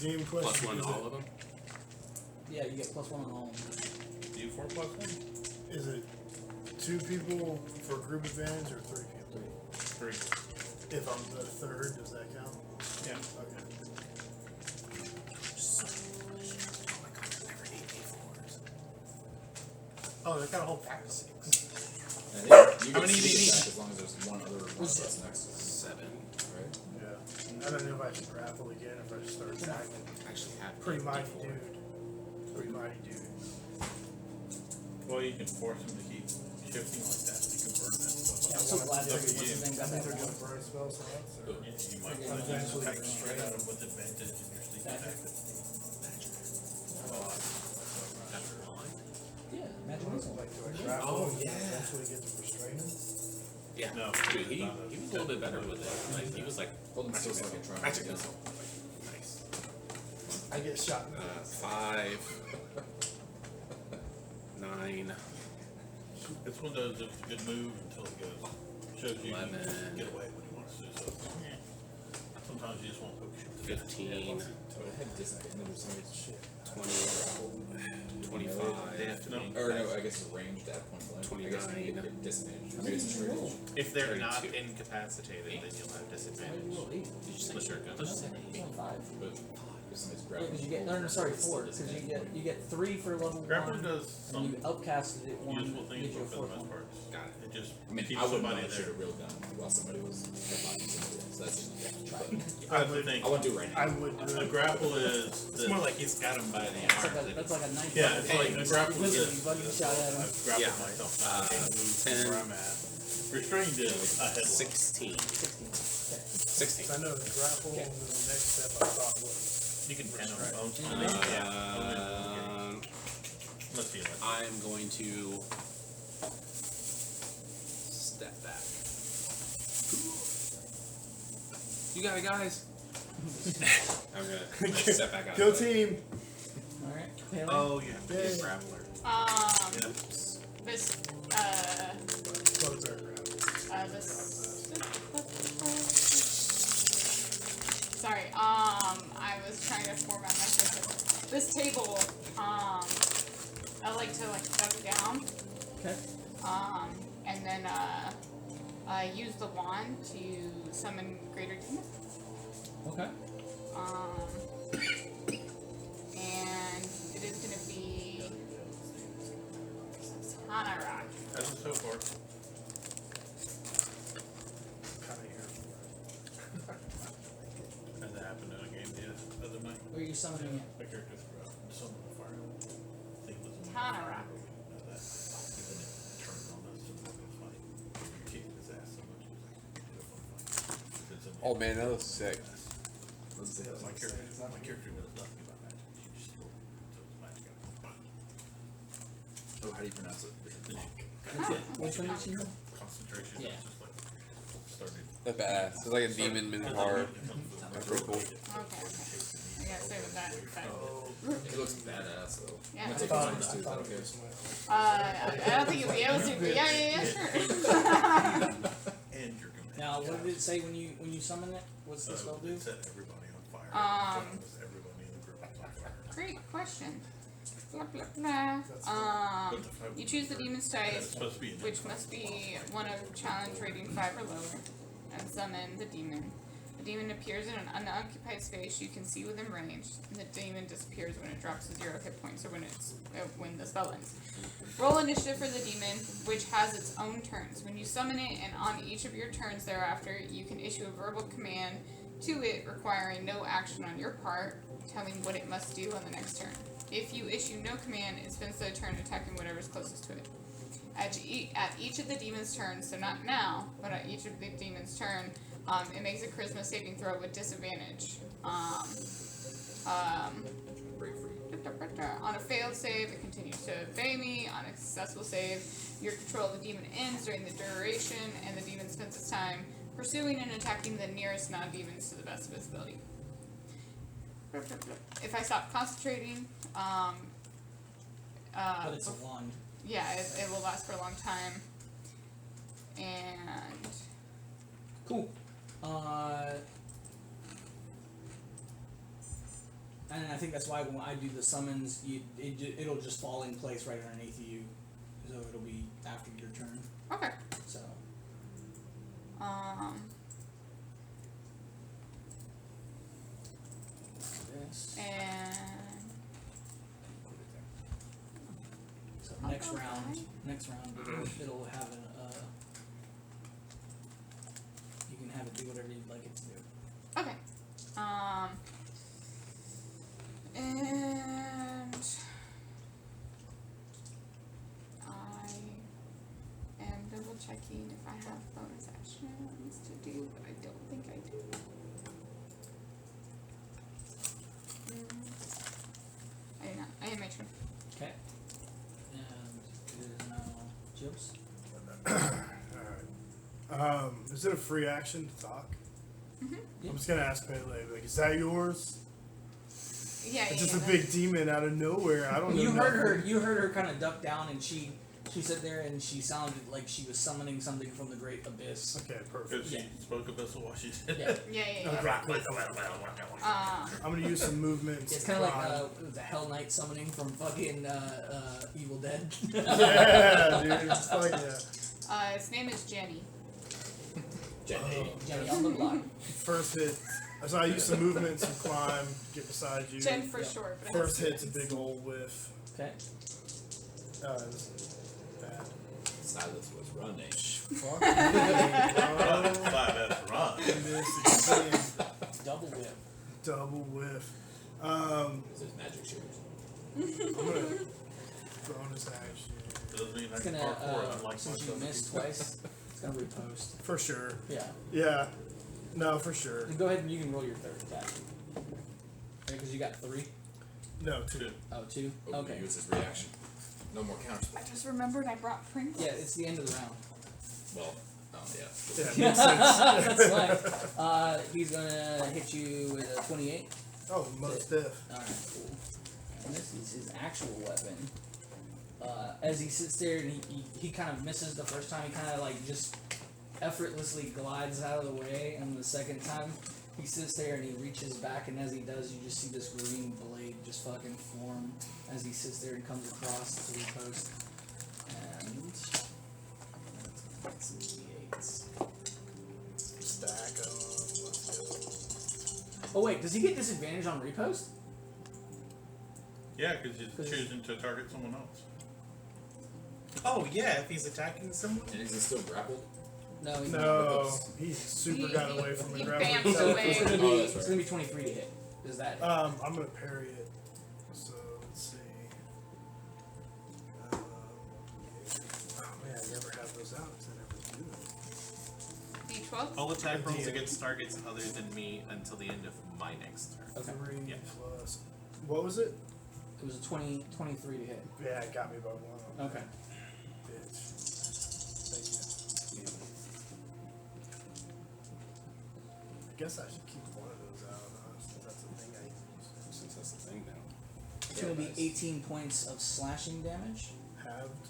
Game question. Plus 1 is to all it, of them. Yeah, you get plus 1 on all of them. D4 plus 1? is it 2 people for group advantage or 3 people? 3. If I'm the third, does that count? Yeah. Okay. Oh, they got a whole pack of 6. And you How can many do you see need? back as long as there's one other one that's next to it, 7. right? Yeah. I don't know if I should grapple again if I start attacking. Actually, have Pretty mighty D4. dude. Pretty mighty dude. Well, you can force them to keep shifting like that. You can burn that stuff. Yeah, I'm so glad that Look at what's you. his name I got think that they're one. doing burn spell slots. Or... You might Yeah, want to eventually attack they're straight gonna- at them with advantage and your sleep attack. After on? Yeah, magic missile. Like, do I grapple Oh, and yeah. eventually get to restrain him? Yeah. No, Dude, he not was a little bit better with it. Like, he was like, Hold them still so I can try magic again. missile. Like, nice. I get shot in the face. 5. 9. It's one of those, it's a good move until it goes, shows you you can 11. get away when he wants to. So sometimes you just won't poke shit. 15. So it had disadvantage or something. Shit. 20. 25. No. Or no, I guess it's ranged at point blank. I guess maybe 29. you get disadvantage. Maybe it's a straight roll. If they're not 32. incapacitated, then you'll have disadvantage. Did you say Unless you're a gun. Five. But if somebody's Yeah, grabbing, because you get no, sorry, 4. Because you get 3 for level Grappling 1, does and some you upcasted it 1, useful things, gives you a but for the 4th most one. part, Got it. it just I mean, keeps I wouldn't somebody want to shoot there. a real gun while somebody was headlocking somebody else. That's I would think I wouldn't do it right now. I would do a it. grapple is It's more like he's got him by the That's arm. like a, that's like a 9. yeah, it's like a grapple is You buggy shot at him. I've grappled Yeah. myself. I can't move from 10. where I'm at. Restrained is a headlock. 16. 16. 16. I know the grapple Okay. and then the next step I thought was You can pin him. Let's see. I'm going to step back. You got it, guys. I'm gonna step back out. go of the way. team. Alright. Paley. Oh, you have to be a Yay. grappler. Yeah. This, Close our grapple. sorry, I was trying to format my system. This table, I like to duck down, Okay. and then, use the wand to summon greater demon. Okay. And it is gonna be Tana Rock. As of so far. Kind of here. As that happened in a game the other night. Where are you summoning it? My character threw out some of the fire. I think it was in Tana Rock. that. And then it turned on us and we were fight. We kicked his ass so much he was like, "Do a fun fight." It's in Oh man, that was sick. My character knows nothing about magic. She just rolled until it's magic. Oh, how do you pronounce it? Which one did you know? Concentration. Yeah. It's just like started. That's badass. It's like a demon minotaur. That's pretty cool. Okay. I gotta say with that. It looks badass though. Yeah. I'm I gonna take thought, turns I too. Is that thought okay? it was my I don't think you'll be able to, but yeah, sure. And you're gonna. Now, what did it say when you summon it? What's the spell do? It set everybody on fire. Everybody in the group was on fire. Great question. Blah, blah, blah. You choose the demon's type, It's supposed to be in which must be one of challenge rating 5 or lower, and summon the demon. The demon appears in an unoccupied space you can see within range, and the demon disappears when it drops to 0 hit points or when the spell ends. Roll initiative for the demon, which has its own turns. When you summon it, and on each of your turns thereafter, you can issue a verbal command to it requiring no action on your part, telling what it must do on the next turn. If you issue no command, it spends the turn attacking whatever's closest to it. At each of the demon's turns, so not now, but at each of the demon's turn, it makes a charisma saving throw with disadvantage. Break free. On a failed save, it continues to obey me. On a successful save, your control of the demon ends during the duration, and the demon spends its time pursuing and attacking the nearest non-demons to the best of its ability. If I stop concentrating, But it's a wand. yeah, it will last for a long time. And Cool. And I think that's why when I do the summons, it'll just fall in place right underneath you. So it'll be after your turn. Okay. So this. And So I'll next go round, fine. it'll have an you can have it do whatever you'd like it to do. Okay. And I am double checking if I have bonus actions to do, but I don't think I do. I do not. I am my turn. Okay. And it is now Jibs. Alright. Is it a free action to talk? Yeah. I'm just gonna ask Pele, like, is that yours? Yeah, It's yeah, just yeah, a big demon out of nowhere. I don't know. You heard nothing. her. You heard her kind of duck down, and she sat there, and she sounded like she was summoning something from the great abyss. Okay, perfect. Because she spoke abyssal while she did Yeah. Yeah, yeah, yeah. Okay, cool. I'm gonna use some movements. It's kind of like the Hell Knight summoning from fucking Evil Dead. Yeah, dude. It's like, yeah. Its name is Jenny. Jenny. Jenny on the block. First hit. So I use some movements and climb, get beside you. Jen for Yeah. short. But First hit's a big old whiff. Okay. This is bad. Silas was running. Fuck. That's run. Miss again. Double whip. Double whiff. There's magic shooters. I'm gonna bonus action. Doesn't mean I It's can gonna parkour unlike since you most missed other twice, it's gonna repost. For sure. Yeah. Yeah. No, for sure. Then go ahead and you can roll your third attack. Because you got 3. No, two. Oh, 2. Oh, Okay. use his reaction. No more counters. I just remembered I brought Pringles. Yeah, it's the end of the round. Well, oh yeah. Yeah, makes sense. That's fine. He's gonna hit you with a 28. Oh, most def. Alright, cool. And this is his actual weapon. As he sits there and he kind of misses the first time, he kind of like just effortlessly glides out of the way, and the second time he sits there and he reaches back, and as he does, you just see this green blade just fucking form as he sits there and comes across to the post. And let's get some D8s. Stack them. Let's go. Oh wait, does he get disadvantage on repost? Yeah, because he's choosing to target someone else. Oh yeah, if he's attacking someone. And is he still grappled? No, he's not. No, he super got away from the he grappling. bamps hook. away. It's gonna be Oh, that's it's gonna be 23 to hit. Is that? I'm gonna parry it. So let's see. Oh man, I never have those out because I never do them. D12. All attack rolls Yeah. against targets other than me until the end of my next turn. Okay. 3 Yeah. plus. What was it? It was a 23 to hit. Yeah, it got me by one. Okay. Bitch. Thank you. I guess I should keep one of those out, since that's the thing I use. Since that's the thing now. It's gonna be 18 points of slashing damage. Halved.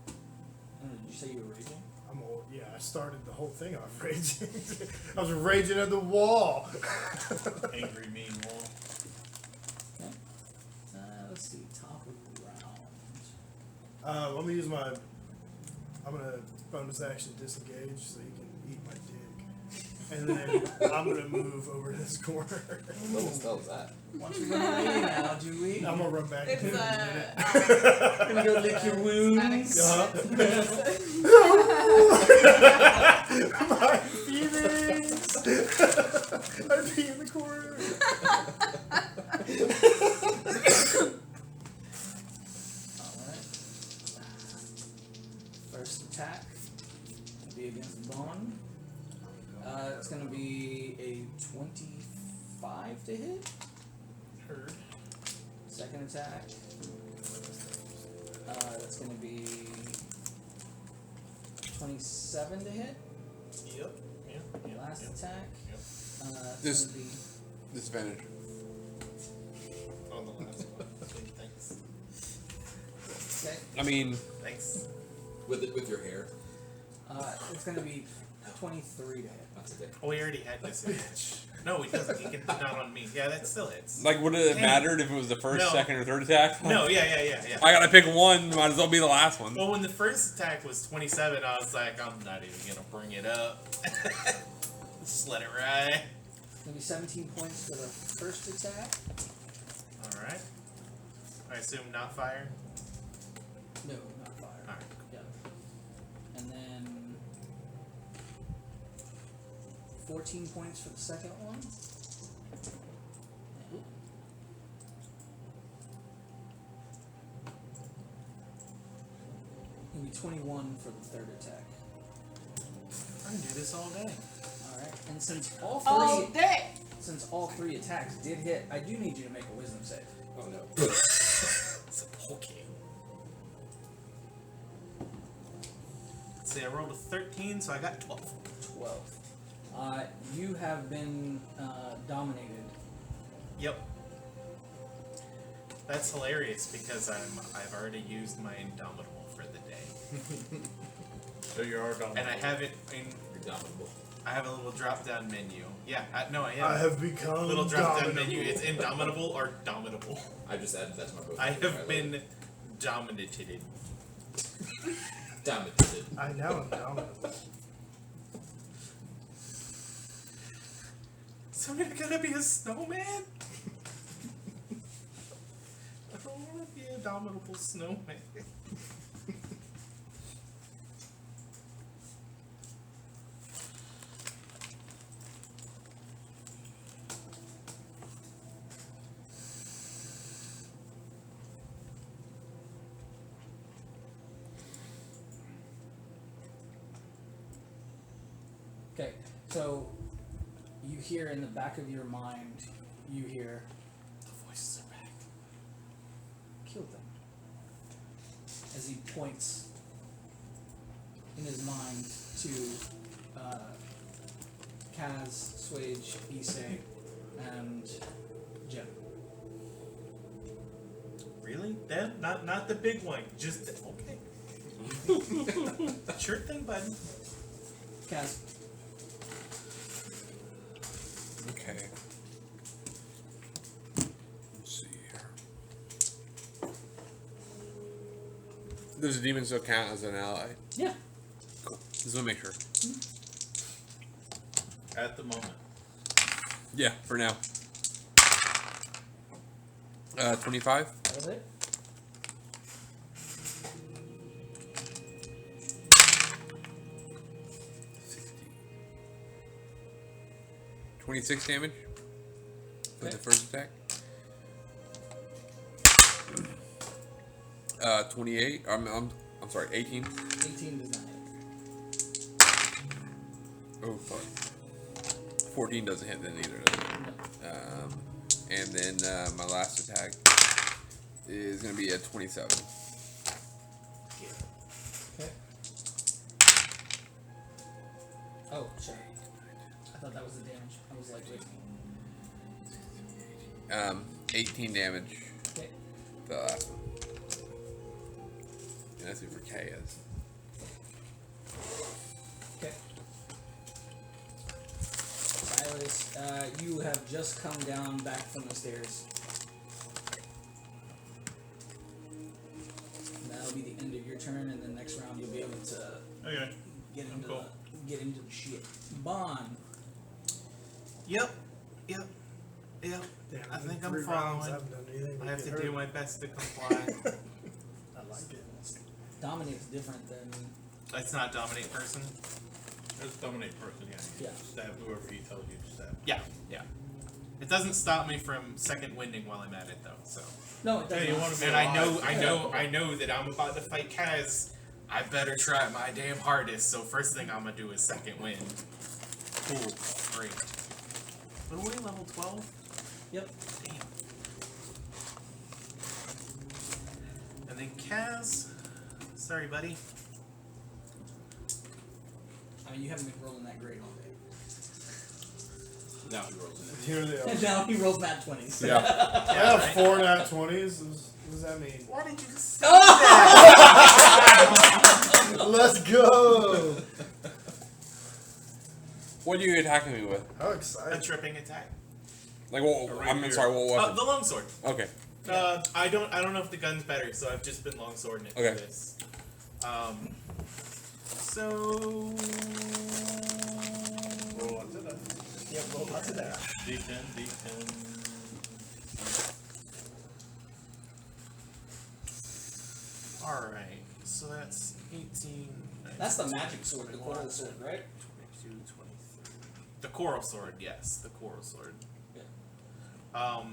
I don't know, did you say you were raging? I'm old. Yeah, I started the whole thing off raging. I was raging at the wall. Angry, mean wall. Okay. Let's see, top of the round. Let me use my. I'm gonna bonus action disengage so you can eat my dick, and then I'm gonna move over to this corner. What level spell is that? Why don't you run away now, do we? I'm gonna run back. It's in a minute. gonna go lick your wounds. My feelings. I'd be in the corner. Alright. First attack will be against Bond. It's gonna be a 25 to hit. Heard. Second attack. That's gonna be 27 to hit. Yep. Yeah. Last attack. Yep. It's This- gonna be Disadvantage. On the last one. Sweet, thanks. okay. I mean, Thanks. With your hair. It's gonna be 23 to hit. That's a dick. Oh, we already had disadvantage. No, he doesn't. He can put down on me. Yeah, that still hits. Like, would it have Dang. mattered if it was the first, No. second, or third attack? No, yeah. I gotta pick one. Might as well be the last one. Well, when the first attack was 27, I was like, I'm not even gonna bring it up. Just let it ride. Maybe 17 points for the first attack. All right. I assume not fire. No, not fire. All right. Yeah. And then 14 points for the second one. Maybe 21 for the third attack. I can do this all day. Alright, and since all three attacks did hit, I do need you to make a wisdom save. Oh no. Okay. Let's see, I rolled a 13, so I got 12. 12. You have been dominated. Yep. That's hilarious because I've already used my Indomitable for the day. So you are done. And I have it in Indomitable. I have a little drop down menu. Yeah, I I have become a little drop down dominable. menu. It's Indomitable or Domitable. I just added that to my book. I have been dominated. Dominated. I now am dominable. So you're gonna be a snowman? I don't wanna be a dominable snowman. Okay, so you hear in the back of your mind, you hear, the voices are back. Kill them. As he points in his mind to Kaz, Swage, Issei, and Jem. Really? Them? Not the big one. Just okay. Sure thing, buddy. Kaz, Okay. Let's see here. Does the demon still count as an ally? yeah. Cool. Just want to make sure. At the moment. Yeah, for now. 25. That was it. $60. 26 damage with the first attack. 28. I'm sorry, 18. 18 does not hit. Oh fuck. 14 doesn't hit then either. Does it? And then my last attack is gonna be a 27. Okay. Oh, sorry. I thought that was the damage. I was like, wait. 18 damage. Okay. The last one. And that's it for Kaz. Okay. Silas, you have just come down back from the stairs. And that'll be the end of your turn, and then next round you'll be able to Okay. get into Cool. the shit. Bond. Yep. Damn, I think I'm 3 rounds, following. I haven't done anything. I but have get to do hurt. my best to comply. I like it. Dominate's different than It's not dominate person. Let's dominate person, yeah. Yeah. Stab whoever he tells you to stab. Yeah. It doesn't stop me from second winding while I'm at it though. So. no, it doesn't. Hey, you want to be And alive? I know that I'm about to fight Kaz. I better try my damn hardest. So first thing I'm gonna do is second wind. Cool. Great. What are we, level 12? Yep. Damn. And then Kaz. Sorry, buddy. I mean, you haven't been rolling that great all day. Now he rolls in it. Here they are. And now he rolls nat 20s. Yeah. I have 4 nat 20s. What does that mean? Why did you say that? Let's go! What are you attacking me with? How A exciting. tripping attack. Like, well, A I'm rapier. sorry, what weapon? The longsword. Okay. I don't know if the gun's better, so I've just been longswording it Okay. for this. So Roll lots of that. yeah, roll lots of that. D10, D10. All right, so that's 18. That's the magic sword, the coral sword, right? 22, 23. The coral sword, yes, the coral sword. Yeah.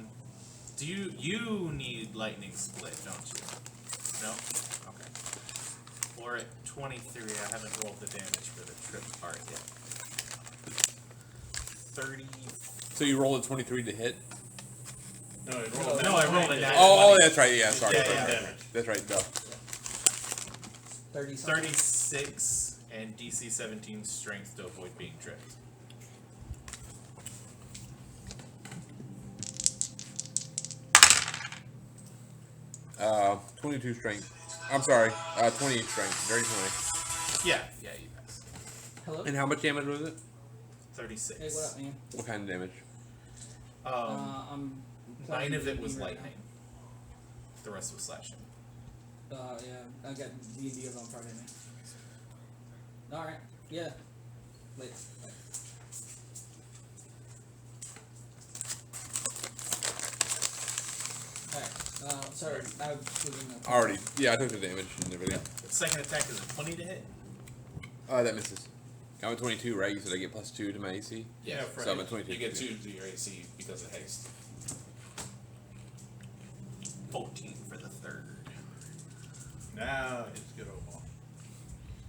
Do you need lightning split, don't you? No? Okay. We're at 23. I haven't rolled the damage for the trip part yet. 30. So you rolled a 23 to hit? No, it No, rolled No, I rolled a nat Oh, 20. that's right. Yeah, sorry. Yeah, sorry. yeah. damage. That's right. Duh. 30 something. 36 and DC 17 strength to avoid being tripped. Uh, 22 strength. I'm sorry. 28 strength. Dirty 20. Yeah, you guys. Hello? And how much damage was it? 36. Hey, what up, man? What kind of damage? I'm 9 of it playing was D&D right lightning. The rest was slashing. Yeah, I got D&D on Friday night. Alright, yeah. Later. Bye. Alright, sorry, I was looking up. Already. Yeah, I took the damage and everything. Second attack is a 20 to hit. That misses. I'm at 22, right? You said I get +2 to my AC? Yeah, So I'm at 22. You get 2 to your AC because of haste. 14 for the third. Now it's good old.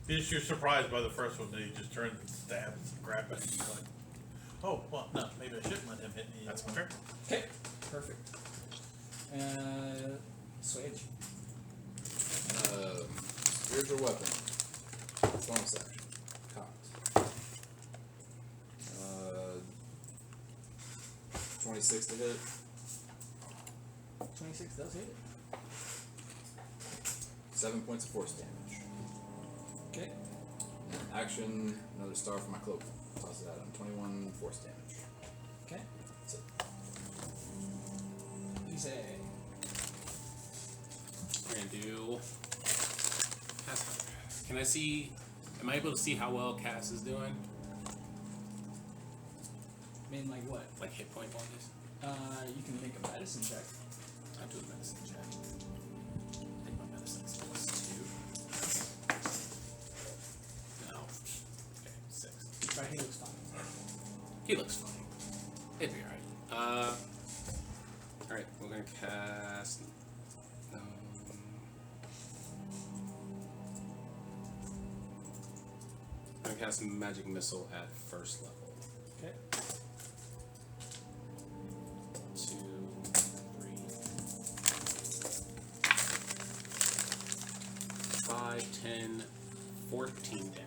You're surprised by the first one that he just turns and stabs and grabs it. And you're like, oh, well, no, maybe I shouldn't let him hit me. That's my turn. Okay, perfect. Switch. Spiritual weapon. Bonus action. Cocked. 26 to hit. 26 does hit it. 7 points of force damage. Okay. And action, another star for my cloak. Toss it out on 21 force damage. Okay. That's it. Easy. We're gonna do Pathfinder. Can I see? Am I able to see how well Cass is doing? I mean, like what? Like hit point wise? You can make a medicine check. I'll do a medicine check. I think my medicine's +2. No. Okay, 6. Right, he looks fine. He looks fine. It'd be alright. Alright, we're gonna cast. I'm gonna cast Magic Missile at first level. Okay. 2, 3, 5, 10, 14 damage.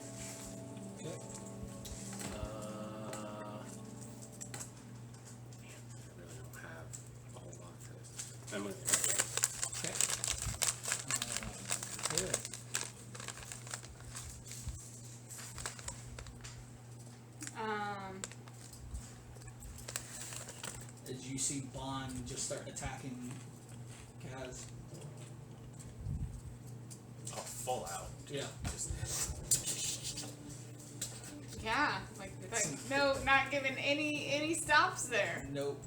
Okay. Man, I really don't have a whole lot for this. I'm gonna Okay. Good. As you see Bond just start attacking Kaz. Oh, full out. Yeah. Yeah, like no, not giving any stops there. Nope.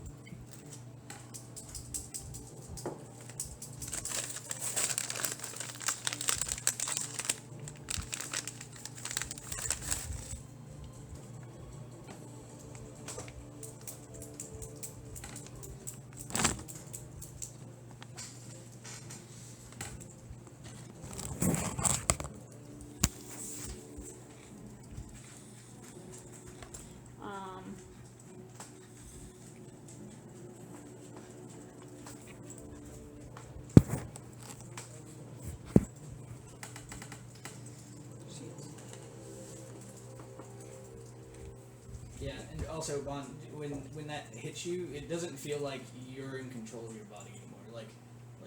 Yeah, and also Bond, when that hits you, it doesn't feel like you're in control of your body anymore. Like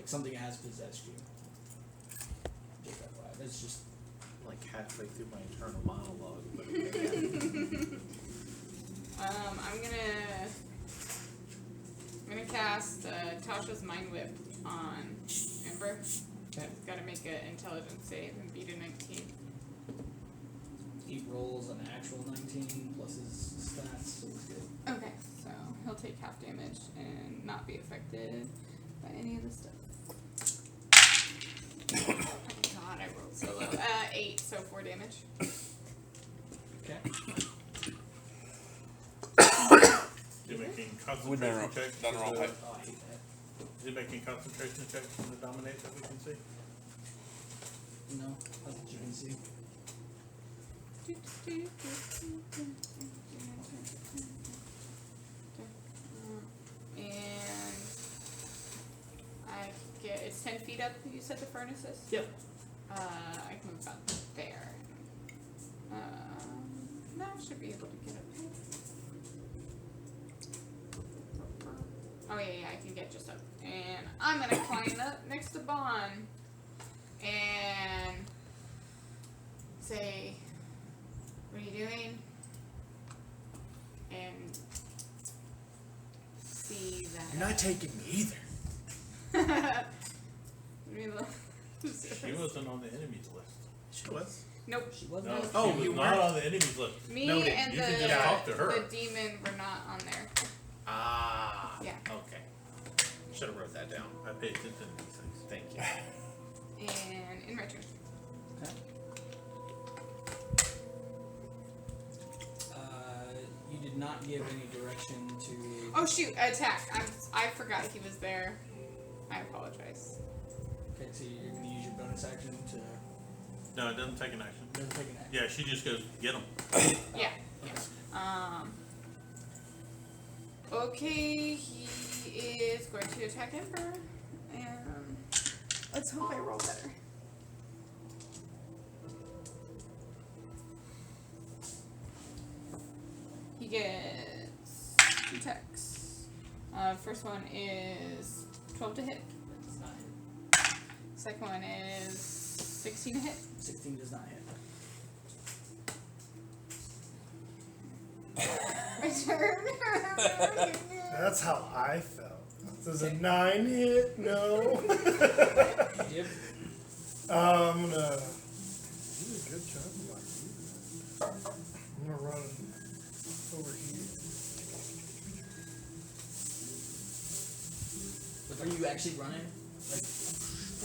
something has possessed you. Just FYI. That's just Like halfway through my internal monologue. But I'm gonna cast Tasha's Mind Whip on Ember. Okay. Gotta make an intelligence save and beat a 19. He rolls an actual 19 plus his stats, so he's good. Okay, so he'll take half damage and not be affected by any of the stuff. Oh God, I rolled so low. 8, so 4 damage. Okay. You making With the concentration checks? done wrong for way. the- Oh, I hate that. Is he making concentration checks from the dominate that we can see? No, not that you can see. And I get, it's 10 feet up, you said the furnace is? Yep. I can move about there. No, I should be able to get up here. Oh yeah, I can get just up. And I'm gonna climb up next to Bon and say, what are you doing? And see that. You're not taking me either. Let me look. She wasn't on the enemies list. She was. Nope. She wasn't. No, Oh, she was you not weren't? on the enemies list. Me Noted. and You can just talk to her. the demon were not on there. Ah. Yeah. Okay. Should have wrote that down. I pay attention to these things. Thank you. And in my turn. Okay. You did not give any direction to. Oh shoot! Attack! I forgot he was there. I apologize. Okay, so you're gonna use your bonus action to. No, it doesn't take an action. Doesn't take an action. Yeah, she just goes, get him. Yeah. Okay, he is going to attack Ember, and let's hope I roll better. He gets 2 attacks. First one is 12 to hit. That's not hit. Second one is 16 to hit. 16 does not hit. My turn. That's how I felt. Does a 9 hit? No. Yep. I'm gonna do a good job of my movement. I'm gonna run over here. But are you actually running? Like,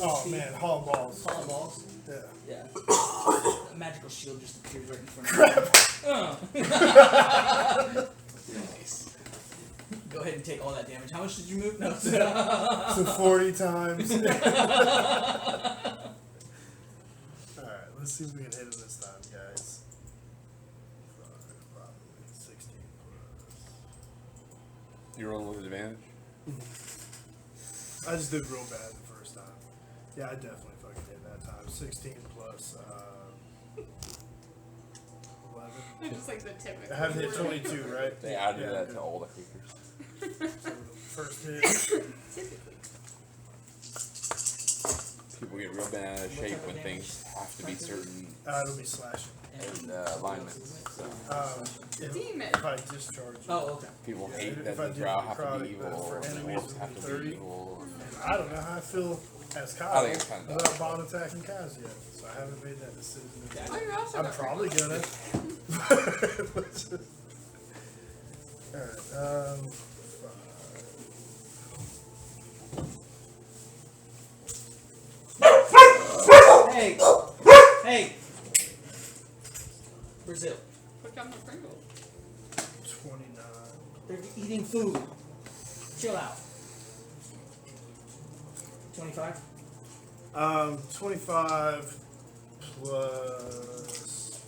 Oh man, haul balls. follow balls? Yeah. Yeah. A magical shield just appears right in front of you. Crap. Nice. Go ahead and take all that damage. How much did you move? No. So 40 times. Alright, let's see if we can hit it this time, guys. Probably 16 You rolling with advantage? plus. I just did real bad the first time. Yeah, I definitely fucking hit that time. 16 plus 11. Just like the typical. I have hit 22, right? They added Yeah, that good. to all the creatures. So the first hit. Typically. People get real bent out of What shape type of when damage? things have to be certain It'll be slashing. and alignments. So If, Demon. if I discharge it. Oh, okay. people Yeah, hate if that I the do drow have to necrotic, be but evil for and the enemies orcs it have would to be be 30. evil. I don't know how I feel as Kyle I think it's kinda without Bond attacking Kaz yet, so I haven't made that decision. Oh, you're also I'm got probably gonna. Let's just- Alright, 5. Hey! Hey! Brazil. Put down the Pringle. 29. They're eating food. Chill out. 25? 25 plus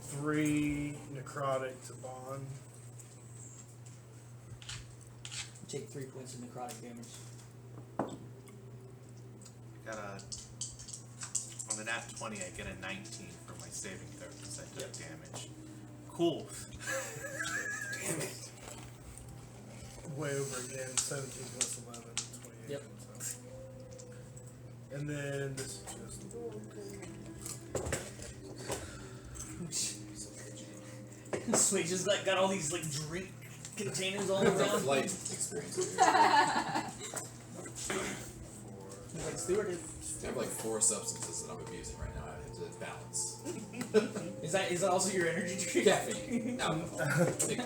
3 necrotic to Bond. Take 3 points of necrotic damage. Got a. On the nat 20, I get a 19 for my saving throw because I took damage. Cool. Damn it. Way over again. 17 plus 11, 28. Yep. So. And then this is just. Switch has like got all these like drink containers all It's a around. flight experience over here. He's like stewarded. I have like 4 substances that I'm abusing right now. I have to balance. Is that also your energy drink? Caffeine, alcohol, nicotine.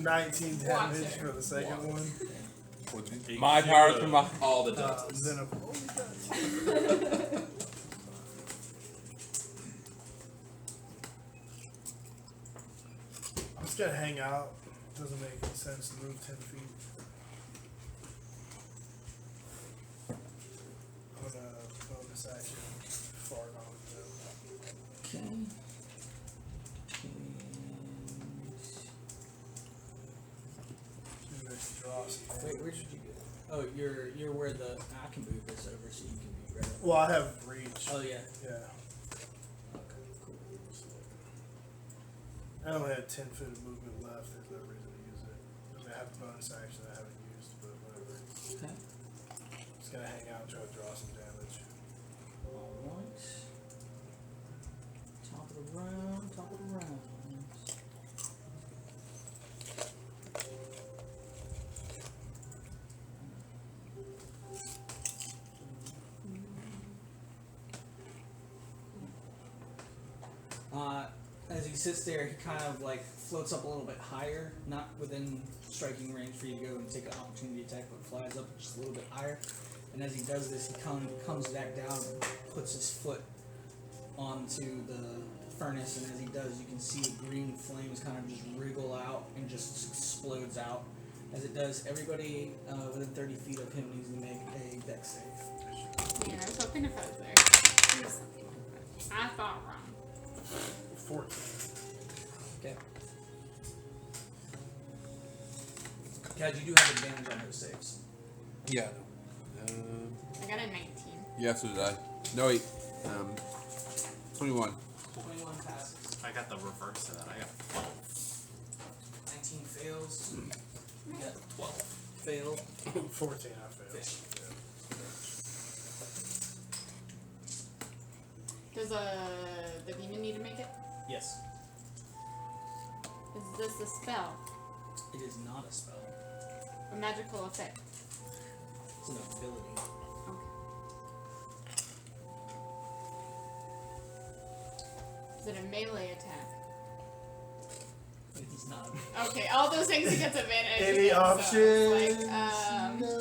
19 damage Water. for the second one. My powers from my. All the deltas. Then I'm just gonna hang out. Doesn't make any sense to move 10 feet. I'm gonna bonus action fart on them. Okay. Maybe I should draw some Wait, where damage. did you go? Oh, you're where the I can move this over so you can be right. Well, I have reach. Oh yeah. Yeah. Okay, cool. I only had 10 foot of movement left. There's no reason to use it. I mean, I have a bonus action I haven't used, but whatever. Okay. Just gonna hang out and try to draw some damage. Alright. Top of the round, top of the round. As he sits there, he kind of like floats up a little bit higher, not within striking range for you to go and take an opportunity attack, but flies up just a little bit higher. And as he does this, he comes back down and puts his foot onto the furnace. And as he does, you can see the green flames kind of just wriggle out and just explodes out. As it does, everybody within 30 feet of him needs to make a dex save. Man, I was hoping if I was there. I thought wrong. 14. Okay. Cad, you do have advantage on those saves. Yeah. I got a 19. Yeah, so did I. No, wait. 21. 21 passes. I got the reverse of that. I got 12. 19 fails. You got 12. failed. 14 I failed. Fish. Does the demon need to make it? Yes. Is this a spell? It is not a spell. A magical effect? It's an ability. Okay. Is it a melee attack? It is not. Okay, all those things he gets advantage. Any against, so options? it's like, No.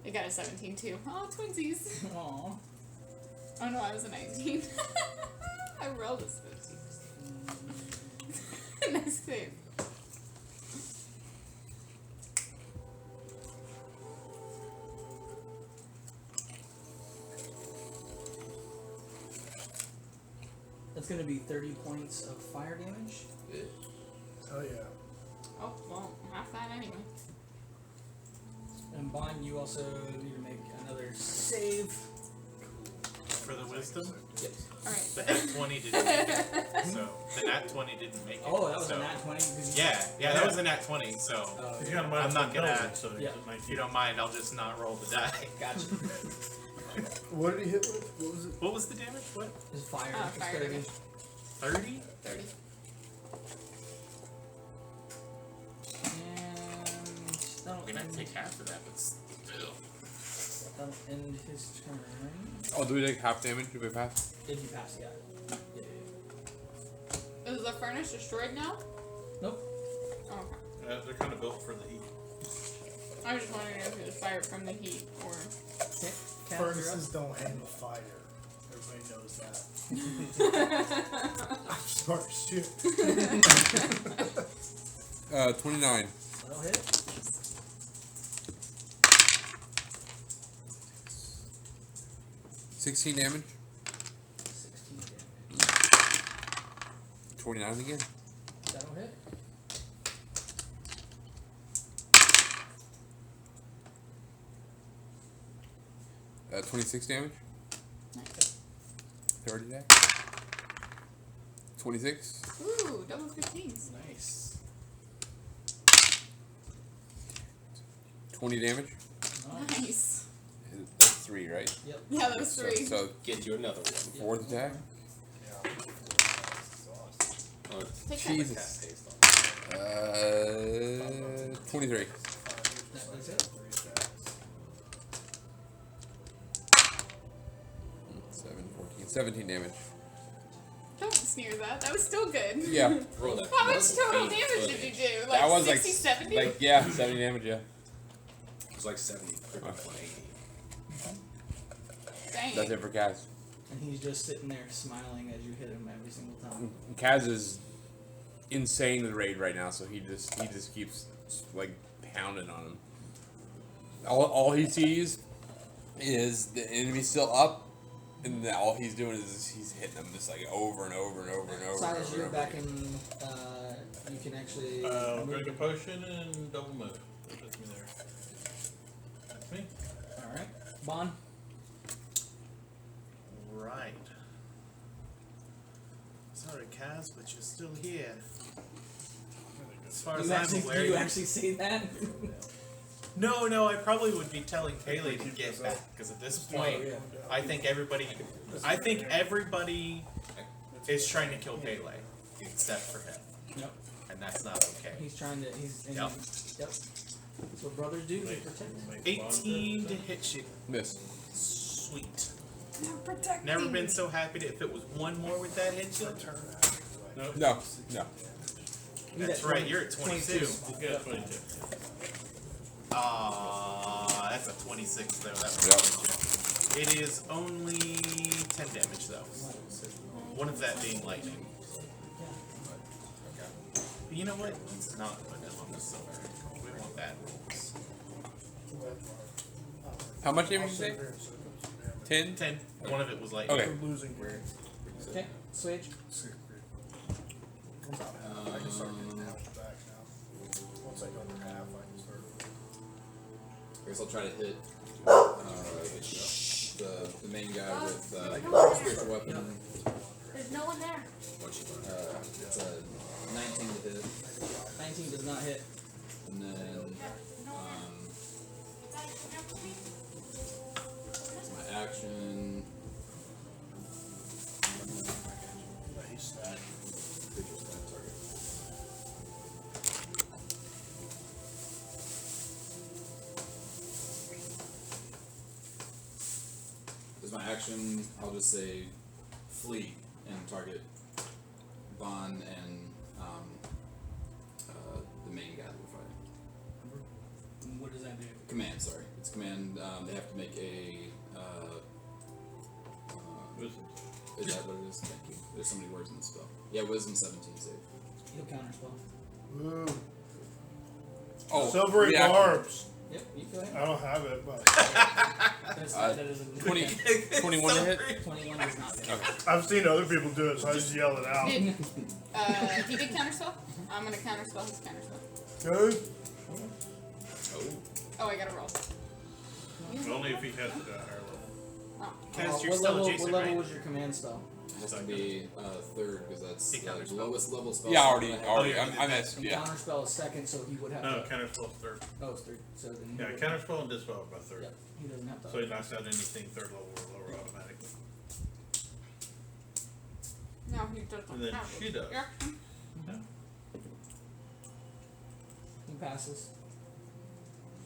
I got a 17 too. Oh, twinsies. Aww. Oh no, I was a 19. I rolled a 17. Nice save. That's going to be 30 points of fire damage. Oh yeah. Oh, well, half that anyway. And Bond, you also need to make another save. For the wisdom, Yep. Alright. the nat 20 didn't make it. So, the nat 20 didn't make it. Oh, that was so, a nat 20. because Yeah, that was a nat 20, so He's got a minus I'm not one gonna- penalty, so he's yeah. at if 19. you don't mind, I'll just not roll the die. Gotcha. What did he hit with? What was it? What was the damage? What? It's fire. Ah, It's fire 30. damage. 30? 30. And that'll We might end, take half of that, but still. that'll end his turn. Oh, do we take half damage if we pass? If you pass, yeah. Yeah. Is the furnace destroyed now? Nope. Oh, okay. They're kind of built for the heat. I was just wondering if it was fire from the heat or. Okay. Cat, Furnaces don't handle fire. Everybody knows that. I'm smart as shit. 29. That'll hit. $16 damage. 16 damage. 29 again. That'll hit. Uh, 26 damage. Nice. 30 damage. 26. Ooh, double 15s. Nice. 20 damage. Nice. That's 3, right? Yep. Yeah, that was 3. So Get you another one. fourth attack. Oh, Take Jesus. cast haste on it. 23. That was it. 7, 14, 17 damage. Don't sneer that. That was still good. Yeah. Roll that. How much That's total 8 damage footage. did you do? Like That was 60, like 70? Like yeah, 70 damage. Yeah. It was like 70, 180. Dang. That's it for Kaz. And he's just sitting there smiling as you hit him every single time. Kaz is insane with raid right now, so he just keeps like pounding on him. All he sees is the enemy still up, and then all he's doing is he's hitting them just like over and over and over and over. Silas, and over you're and back over. in. You can actually. Drink a potion and double move. That's me there. That's me. All right, Bon. Right. Sorry, Kaz, but you're still here. As far as I'm aware, you actually say that? No, I probably would be telling Kaylee to get back because at this point, yeah. I think everybody is trying to kill Pele, except for him, Yep. and that's not okay. He's trying to. He's. Yep. Yep. That's what brothers do. They protect. 18 to hit you. Miss. Sweet. Protect Never me. been so happy that if it was one more with that hit you. No. That's right, you're at 22. You got 22. That's a 26 though. That was Yep. It is only 10 damage though. One of that being lightning. But you know what? It's not put it on the silver. We want that. How much damage did you say? 10? 10. One of it was lightning. Okay. Losing grade. Okay. Switch. I can start getting half the back now. Once I go under half, I can start. I guess I'll try to hit the main guy with spiritual weapon. There's no one there. It's a 19 to hit, 19 does not hit. and then my action. Nice. Creature's gonna target. As my action, I'll just say flee and target Vaughn and the main guy that we're fighting. What does that do? Command, sorry. It's command. They have to make a. Wisdom. Is that what it is? Thank you. There's so many words in the spell. Yeah, wisdom 17 save. He'll counterspell. Ooh. Oh, Silvery reaction. barbs. Yep. You go ahead. I don't have it, but That is 20, 21 to hit? 21 does not hit. Okay. I've seen other people do it, so I just yell it out. Did, he did counterspell? I'm gonna counterspell his counterspell. Good. Oh, I gotta roll. Only if he has it at a higher level. Oh. Kaz, you're what still level, adjacent, what level right? was your command spell? It has to be third because that's He the counterspell. lowest level spell. Yeah, slot I have. already. Oh, I missed. And Yeah. counterspell is second, so he would have No, to. counterspell's third. Oh, it's third. So then he Yeah, would- counterspell and dispel are both third. Yep. He doesn't have to. So he knocks out anything third level or lower automatically. No, he doesn't. And then have she it. does. Yeah. He passes.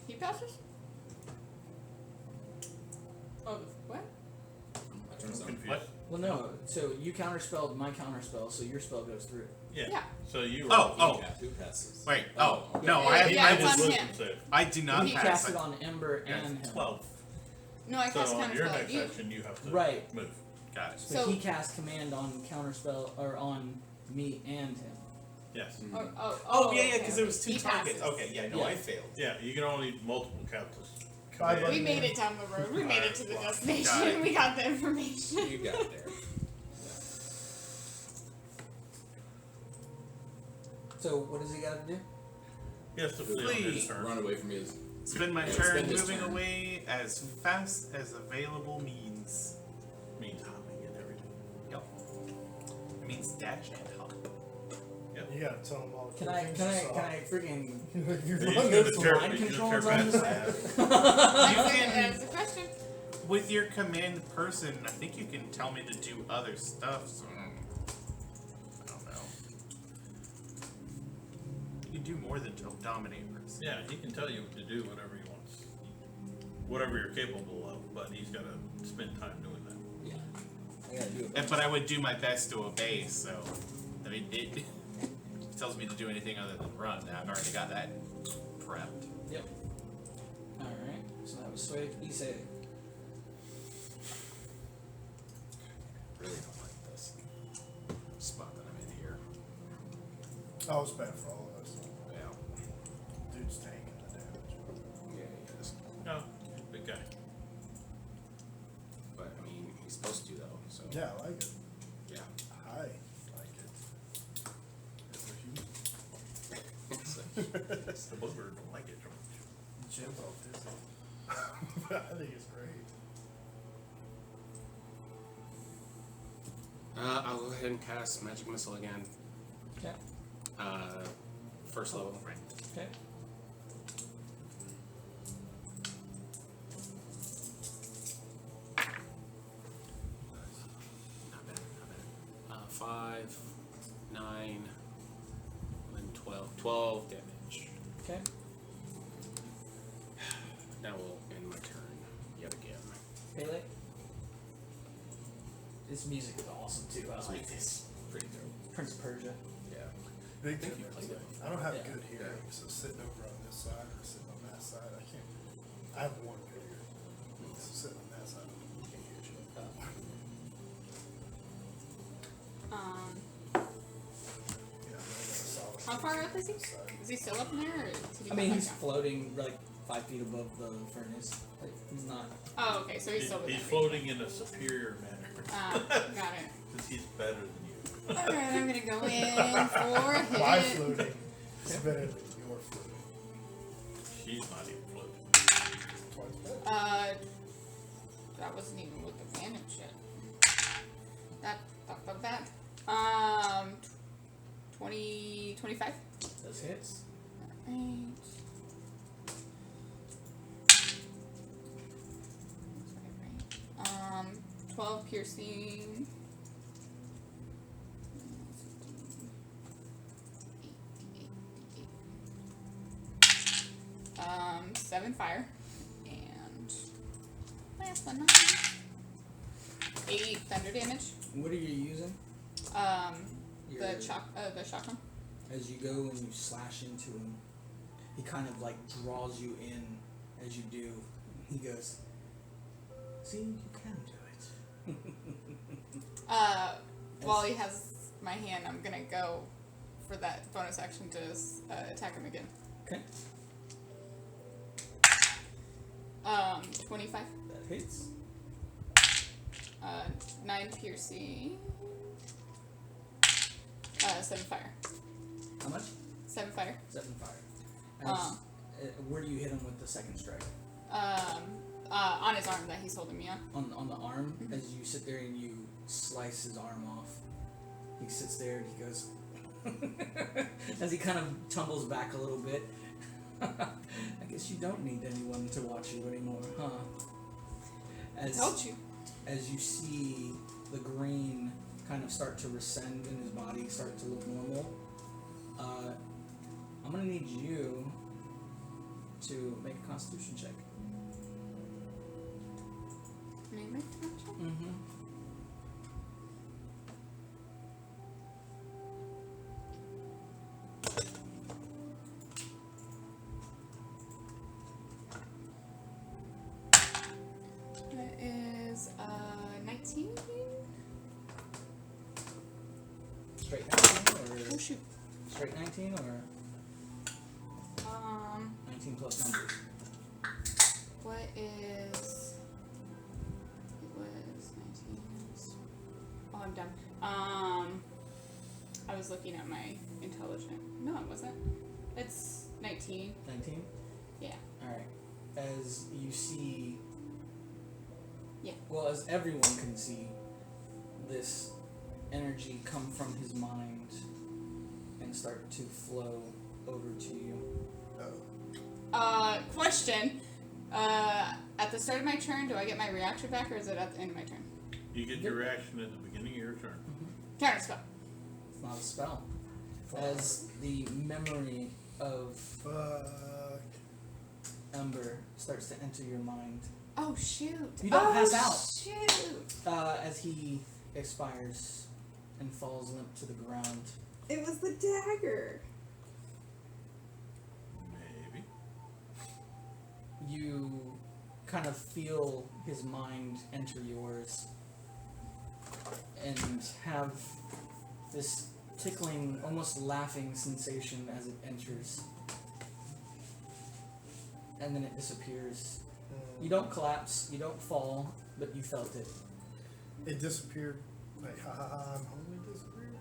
He passes? Oh, what? My turn's done. Confused. What? Well, no. So you counterspelled my counterspell, so your spell goes through. Yeah. Yeah. So you Oh, Who passes? Wait. Oh, Oh, no, Yeah, I it's was. on wisdom him. save. I do not He pass. cast it on Ember Yeah, and him. 12. No, I cast So on your counterspell. next You, action, you have to Right. move. Got it. But So- he cast command on counterspell or on me and him. Yes. Oh, yeah, okay, because there was okay. two He targets. passes. Okay, yeah, no, Yeah. I failed. Yeah, you can only multiple counters. Bye, We buddy. made it down the road. We made it to the Got destination. it. We got the information. You got it there. So what does he got to do? He has to flee on Flee. his turn. Run away from me is Spend my Yeah, turn spend his moving turn. away as fast as available means. Means hopping and everything. Yep. It means dash and hop. You gotta tell them all the Can cool I things can you I saw. can I freaking If you He's run gonna this tear- one, mind he's gonna controls tear on past this? that. You can. That's the question. with your command person, I think you can tell me to do other stuff. So I don't know. You can do more than dominate person. Yeah, he can tell you to do whatever he wants. Whatever you're capable of, but he's got to spend time doing that. Yeah. I gotta do it. But I would do my best to obey. So I mean, it tells me to do anything other than run. I've already got that prepped. Yep. Alright, so that was Swig. Issei. Really don't like this spot that I'm in here. Oh, it's bad for all of us. Yeah. Dude's tanking the damage. Yeah, he is. No, big guy. But I mean, he's supposed to though. So Yeah, I like it. yeah. I like it. It's a human. The booger don't like it so much. Jim's all dizzy. I think it's great. I'll go ahead and cast Magic Missile again. Okay. First level. Right. Okay. Not bad, not bad. 5, 9, and 12. 12 damage. Okay. That will end my turn yet again. Pele. This music is awesome too. I like this. Pretty dope. Prince of Persia. Yeah. Big Think you difference. played I don't have Yeah. good hearing, so sitting over on this side or sitting on that side, I can't. I have one good ear. So sitting on that side, I can't hear shit. Yeah, I got a solid How far up is he? side. Is he still up in there? Or did he I mean, come he's back down? floating like 5 feet above the furnace. Like he's not. Oh, okay. So he's still within He's reach. floating in a superior manner. Got it. Because he's better than you. All right, I'm gonna go in for a My hit. floating is better than your floating. She's not even floating. Twice better. That wasn't even with advantage yet. That. 25. Those hits. Right. 12 piercing. 7 fire. And last but not least, 8 thunder damage. What are you using? The shotgun. As you go and you slash into him, he kind of like draws you in as you do. He goes, "See, you can do it." While he has my hand, I'm gonna go for that bonus action to attack him again. Okay. 25. That hits. 9 piercing. 7 fire. How much? 7 fire. 7 fire. As, where do you hit him with the second strike? On his arm that he's holding me on. On the arm. As you sit there and you slice his arm off, he sits there and he goes, as he kind of tumbles back a little bit. I guess you don't need anyone to watch you anymore, huh? As, Told you. As you see the green kind of start to rescend in his body, start to look normal, I'm gonna need you to make a Constitution check. Can I make that check? Mm-hmm. That is 19. Straight 19 Oh or shoot. straight 19 or 19 plus numbers. What is? It was 19. Oh, I'm done. I was looking at my intelligent. No, it wasn't. It's 19. 19? Yeah. Alright. As you see. Yeah. Well, as everyone can see, this energy come from his mind and start to flow over to you. Oh. Question. At the start of my turn, do I get my reaction back, or is it at the end of my turn? You get your reaction at the beginning of your turn. Counter spell. It's not a spell. As the memory of Fuck. Ember starts to enter your mind, Oh shoot! You don't oh, pass out. Shoot! as he expires and falls limp to the ground. It was the dagger. Maybe. You kind of feel his mind enter yours and have this tickling, almost laughing sensation as it enters. And then it disappears. You don't collapse, you don't fall, but you felt it. It disappeared. Like, ha ha ha, I'm home, it disappeared.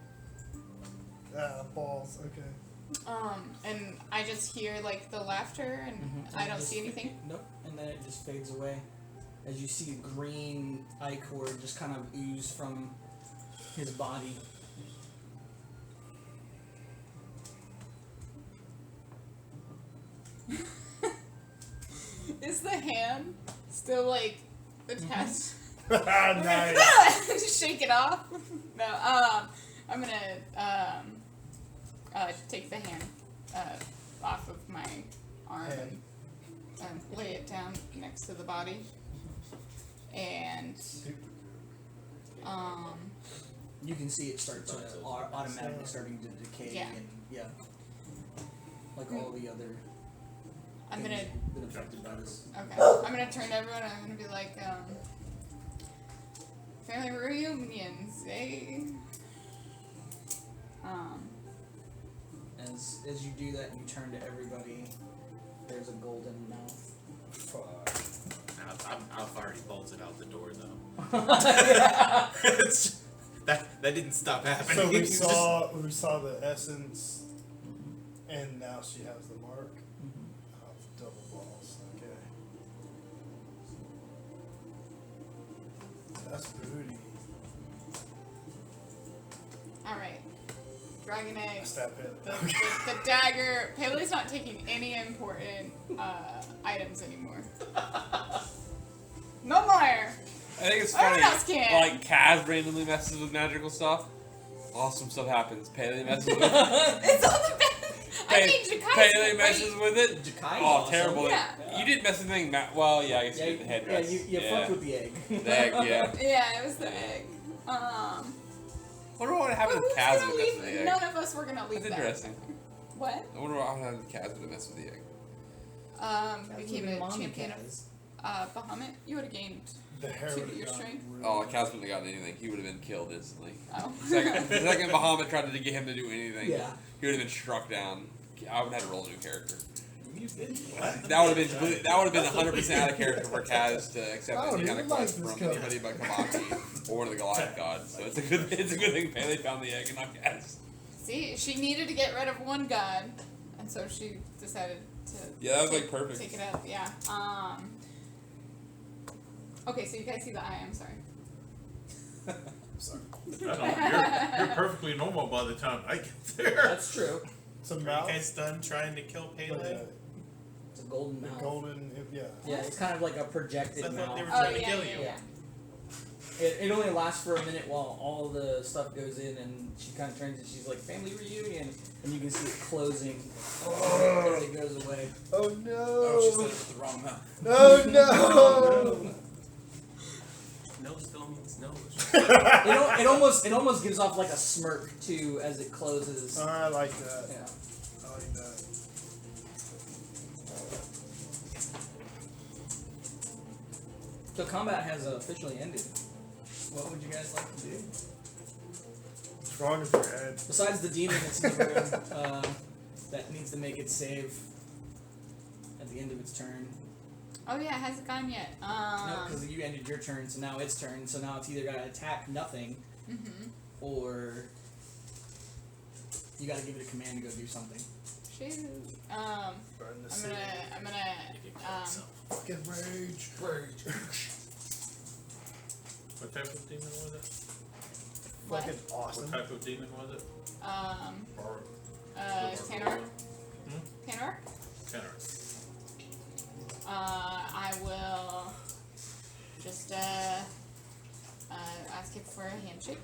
Ah, balls, okay. And I just hear like the laughter, and I don't see anything. Nope. And then it just fades away as you see a green ichor just kind of ooze from his body. Is the hand still like attached? Nice. Just shake it off. No. I'm gonna take the hand off of my arm and lay it down next to the body, and You can see it start to automatically starting to decay. Yeah. And like all the other. I'm gonna. things been affected by this. Okay. I'm gonna turn to everyone and I'm gonna be like, family reunions, eh? As you do that, you turn to everybody. There's a golden mouth. Fuck. I've already bolted out the door though. Yeah. It's- that didn't stop happening. So we It's just- saw the essence, and now she has the mark. Oh, double balls. Okay. That's booty. All right. Dragon egg. Stab it. The dagger. Paley's not taking any important items anymore. No more. I think it's Everyone funny. else can. Like Kaz randomly messes with magical stuff. Awesome stuff happens. Paley messes with it. It's all the best. I mean, Jakai's Paley great. messes with it. Jakai is Oh, awesome. terrible. Yeah. You didn't mess with anything. Well, yeah, I guess Yeah, you did the headdress. you fucked with the egg. The egg, yeah. Yeah, it was the egg. Wonder what would happen Well, if who's Kaz gonna would mess with the leave? egg. None of us were gonna leave That's that. interesting. What? I wonder what would happen if Kaz would have messed with the egg. Became a champion of Bahamut. You would have gained The hair 2 would to your have strength. Oh, Kaz wouldn't have gotten anything. He would have been killed instantly. Oh. The second Bahamut tried to get him to do anything, Yeah. he would have been struck down. I would have had to roll a new character. You did. That would have been 100% out of character for Kaz to accept I don't any kind of even like quest this from guy. anybody but Kamaki or one of the Goliath gods. So it's a good thing Paley found the egg and not Kaz. See, she needed to get rid of one god, and so she decided to. Yeah, that was like perfect. Take it out. Yeah. Okay, so you guys see the eye. I'm sorry. Sorry. I don't, you're perfectly normal by the time I get there. That's true. It's a Are you mouth. guys done trying to kill But, Pele? It's a golden the mouth. golden, yeah. Yeah, it's kind of like a projected I thought mouth. they were Oh trying yeah, to kill yeah, you. yeah. It only lasts for a minute while all the stuff goes in, and she kind of turns and she's like, family reunion, and you can see it closing as it goes away. Oh no! Oh, she said it with the wrong mouth. Oh no! No still means no. It almost gives off like a smirk too as it closes. Oh, I like that. Yeah. I like that. So combat has officially ended. What would you guys like to do? What's wrong with your head? Besides the demon that's in the room that needs to make its save at the end of its turn. Oh yeah, it hasn't gone yet. No, because you ended your turn, so now it's turn. So now it's either gotta attack nothing, or you gotta give it a command to go do something. Shoot. Burn the city. I'm gonna. Fucking rage. What type of demon was it? What? Fucking awesome. What type of demon was it? Tanor. Tanor. Tenor. I will just ask it for a handshake.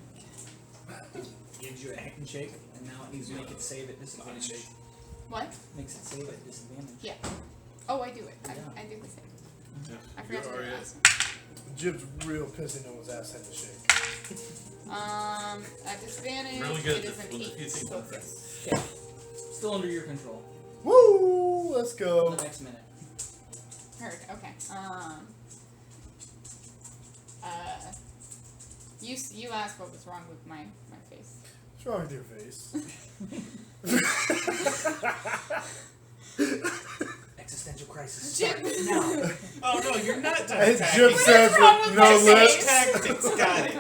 Gives you a handshake, and now it needs to make it save at disadvantage. What? Makes it save at disadvantage. Yeah. Oh, I do it. Yeah. I do the same. Yeah. I forgot to do it last Jib's real pissy no one's ass had to shake. time. At disadvantage, Really good it is an with a few 8 things. focus. Okay. Still under your control Woo! Let's for go. the next minute. Heard. Okay. You asked what was wrong with my face. What's wrong with your face? Existential crisis. Jib. Now. Oh no, you're not done And attacking. Jib says wrong with with no my lips. face? Tactics, got it.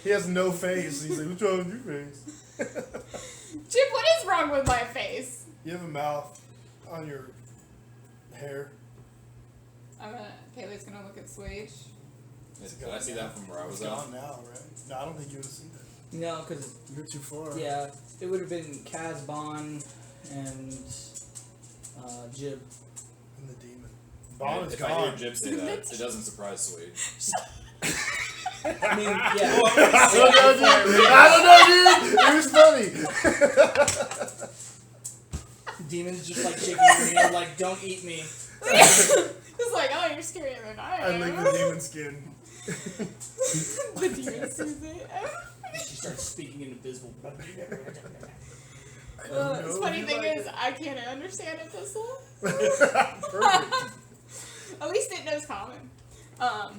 He has no face. He's like, what's wrong with your face? Jib, what is wrong with my face? You have a mouth on your hair. Kaylee's gonna look at Swage. Did I see that from where I was It's at? gone now, right? No, I don't think you would have seen that. No, because You're too far. yeah, it would have been Kazbon and Jib. And the demon. Bond is If I gone. hear Jib say that, it doesn't surprise Swade. I mean, yeah. I don't know, dude. It was funny. Demon's just like shaking your hand, like, don't eat me. It's like, oh, you're scarier than I I am. lick the demon skin. The demon sees it. She starts speaking in invisible. Well, the know funny you thing like is, I can't understand epistle. Perfect. At least it knows common. I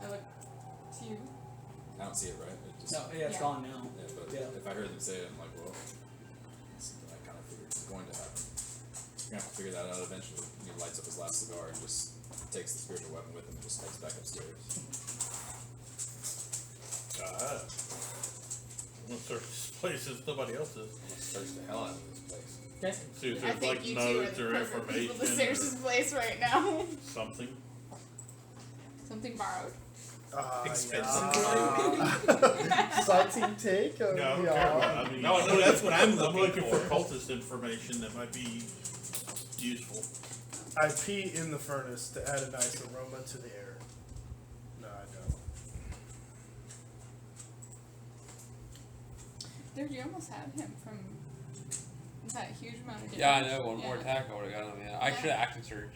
look to you. I don't see it, right? It just, No, yeah, it's Yeah. gone now. yeah, but Yeah. if I heard them say it, I'm like, well, I kind of figured it's going to happen. You're gonna have to figure that out eventually. He lights up his last cigar and just takes the spiritual weapon with him and just heads back upstairs. I'm gonna search this place since nobody else is. I'm gonna search the hell out of this place. Okay. See if I there's think like you two are notes the or perfect people to information search this place right now. or something. Something borrowed. Expensive. Salty take. No, I don't care yeah. about. I mean, No, that's what I'm I'm looking for for. cultist information that might be useful. I pee in the furnace to add a nice aroma to the air. No, I don't. Dude, you almost had him from that huge amount of damage. Yeah, I know. One more Yeah. attack, I would have got him. Yeah, I should have action surged.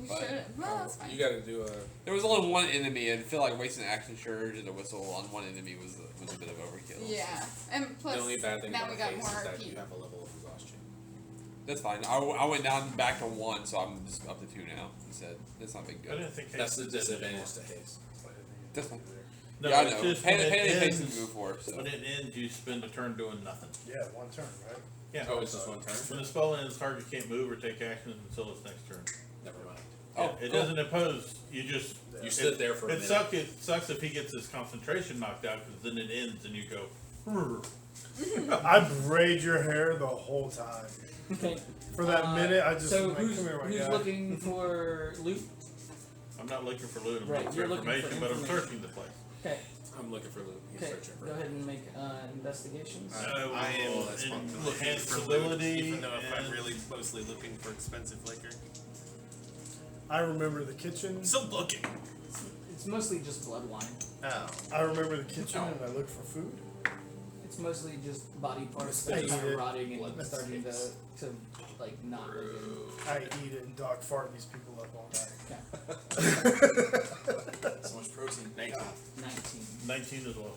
You but- should. Well, that's fine. You gotta do a. There was only one enemy, and I feel like wasting an action surge and a whistle on one enemy was a bit of overkill. Yeah, and plus The only bad thing now about we got haste more is that RP. you have a level of exhaustion. That's fine. I went down back to 1, so I'm just up to 2 now. Instead, that's not big I good. didn't think That's the haste did disadvantage anymore. to haste. That's fine. No, yeah, I it's know. just when it Panic takes ends- to move for. So. When it ends, you spend a turn doing nothing. Yeah, one turn, right? Yeah. Oh, it's just one turn? When the spell ends, target can't move or take action until its next turn. Never mind. Oh, Yeah, it cool. doesn't oppose. You just You stood there for a it minute. It sucks if he gets his concentration knocked out because then it ends and you go. "Rrr." I braid your hair the whole time. Okay. For that minute, I just So like, who's come here, my who's guy. looking for loot? I'm not looking for loot. I'm Right, looking you're for looking for information, but I'm information. searching the place. Okay. I'm looking for loot. He's Okay. searching for Go it. ahead and make investigations. I I am will looking enhance for loot, stability. even though if I'm and- really mostly looking for expensive liquor. I remember the kitchen. I'm still looking. It's mostly just blood wine. Oh. I remember the kitchen and I look for food. It's mostly just body parts I that are eat kind it. of rotting Blood and starting sticks. to like not look good. I eat it and dog fart these people up all night. So much protein. 19. 19. 19 as well.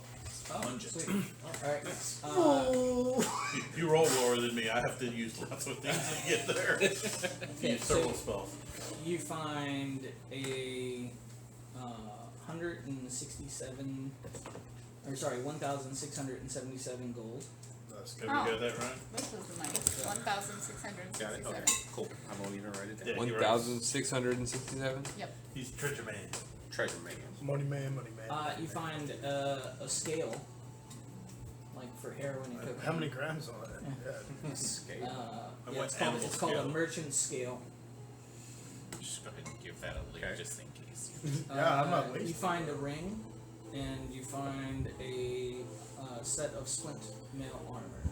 Oh, Pungent. sweet. Alright. You roll lower than me. I have to use lots of things to get there. Okay, Use so several spells. you find a 167, or sorry, 1,677 gold. That's Have Oh. we got that right? This is nice. 1,667. Got it? Okay. Cool. I won't even write it down. Yeah. 1,667. He's treasure man. Treasure man. money man, money man. You find a scale, like for heroin and cocaine. How many grams on it? Yeah. Scale. Yeah, what it's called, animal it's called a scale? merchant scale. Just go ahead and give that a lead just in case. Yeah, I'm not You wasting. find a ring, and you find a set of splint mail armor,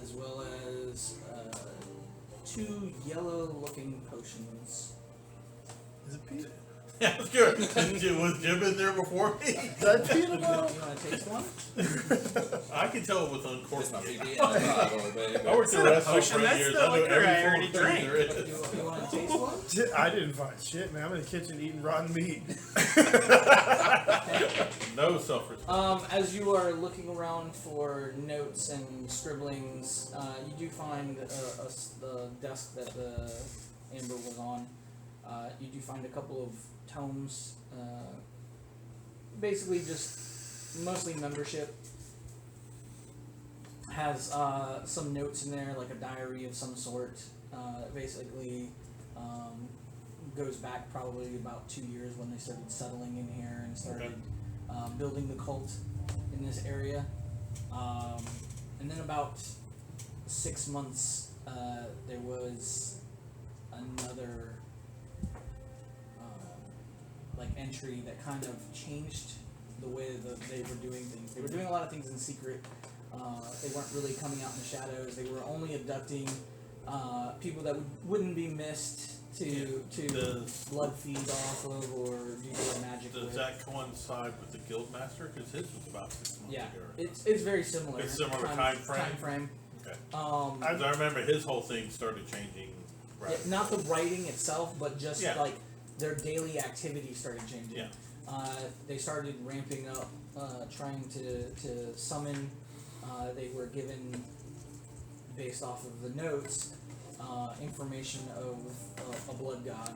as well as 2 yellow-looking potions. Is it peanut? Yeah, it's good. Was Jim in there before me? Is that peanut You butter? want to taste one? I can tell it was It's my uncorked. PB in the bottle, baby. I worked the restaurant Potion, for 8 that's years. the I know liquor every I form already of food drank. there is. You want to taste one? I didn't find shit, man. I'm in the kitchen eating rotten meat. No self-respect. As you are looking around for notes and scribblings, you do find the desk that the Amber was on. You do find a couple of tomes, basically just mostly membership. Has some notes in there, like a diary of some sort. Basically, goes back probably about 2 years when they started settling in here and started building the cult in this area. And then about 6 months, there was another entry that kind of changed the way that they were doing things. They were doing a lot of things in secret. They weren't really coming out in the shadows. They were only abducting people that wouldn't be missed to blood feed off of or do their magic Does with. that coincide with the Guildmaster? Because his was about 6 months Yeah, ago. it's very similar. It's similar time frame? Time frame. Okay. 'Cause I remember his whole thing started changing. yeah, not the writing itself, but just Yeah. like their daily activity started changing. Yeah. They started ramping up, trying to summon. They were given, based off of the notes, information of a blood god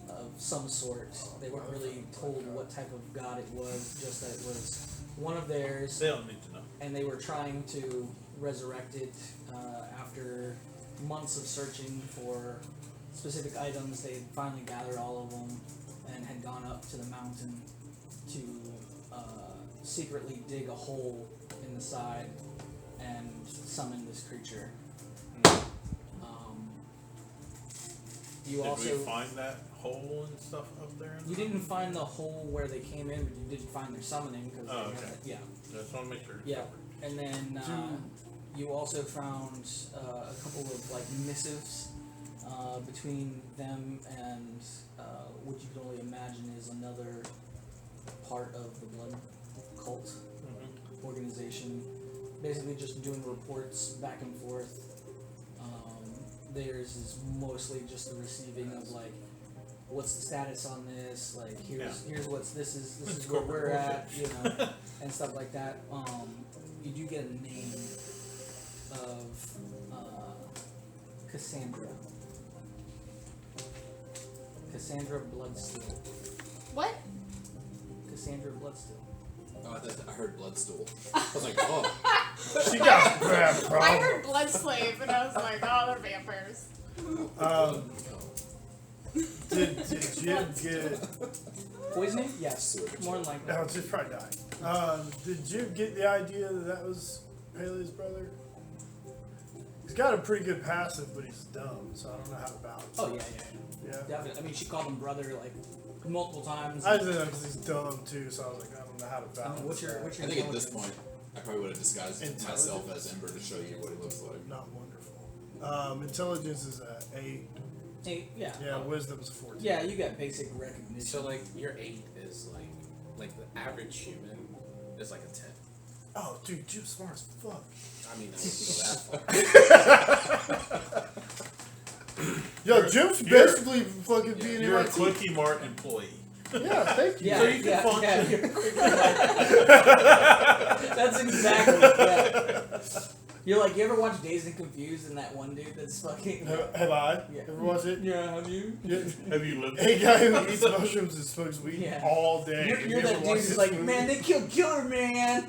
of some sort. They weren't really told what type of god it was, just that it was one of theirs. They don't need to know. And they were trying to resurrect it after months of searching for specific items. They had finally gathered all of them and had gone up to the mountain to secretly dig a hole in the side and summon this creature. You Did also we find that hole and stuff up there? you didn't find the hole where they came in, but you did find their summoning because Oh, okay. yeah. Just want to make sure. it's Yeah. covered. And then you also found a couple of like missives between them and what you can only imagine is another part of the blood cult organization. Basically, just doing reports back and forth. Theirs is mostly just the receiving of like, what's the status on this? Like, here's what's this is It's where corporate we're at, bullshit. you know, and stuff like that. You do get a name of Cassandra. Cassandra Bloodsteel. What? Cassandra Bloodsteel. Oh, I heard Bloodstool. I was like, oh. She got bad I problem. heard blood slave and I was like, oh, they're vampires. Did Jim get? Poisoning? Yes. Sewage. More than likely. No, just probably died. Did Jim get the idea that that was Paley's brother? He's got a pretty good passive, but he's dumb, so I don't know how to balance. Oh, it. yeah. Yeah. Definitely. I mean, she called him brother like multiple times. I just know because he's dumb too, so I was like, I don't know how to I balance. mean, what's your that. what's I your think at this intelligence? point, I probably would have disguised Intelligence? myself as Ember to show you what he looks like. Not wonderful. Intelligence is a 8. 8, yeah. Yeah, wisdom's a 14. Yeah, you got basic recognition. So like your 8 is like the average human is like a 10. Oh, dude, Jim's smart as fuck. I mean, I wouldn't go that far. Yo, Jim's you're- basically fucking being You're a MIT. Quickie Mart employee. Yeah, thank you. yeah, So you can yeah, function. yeah. That's exactly yeah. You're like, you ever watch Dazed and Confused and that one dude that's fucking Have I? Yeah. Ever watched it? yeah, have you? Yeah. Have you lived? A guy who eats mushrooms and smokes weed Yeah. all day. You're Have that you ever dude watched who's this like, movie? man, they killed Killer Man.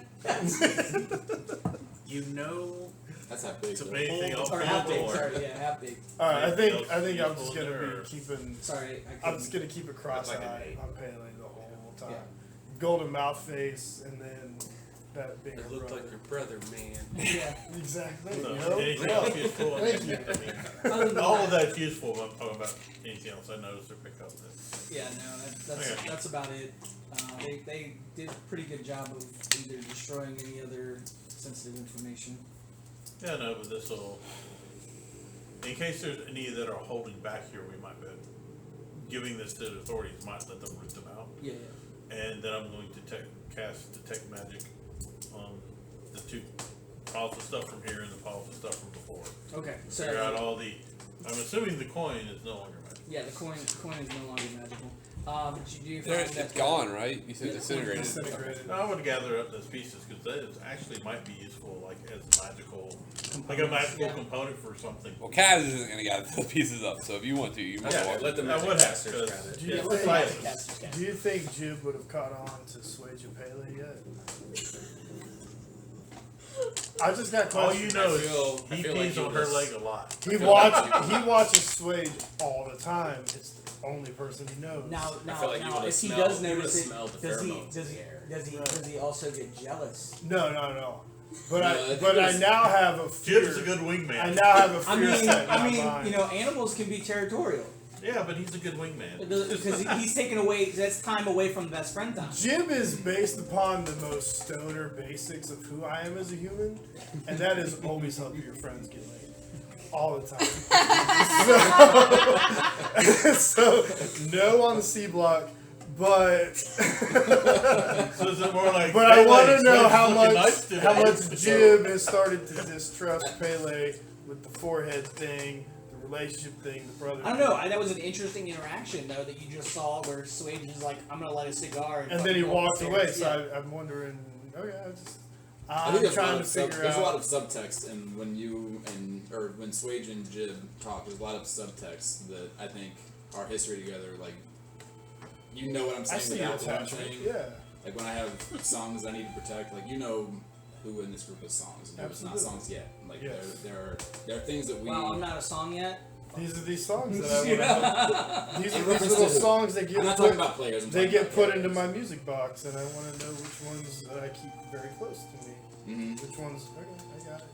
You know, That's how big. To though. me, anything else Or on half the big, board. sorry, yeah, half big. All right, I think I'm Anything just else gonna useful be keeping. Sorry, I'm just gonna keep a cross-eye Like an 8. on Paley the whole time. Yeah. Golden mouth face, and then that being it her looked brother. like your brother, man. Yeah. Exactly. So, You know? anything else useful? Thank you. Other than All that- of that's useful. I'm talking about anything else I noticed or pick up. Yeah, no, that's Okay. that's about it. They did a pretty good job of either destroying any other sensitive information. Yeah, no, but this will in case there's any that are holding back here, we might be giving this to the authorities, might let them root them out. Yeah. And then I'm going to cast Detect Magic on the two piles of stuff from here and the piles of stuff from before. Okay. So Figure out all the. I'm assuming the coin is no longer magic. yeah, the coin is no longer magical. But you do There, find that it's gone, right? You said Yeah, disintegrated. Disintegrated. I would gather up those pieces because those actually might be useful, like as magical, like a magical Yeah. component for something. Well, Kaz isn't gonna gather the pieces up, so if you want to, you might. Yeah, let the I magic would have, casters because grab it. Do you yeah, think- silence. casters can. Do you think Jib would have caught on to Swage and Pele yet? I just got All questions. you know I is feel he like pees he on her was- leg a lot. He watches Swage all the time. It's the only person he knows. Now, I feel like you now, would've if he smelled- does you would've notice it, smelled the does he pheromones does in he the air. does he also get jealous? No. But No, I I think but it I was- now have a fear. Jib's a good wingman. I now have a fear I mean, set in my mind. you know, animals can be territorial Yeah, but he's a good wingman. because he's taking away that's time away from best friend time. Jib is based upon the most stoner basics of who I am as a human, and that is always help your friends get laid. All the time. so no on the C block, but So is it more like? but I want to Pele's know how looking much nice today. how much Jib has started to distrust Pele with the forehead thing, the relationship thing, the brother. I don't know. That was an interesting interaction though that you just saw where Swage is like, "I'm gonna light a cigar," And then he fucking go walked away. upstairs. So I'm wondering. Okay, I I'm think there's trying to a lot of figure there's a lot out. of subtext, and when you or when Swage and Jib talk, there's a lot of subtext that I think our history together, like, you know what I'm I saying see without what I'm attachment. saying. Yeah. Like when I have songs I need to protect, like you know who in this group is songs and who is not Absolutely. songs yet. Like Yes. there are things that we. Wow, I'm not a song yet. These are these songs that I want to. These are In these reference little to who? songs that get I'm not put, talking about players. I'm they talking get about put into characters. my music box, and I want to know which ones that I keep very close to me. Mhm. Which ones? Okay, I got it.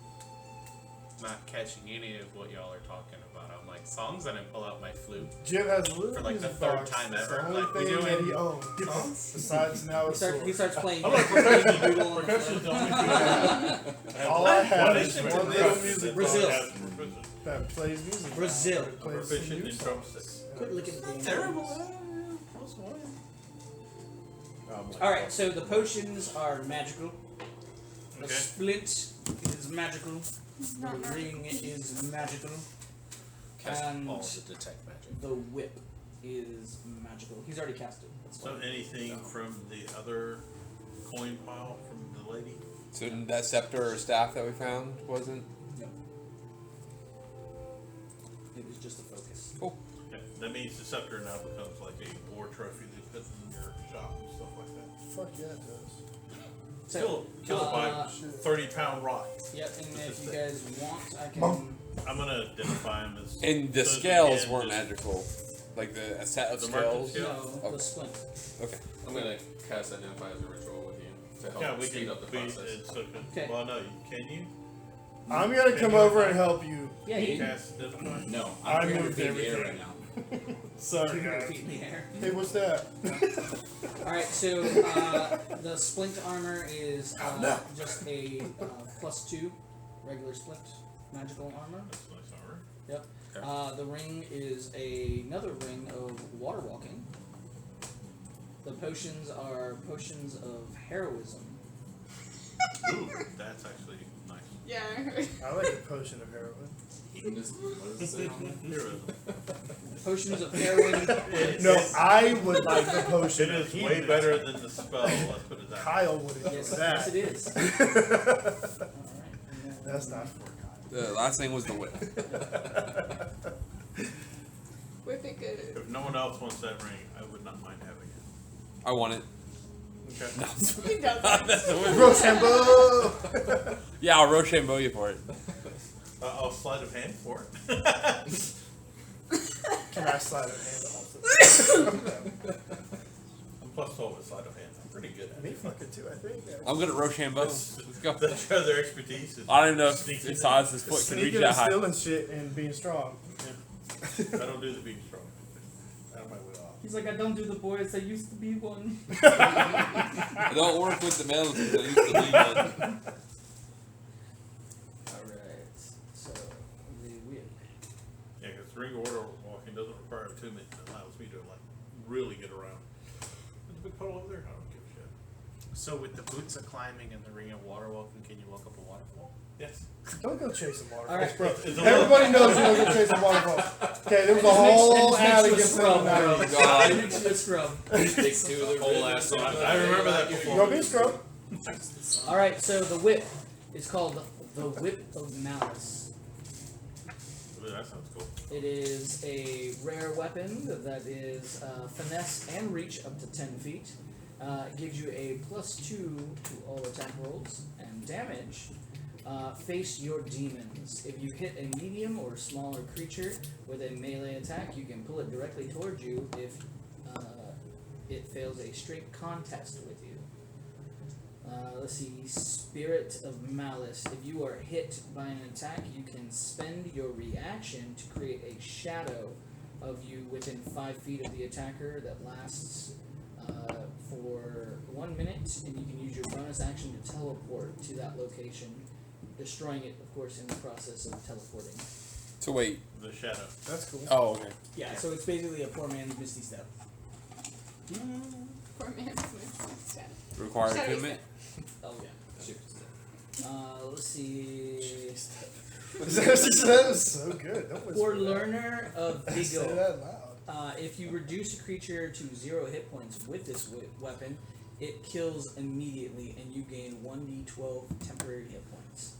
Not catching any of what y'all are talking about. I'm like, songs, and I pull out my flute. Jib has a little For, like, the music third box. time It's ever. the only Like, we thing doing that he owns. Besides now He it's starts, sword. playing. I'm like percussion's the only thing. All I have One is instrument one to little practice, music that's Brazil. all I have for proficient. that plays music. Brazil. It I'm plays some proficient new in songs. drumsticks. Quit looking at the damn Terrible. numbers. Plus one. All right, so the potions are magical. The Okay. splint is magical. It's not The ring is magical. Cast And- all the detect magic. The whip is magical. He's already cast it. That's So fine. anything from the other coin pile from the lady? So that scepter or staff that we found wasn't. No. It was just a focus. Okay. That means the scepter now becomes like a war trophy that puts in your shop and stuff like that. Fuck yeah, it does. So, Kill it by uh, 30-pound rock. yep, and What's if this you thing? guys want, I can. I'm gonna identify him as. And the so scales again, weren't just- magical. Like the a set of The merchant scales. scale? No, Okay. the splint. Okay. I'm gonna cast Identify as a ritual with you to help Yeah, we speed can up the be. process. It's okay. Okay. Well, no, can you? I'm gonna come over and help you. Yeah, he can. Cast identify? No, I I'm 300 moved feet in the air everything. right now. Sorry, Your guys. feet in the air. Hey, what's that? Alright, so the splint armor is just a +2 regular splint magical armor. That's nice armor. Yep. Okay. The ring is another ring of water walking. The potions are potions of heroism. Ooh, that's actually nice. Yeah. I like a potion of heroin. What does it say on there? Heroism. Potions of heroin. No, I would like the potion. It of is way healing. better than the spell. Let's put it that way. Kyle would enjoy Yes, that. yes, it is. Alright. That's not for Kyle. The last thing was the whip. Whip it good. If no one else wants that ring, I would not mind having it. I want it. Okay. He does. That's the whip. Rochambeau! Yeah, I'll Rochambeau you for it. I'll sleight of hand for it. Can I slide a hand also? I'm plus 12 with sleight of hand. I'm pretty good at Me it. fucking too, I think. I'm good at Rochambeau. Let's go. That's their expertise. Is I don't even know if sneaking his size this foot can reach Sneaking that and high. stealing shit and being strong. I don't do the being strong. Out of my way off. He's like, I don't do the boys. I used to be one. I don't work with the males because I used to be one. Alright, so the whip. So with the boots of climbing and the ring of water walking, can you walk up a waterfall? Yes. Don't go chasing waterfalls, All right. bro. It's a Everybody knows you don't go chasing waterfalls. Okay, there was a whole ad against scrub, that. bro. God. It makes you a scrub. Take two of their Whole ass song. I remember that before. Go be a scrub. All right, so the whip is called the Whip of Malice. Ooh, that sounds cool. It is a rare weapon that is finesse and reach up to 10 feet. It gives you a +2 to all attack rolls and damage. Face your demons. If you hit a medium or smaller creature with a melee attack, you can pull it directly towards you if it fails a straight contest with you. Let's see, Spirit of Malice. If you are hit by an attack, you can spend your reaction to create a shadow of you within 5 feet of the attacker that lasts for 1 minute, and you can use your bonus action to teleport to that location, destroying it, of course, in the process of teleporting. So wait. The shadow. That's cool. Oh, okay. Yeah, so it's basically a poor man's Misty Step. Poor man's Misty Step. Required Sorry, equipment. Oh yeah. Shift step. Let's see. That was so good. Don't whisper For that. Learner of Say Vigil, that loud. if you reduce a creature to 0 hit points with this weapon, it kills immediately, and you gain 1d12 temporary hit points.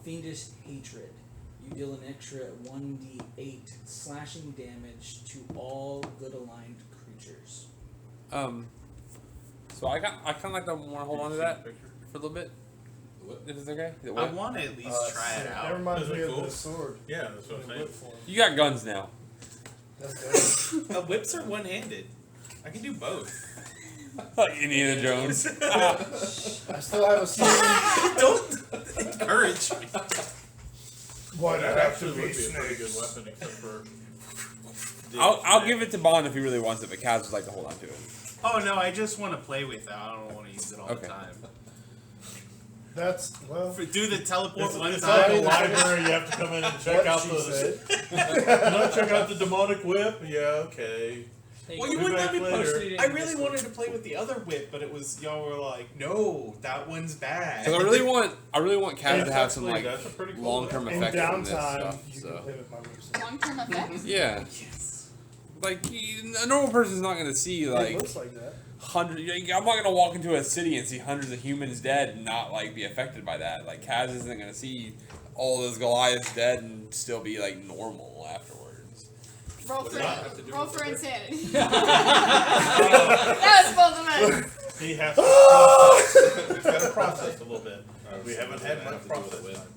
Fiendish Hatred. You deal an extra 1d8 slashing damage to all good aligned creatures. So I kind of like to want to hold on to that for a little bit. What? If it's okay. The I whip. want to at least try it That out. reminds Is it me of cool? the sword. Yeah, that's what I'm The saying. whip form. You got guns now. That's dope. Whips are one-handed. I can do both. Like Indiana Jones. I still have a sword. Don't encourage me. Why That not actually would be a pretty good weapon, except for. I'll give it to Bond if he really wants it, but Kaz would like to hold on to it. Oh no, I just want to play with it. I don't want to use it all Okay. the time. That's, well, Do the teleport one It's like a time. library. You have to come in and check what out she the. said. No, check out the demonic whip. Yeah, okay. Well, you Be wouldn't back let me later. post it. I really wanted to play with the other whip, but it was y'all were like, no, that one's bad. Because I really want Kaz to have some Actually, like that's a pretty cool long-term In effects from this downtime, stuff. you can So play with my whips. Long-term effects? yeah, Yes. like a normal person's not gonna see It like looks like that. hundreds. I'm not gonna walk into a city and see hundreds of humans dead and not like be affected by that. Like Kaz isn't gonna see all those Goliaths dead and still be like normal afterwards. Roll What for, does that have to do roll with for the insanity. That was both of us. He has to process. He's got to process a little bit. We haven't had much process time.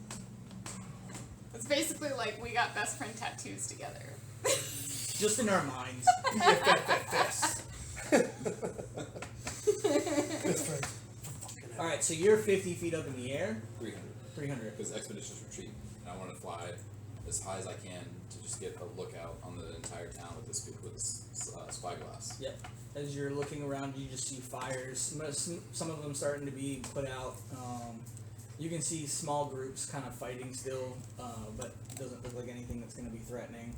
It's basically like we got best friend tattoos together. Just in our minds. Best friends. Alright, so you're 50 feet up in the air. 300. 300. Because Expeditions Retreat, and I want to fly as high as I can to just get a lookout on the entire town with this spyglass. Yep. As you're looking around, you just see fires. Some of them starting to be put out. You can see small groups kind of fighting still, but it doesn't look like anything that's going to be threatening.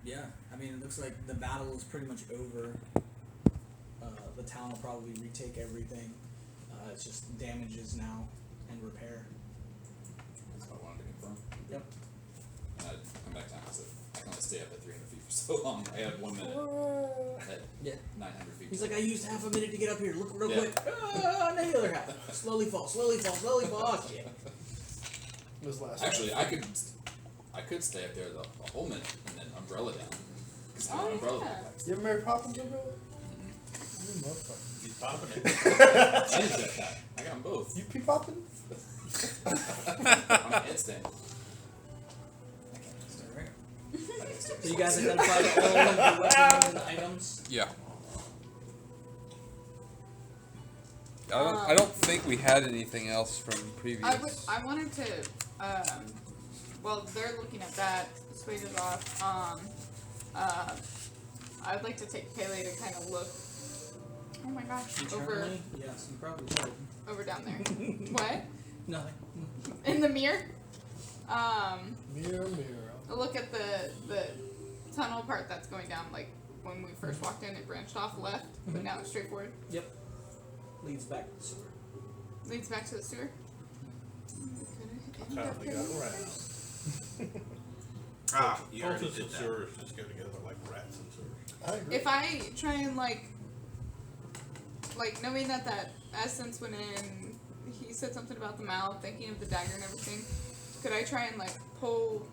Yeah, I mean, it looks like the battle is pretty much over. The town will probably retake everything. It's just damages now and repair. That's what I wanted to confirm. Yep. And I'd come back down and said, I can only stay up at 300 feet for so long. I had 1 minute at Yeah. 900 feet. He's like, I used half a minute to get up here. Look real Yeah. quick. And the other half. Slowly fall, slowly fall, slowly fall. Oh, shit. This last Actually, I could stay up there the whole minute and then umbrella down. Because I have an Oh, umbrella yeah. backpack. You ever Mary Poppins umbrella? You motherfucker. He's popping it. And jetpack. I got them both. You pee popping? I'm an instant. So you guys identified all of the weapons and items? Yeah. I don't think we had anything else from previous. I wanted to, well, they're looking at that, switch it off, I'd like to take Pele to kind of look, oh my gosh, Internally? Yes, you probably should. over down there. What? Nothing. In the mirror? Mirror, mirror. Look at the tunnel part that's going down, like, when we first walked in, it branched off left, but now it's straightforward. Yep. Leads back to the sewer. Leads back to the sewer. That's how they got around. Ah, you already Cultists did and that. sewers just go together like rats and sewers. I agree. If I try and like knowing that essence went in, he said something about the mouth, thinking of the dagger and everything. Could I try and like pull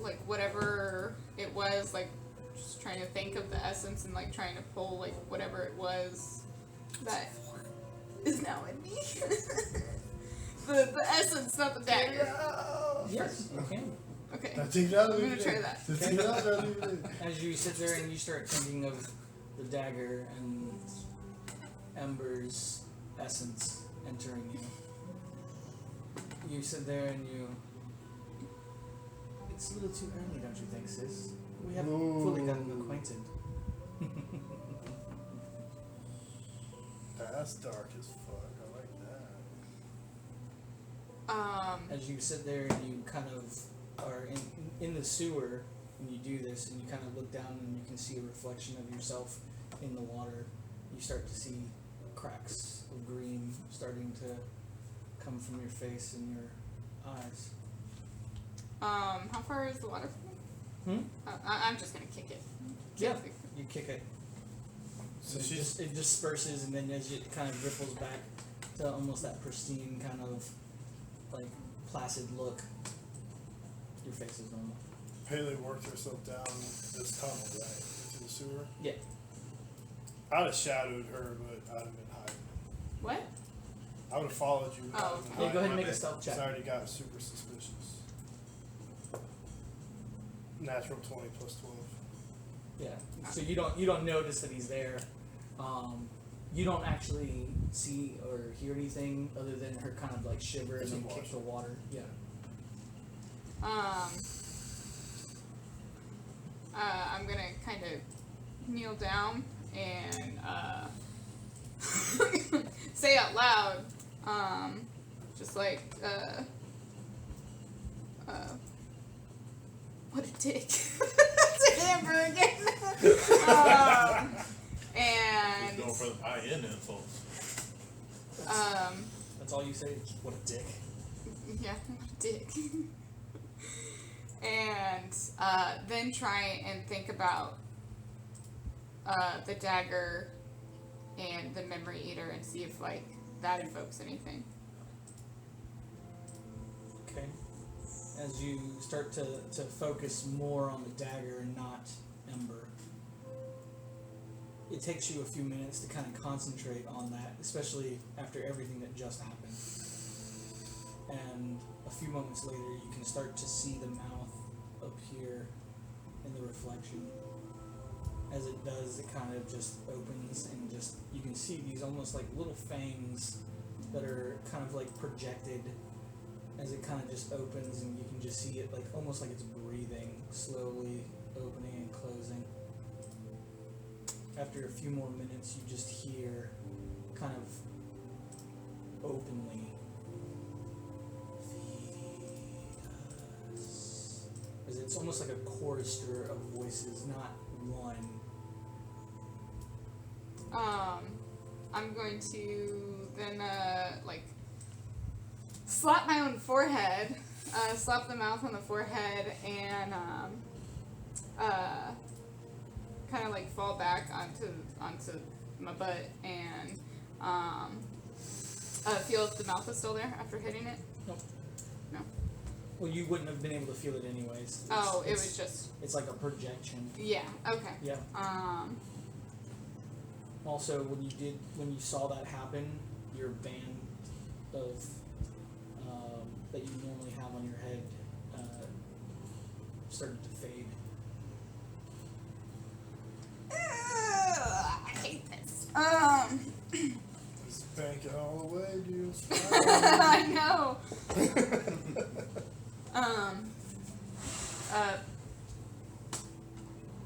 like whatever it was, like just trying to think of the essence and like trying to pull like whatever it was that is now in me? the essence, not the dagger. Yes, you can. Okay. Now take that I'm gonna try that. Take that out of it. As you sit there and you start thinking of the dagger and Ember's essence entering you sit there and you. It's a little too early, don't you think, sis? We haven't fully gotten acquainted. That's dark as fuck. I like that. As you sit there and you kind of are in the sewer and you do this and you kind of look down and you can see a reflection of yourself in the water, you start to see cracks of green starting to come from your face and your eyes. How far is the water from me? I'm just gonna kick it. Yeah, you kick it. So So it disperses, and then as it kind of ripples back to almost that pristine kind of like placid look, your face is normal. Haley worked herself down this tunnel, right? Into the sewer? Yeah. I'd have shadowed her, but I'd have been hiding. What? I would have followed you. But Oh, I'd have been Yeah, go hiding. ahead and make a stealth check. I already got super suspicious. Natural 20 plus 12. Yeah. So you don't notice that he's there. You don't actually see or hear anything other than her kind of like shiver and It's a then kick wash. the water. Yeah. I'm gonna kind of kneel down and say out loud, just like, what a dick. To Amber again. And He's going for the high-end insults. That's all you say. What a dick. yeah, what a dick. And then try and think about the dagger and the memory eater and see if like that invokes anything. Okay. As you start to focus more on the dagger and not Ember, it takes you a few minutes to kind of concentrate on that, especially after everything that just happened. And a few moments later, you can start to see the mouth appear in the reflection. As it does, it kind of just opens and just, you can see these almost like little fangs that are kind of like projected as it kind of just opens, and you can just see it like almost like it's breathing, slowly opening and closing. After a few more minutes, you just hear kind of openly, "Feed us." As it's almost like a chorister of voices, not one. I'm going to then like slap my own forehead, slap the mouth on the forehead, and kind of like fall back onto my butt and feel if the mouth is still there after hitting it. Nope. No. Well, you wouldn't have been able to feel it anyways. It was just. It's like a projection. Yeah. Okay. Yeah. Also, when you saw that happen, your band of that you normally have on your head started to fade. I hate this. Spank it all away, dude. I know.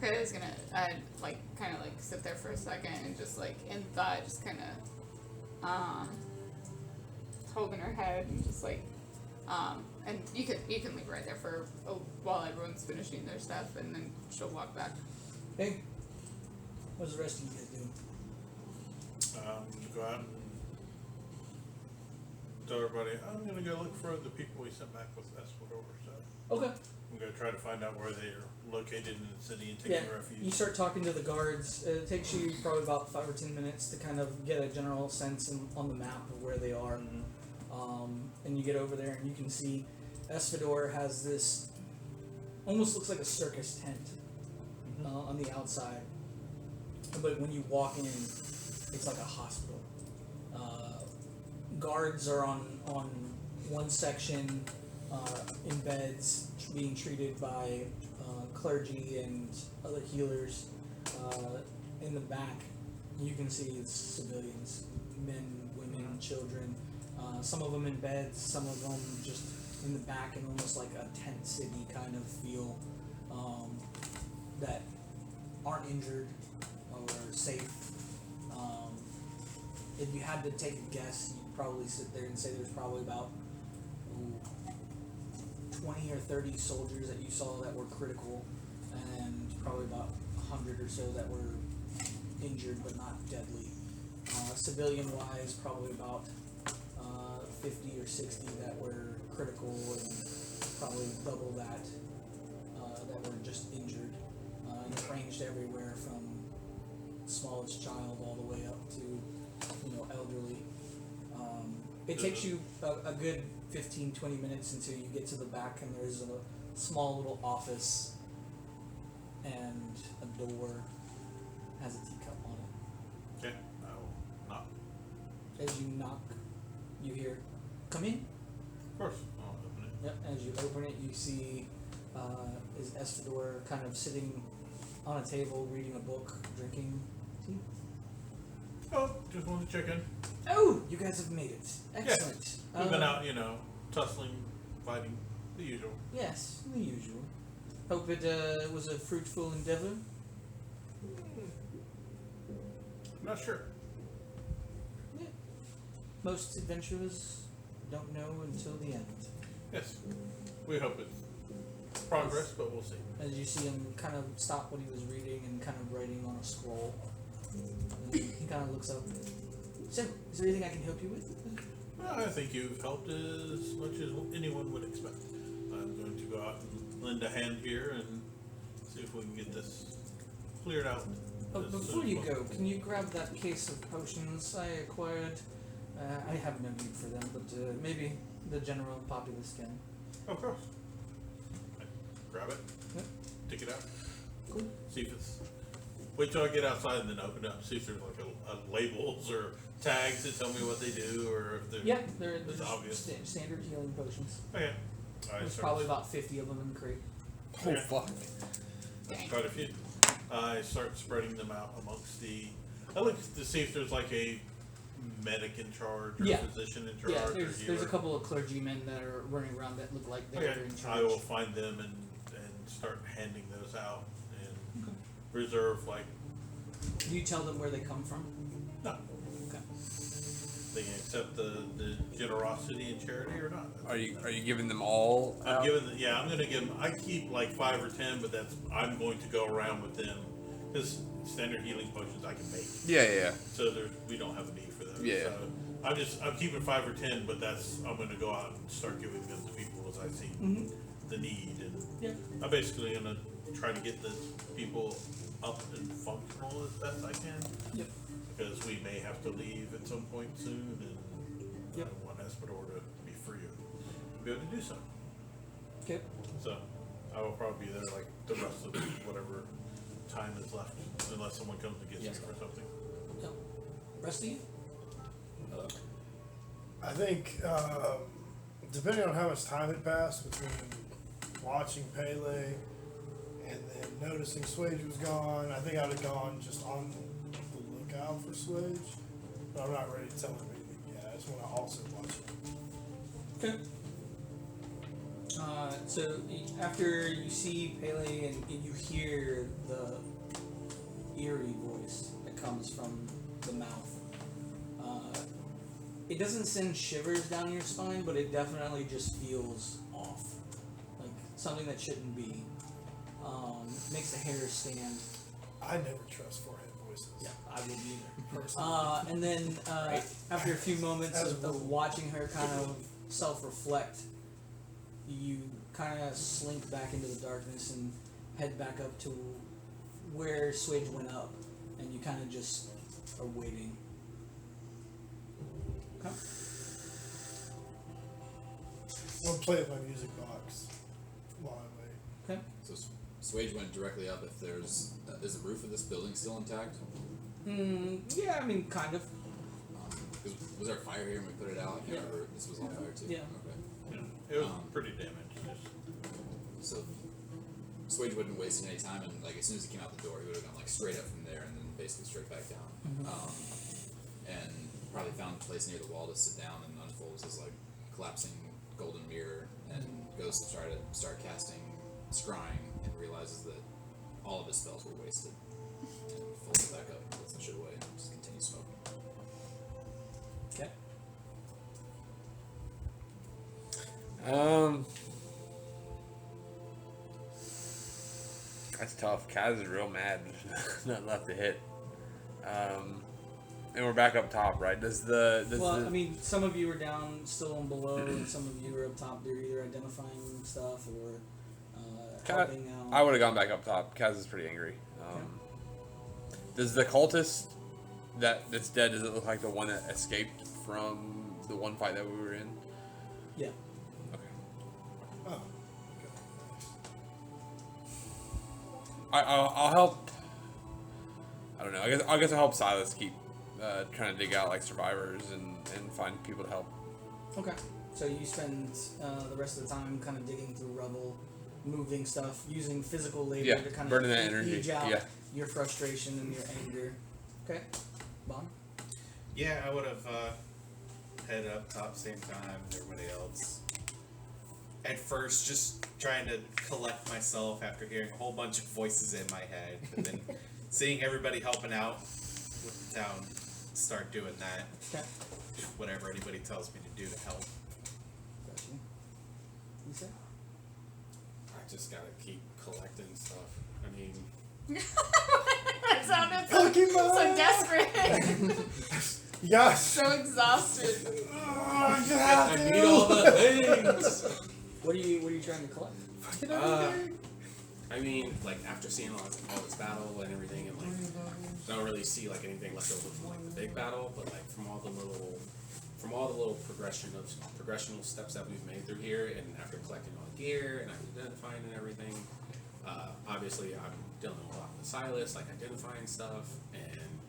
Okay, I was gonna, like, kind of like sit there for a second and just like in thought, just kind of, holding her head and just like, and you can leave her right there for while everyone's finishing their stuff, and then she'll walk back. Okay. What's the rest of you guys doing? Just go out and tell everybody, I'm gonna go look for the people we sent back with Espador, so Okay. I'm gonna try to find out where they are located in the city and Yeah, taking refuge. you start talking to the guards. It takes you probably about 5 or 10 minutes to kind of get a general sense on the map of where they are. And you get over there and you can see Espador has this, almost looks like a circus tent on the outside. But when you walk in, it's like a hospital. Guards are on one section in beds being treated by clergy and other healers. In the back, you can see civilians, men, women, children. Some of them in beds, some of them just in the back, and almost like a tent city kind of feel that aren't injured or safe. If you had to take a guess, you'd probably sit there and say there's probably about 20 or 30 soldiers that you saw that were critical, and probably about 100 or so that were injured but not deadly. Civilian-wise, probably about 50 or 60 that were critical, and probably double that that were just injured. And it ranged everywhere from smallest child all the way up to elderly. It takes you a good 15-20 minutes until you get to the back, and there's a small little office and a door has a teacup on it. Okay, I will knock. As you knock, you hear, "Come in." Of course, I'll open it. Yep. As you open it, you see is Espador kind of sitting on a table reading a book, drinking tea. Oh, just wanted to check in. Oh, you guys have made it. Excellent. We've been out, tussling, fighting, the usual. Yes, the usual. Hope it was a fruitful endeavor. Not sure. Yeah. Most adventurers don't know until the end. Yes, we hope it's progress, but we'll see. As you see him kind of stop what he was reading and kind of writing on a scroll. And he kind of looks up. So, is there anything I can help you with? Well, I think you've helped as much as anyone would expect. I'm going to go out and lend a hand here and see if we can get this cleared out. Oh, as before soon as you possible. go, can you grab that case of potions I acquired? I have no need for them, but maybe the general populace can. Of course. I grab it, Yep. take it out, Cool. see if it's. Wait till I get outside and then open it up, see if there's like a labels or tags that tell me what they do, or if they're. Yeah, they're It's just obvious. standard healing potions. Okay. There's probably about 50 of them in the crate. Oh Okay. fuck. That's quite a few. I start spreading them out amongst the. I look to see if there's like a medic in charge or Yeah. physician in charge. Yeah, or there's a healer. couple of clergymen that are running around that look like they're Okay, in I charge. will find them and start handing those out and reserve like Do you tell them where they come from? no. Okay. They can accept the generosity and charity or not. Are you giving them all? I'm out? giving I'm gonna give them. I keep like 5 or 10, but I'm going to go around with them because standard healing potions I can make. Yeah. So we don't have a need for those. Yeah. So I'm keeping 5 or 10, but I'm going to go out and start giving them to people as I see the need, and Yeah. I'm basically going to try to get the people up and functional as best I can. Yep. Because we may have to leave at some point soon, and Yep. I want Espador to be free to be able to do so. Okay. So I will probably be there like the rest of whatever time is left, unless someone comes and gets Yes. me for something. Yep. Rest of you? I think, depending on how much time had passed between watching Pele and then noticing Swage was gone, I think I'd have gone just on the lookout for Swage. But I'm not ready to tell him anything yet. I just want to also watch him. Okay. So after you see Pele and you hear the eerie voice that comes from the mouth, it doesn't send shivers down your spine, but it definitely just feels off, like something that shouldn't be. Makes the hair stand. I never trust forehead voices. voices. Yeah, I wouldn't either, personally. And then after a few moments As a of rule. watching her kind of self-reflect, you kind of slink back into the darkness and head back up to where Swage went up, and you kind of just are waiting. Okay. I'll play with my music box while I wait. Okay. So Swage went directly up. If there's is the roof of this building still intact? Yeah, I mean, kind of. 'Cause was there a fire here when we put it out? I can't remember. This was on fire too. Yeah. Okay. It was pretty damaged. So Swage wouldn't waste any time, and like as soon as he came out the door, he would have gone like straight up from there, and then basically straight back down. And probably found a place near the wall to sit down and unfolds his like collapsing golden mirror, and goes to try to start casting scrying, and realizes that all of his spells were wasted. And folds it back up, puts the shit away, and just continues smoking. Okay. That's tough. Kaz is real mad. There's nothing left to hit. And we're back up top, right? I mean, some of you are down still and below, and some of you are up top. They're either identifying stuff or helping out. I would have gone back up top. Kaz is pretty angry. Does the cultist that's dead, does it look like the one that escaped from the one fight that we were in? Yeah. Okay. Oh. Okay. I'll help. I don't know. I guess I'll help Silas keep trying to dig out like survivors and find people to help. Okay. So you spend the rest of the time kind of digging through rubble, moving stuff, using physical labor to kind burning of that energy. age out Yeah. your frustration and your anger. Okay. Bon? Yeah, I would have headed up top same time as everybody else. At first, just trying to collect myself after hearing a whole bunch of voices in my head, but then seeing everybody helping out with the town, start doing that. Okay. Whatever anybody tells me to do to help. Got you. You said? I just gotta keep collecting stuff. I mean, That sounded so desperate. Yes. So exhausted. I need all the things. What are you trying to collect? I mean, like after seeing all this battle and everything, and like I don't really see like anything left over from like the big battle, but like from all the little progressional steps that we've made through here, and after collecting all the gear and identifying and everything, obviously I'm dealing a lot with Silas, like identifying stuff, and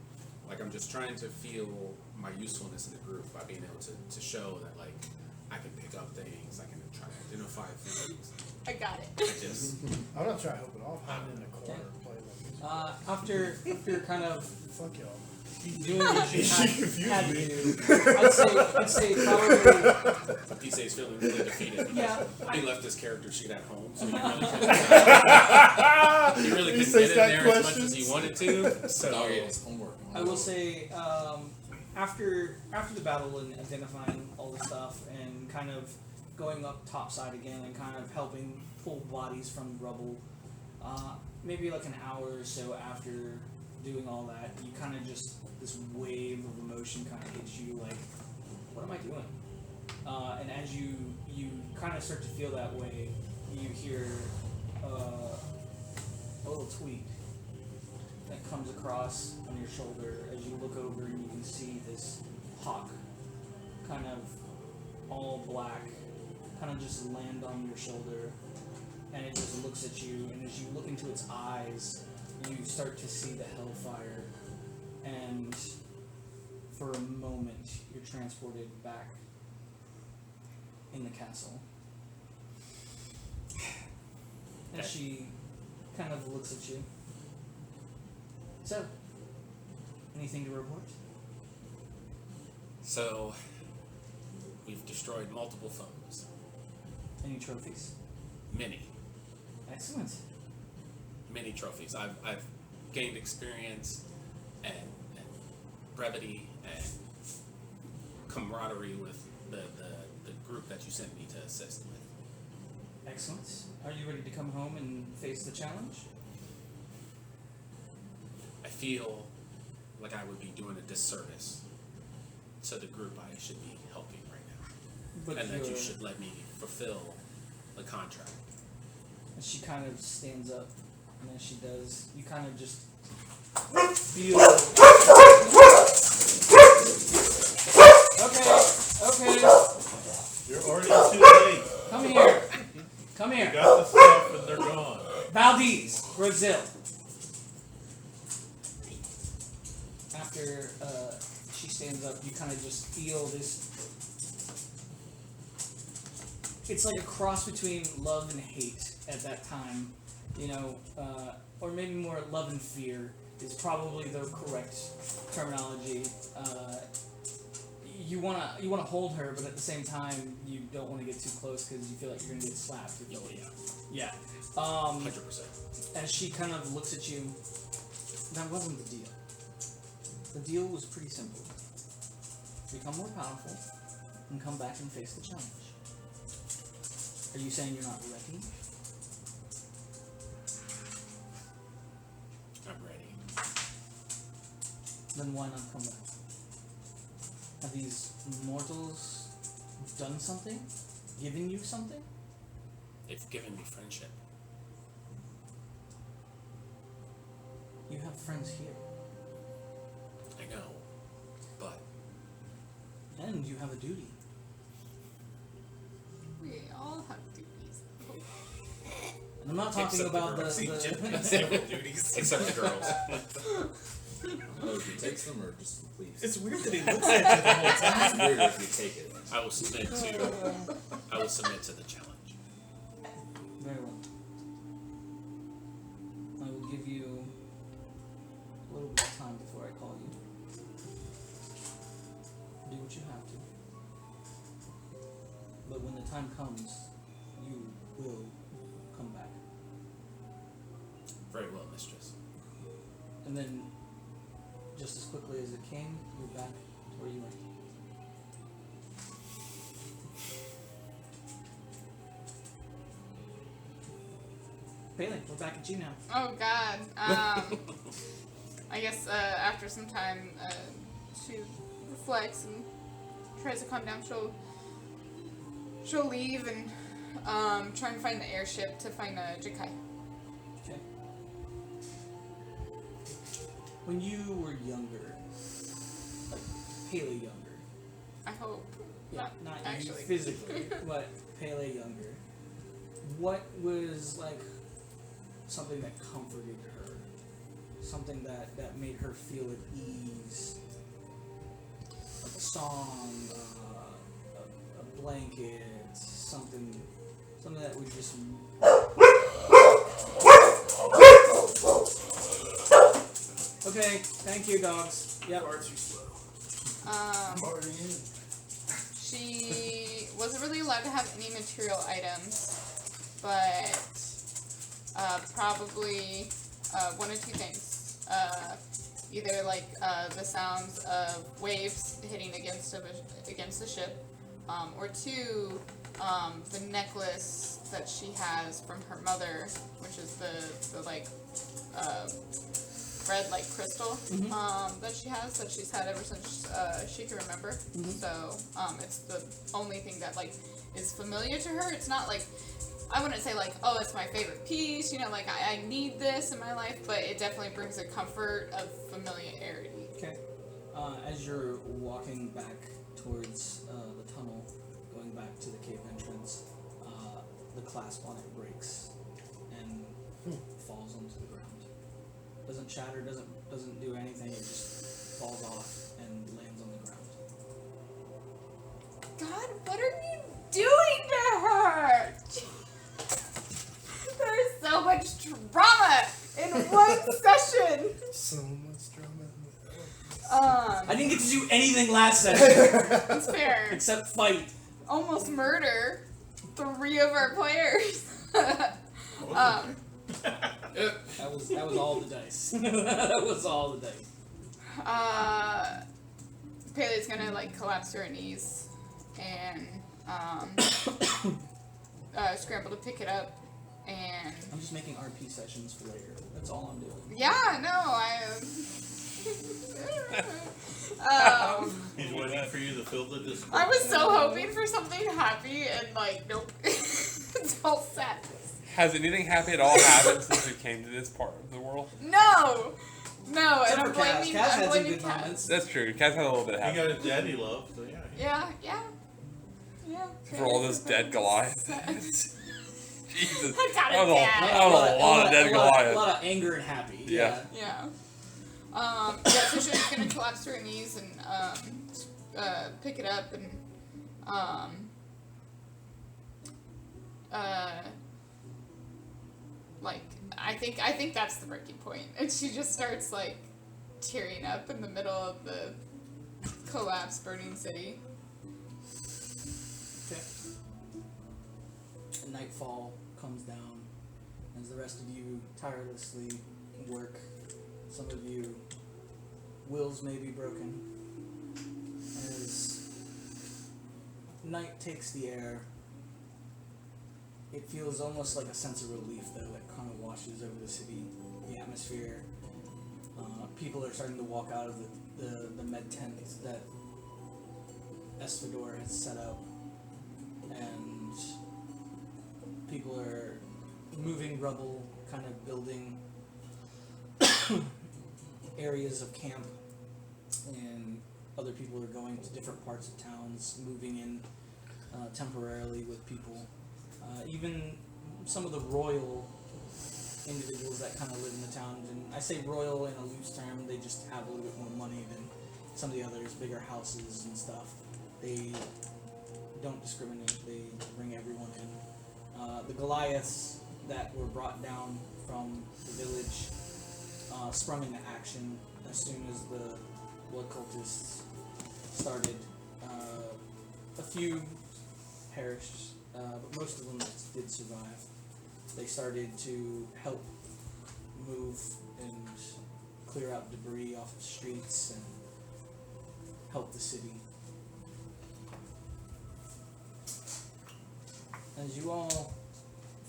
like I'm just trying to feel my usefulness in the group by being able to show that like I can pick up things, I can try to identify things. I got it. I just I'm not trying to help it off. I'm in the corner playing my music. After kind of Fuck y'all. doing what you had to do, I'd say probably. DC's feeling really defeated because Yeah. he left his character sheet at home, so he really couldn't get in there as much as he wanted to. So Dog ate his homework. I will say, after the battle and identifying all the stuff and kind of going up topside again and kind of helping pull bodies from the rubble, maybe like an hour or so after doing all that, you kind of just, this wave of emotion kind of hits you like, what am I doing? And as you kind of start to feel that way, you hear a little tweet that comes across on your shoulder as you look over and you can see this hawk kind of all black kind of just land on your shoulder, and it just looks at you, and as you look into its eyes you start to see the hellfire, and for a moment you're transported back in the castle. And she kind of looks at you. So, anything to report? So, we've destroyed multiple foes. Any trophies? Many Excellent. trophies. I've gained experience and brevity and camaraderie with the group that you sent me to assist with. Excellent. Are you ready to come home and face the challenge? I feel like I would be doing a disservice to the group I should be helping right now, But and that you you're- should let me fulfill the contract. And she kind of stands up, and as she does, you kind of just feel. Okay. You're already too late. Come here. Come You here. got the stuff and they're gone. Valdez, Brazil. After she stands up, you kind of just feel this. It's like a cross between love and hate at that time, or maybe more love and fear is probably the correct terminology. You wanna hold her, but at the same time, you don't want to get too close because you feel like you're gonna get slapped. If you yeah. 100%. As she kind of looks at you, that wasn't the deal. The deal was pretty simple. Become more powerful and come back and face the challenge. Are you saying you're not ready? I'm ready. Then why not come back? Have these mortals done something? Given you something? They've given me friendship. You have friends here. I know, but And you have a duty. We all have duties. And I'm not talking Except the about girls. the Several duties. except the girls. Oh, if he takes them or just leaves. It's weird that he looks at you the whole time. It's weird if you take it. I will submit to the challenge. Very well. I will give you a little bit of time before I call you. Do what you have to. But when the time comes, you will come back. Very well, mistress. And then, just as quickly as it came, you're back to where you went. Bailey, we're back at you now. Oh God. I guess after some time, she reflects and tries to calm down. She'll leave and try and find the airship to find Jakai. Okay. When you were younger, like Pele younger, I hope. not actually. you physically, but Pele younger, what was like something that comforted her, something that made her feel at ease, like a song, a blanket, something that would just. Okay, thank you, dogs. Yep. Far too slow. Already in. She wasn't really allowed to have any material items, but probably one of two things. Either like the sounds of waves hitting against the ship, or two, the necklace that she has from her mother, which is the like red like crystal that she has, that she's had ever since she can remember. So it's the only thing that like is familiar to her. It's not like, I wouldn't say like, oh, it's my favorite piece, like I need this in my life, but it definitely brings a comfort of familiarity. Okay. As you're walking back towards the tunnel, going back to the cave entrance, the clasp on it breaks and falls onto the ground. Doesn't shatter, doesn't do anything. It just falls off and lands on the ground. God, what are you doing to her? There's so much drama in one session. So much drama. I didn't get to do anything last session That's fair. except fight. Almost murder 3 of our players. That was all the dice. That was all the dice. Pele's gonna like collapse to her knees and scramble to pick it up, and I'm just making RP sessions for later. That's all I'm doing. yeah, no, He's waiting for you to fill the discord. I was so hoping for something happy and like, nope. It's all sadness. Has anything happy at all happened since we came to this part of the world? No! No, Except and for Kaz. I'm Kaz had some blaming good Kaz. moments. That's true. Kaz had a little bit of He got happiness. his daddy love, so yeah. Yeah. For all those dead Goliaths. Jesus. I got That was it, a, Dad. that was a lot of dead A Goliaths. lot of anger and happy. Yeah. Yeah. Yeah, so she's gonna collapse to her knees and pick it up and like I think that's the breaking point. And she just starts like tearing up in the middle of the collapsed burning city. Okay. Nightfall comes down as the rest of you tirelessly work. Some of you wills may be broken. As night takes the air, it feels almost like a sense of relief though that kind of washes over the city, the atmosphere. People are starting to walk out of the med tent that Esfador has set up, and people are moving rubble, kind of building areas of camp, and other people are going to different parts of towns, moving in temporarily with people. Even some of the royal individuals that kind of live in the town, and I say royal in a loose term, they just have a little bit more money than some of the others, bigger houses and stuff. They don't discriminate, they bring everyone in. The Goliaths that were brought down from the village sprung into action as soon as the blood cultists started. A few perished, but most of them did survive. They started to help move and clear out debris off the streets and help the city. As you all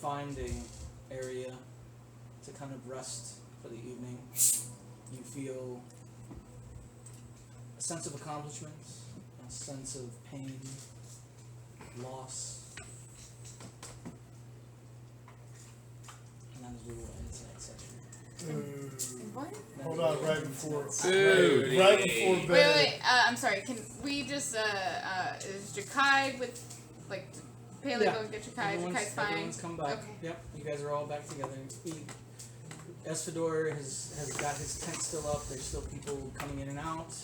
find a area to kind of rest for the evening, you feel a sense of accomplishment, a sense of pain, loss. And that is where we'll end tonight's session. What? Hold on, right before. Dude. Right before Wait, bed. I'm sorry. Can we just is Jakai with like Paley Yeah. go and get Jakai? Jakai's fine. Everyone's come back. Okay. Yep, you guys are all back together. Esfador has got his tent still up. There's still people coming in and out.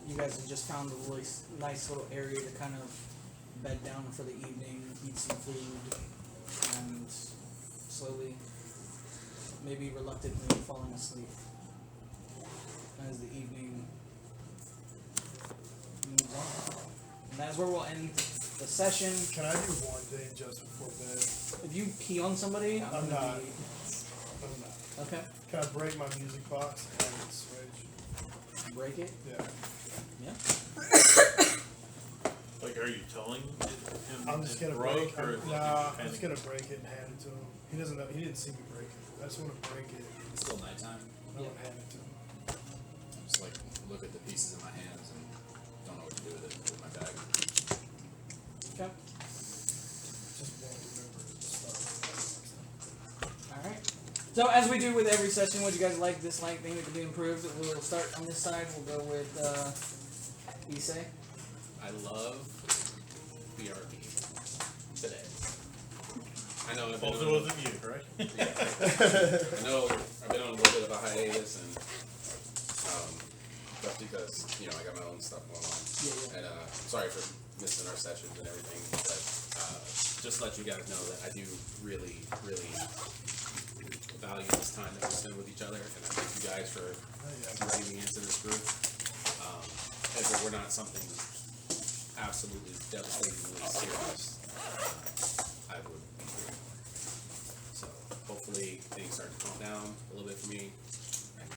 You guys have just found a really nice little area to kind of bed down for the evening, eat some food, and slowly, maybe reluctantly, falling asleep as the evening moves on. And that's where we'll end the session. Can I do one thing just before bed? If you pee on somebody, I'm gonna not. be- I'm not. Okay. Can I break my music box and have it switch? Break it. Yeah. Yeah. Like, are you telling him I'm just it gonna broke, break. or is he I'm just panicking? gonna break it and hand it to him. He doesn't know. He didn't see me break it. I just want to break it. It's still nighttime. And I want to hand it to him. I'm just like look at the pieces in my hands and don't know what to do with it with my bag. Okay. Just won't remember to start. All right. So as we do with every session, what do you guys like, dislike, things that could be improved? We'll start on this side. We'll go with Issei. I love BRP today. I know I've been Also on, wasn't you, right? I know I've been on a little bit of a hiatus, and that's because I got my own stuff going on. Yeah. And I'm sorry for missing our sessions and everything, but just to let you guys know that I do really, really value this time that we spend with each other, and I thank you guys for inviting me into this group. If it were not something absolutely devastatingly serious, I would be here. So hopefully things start to calm down a little bit for me.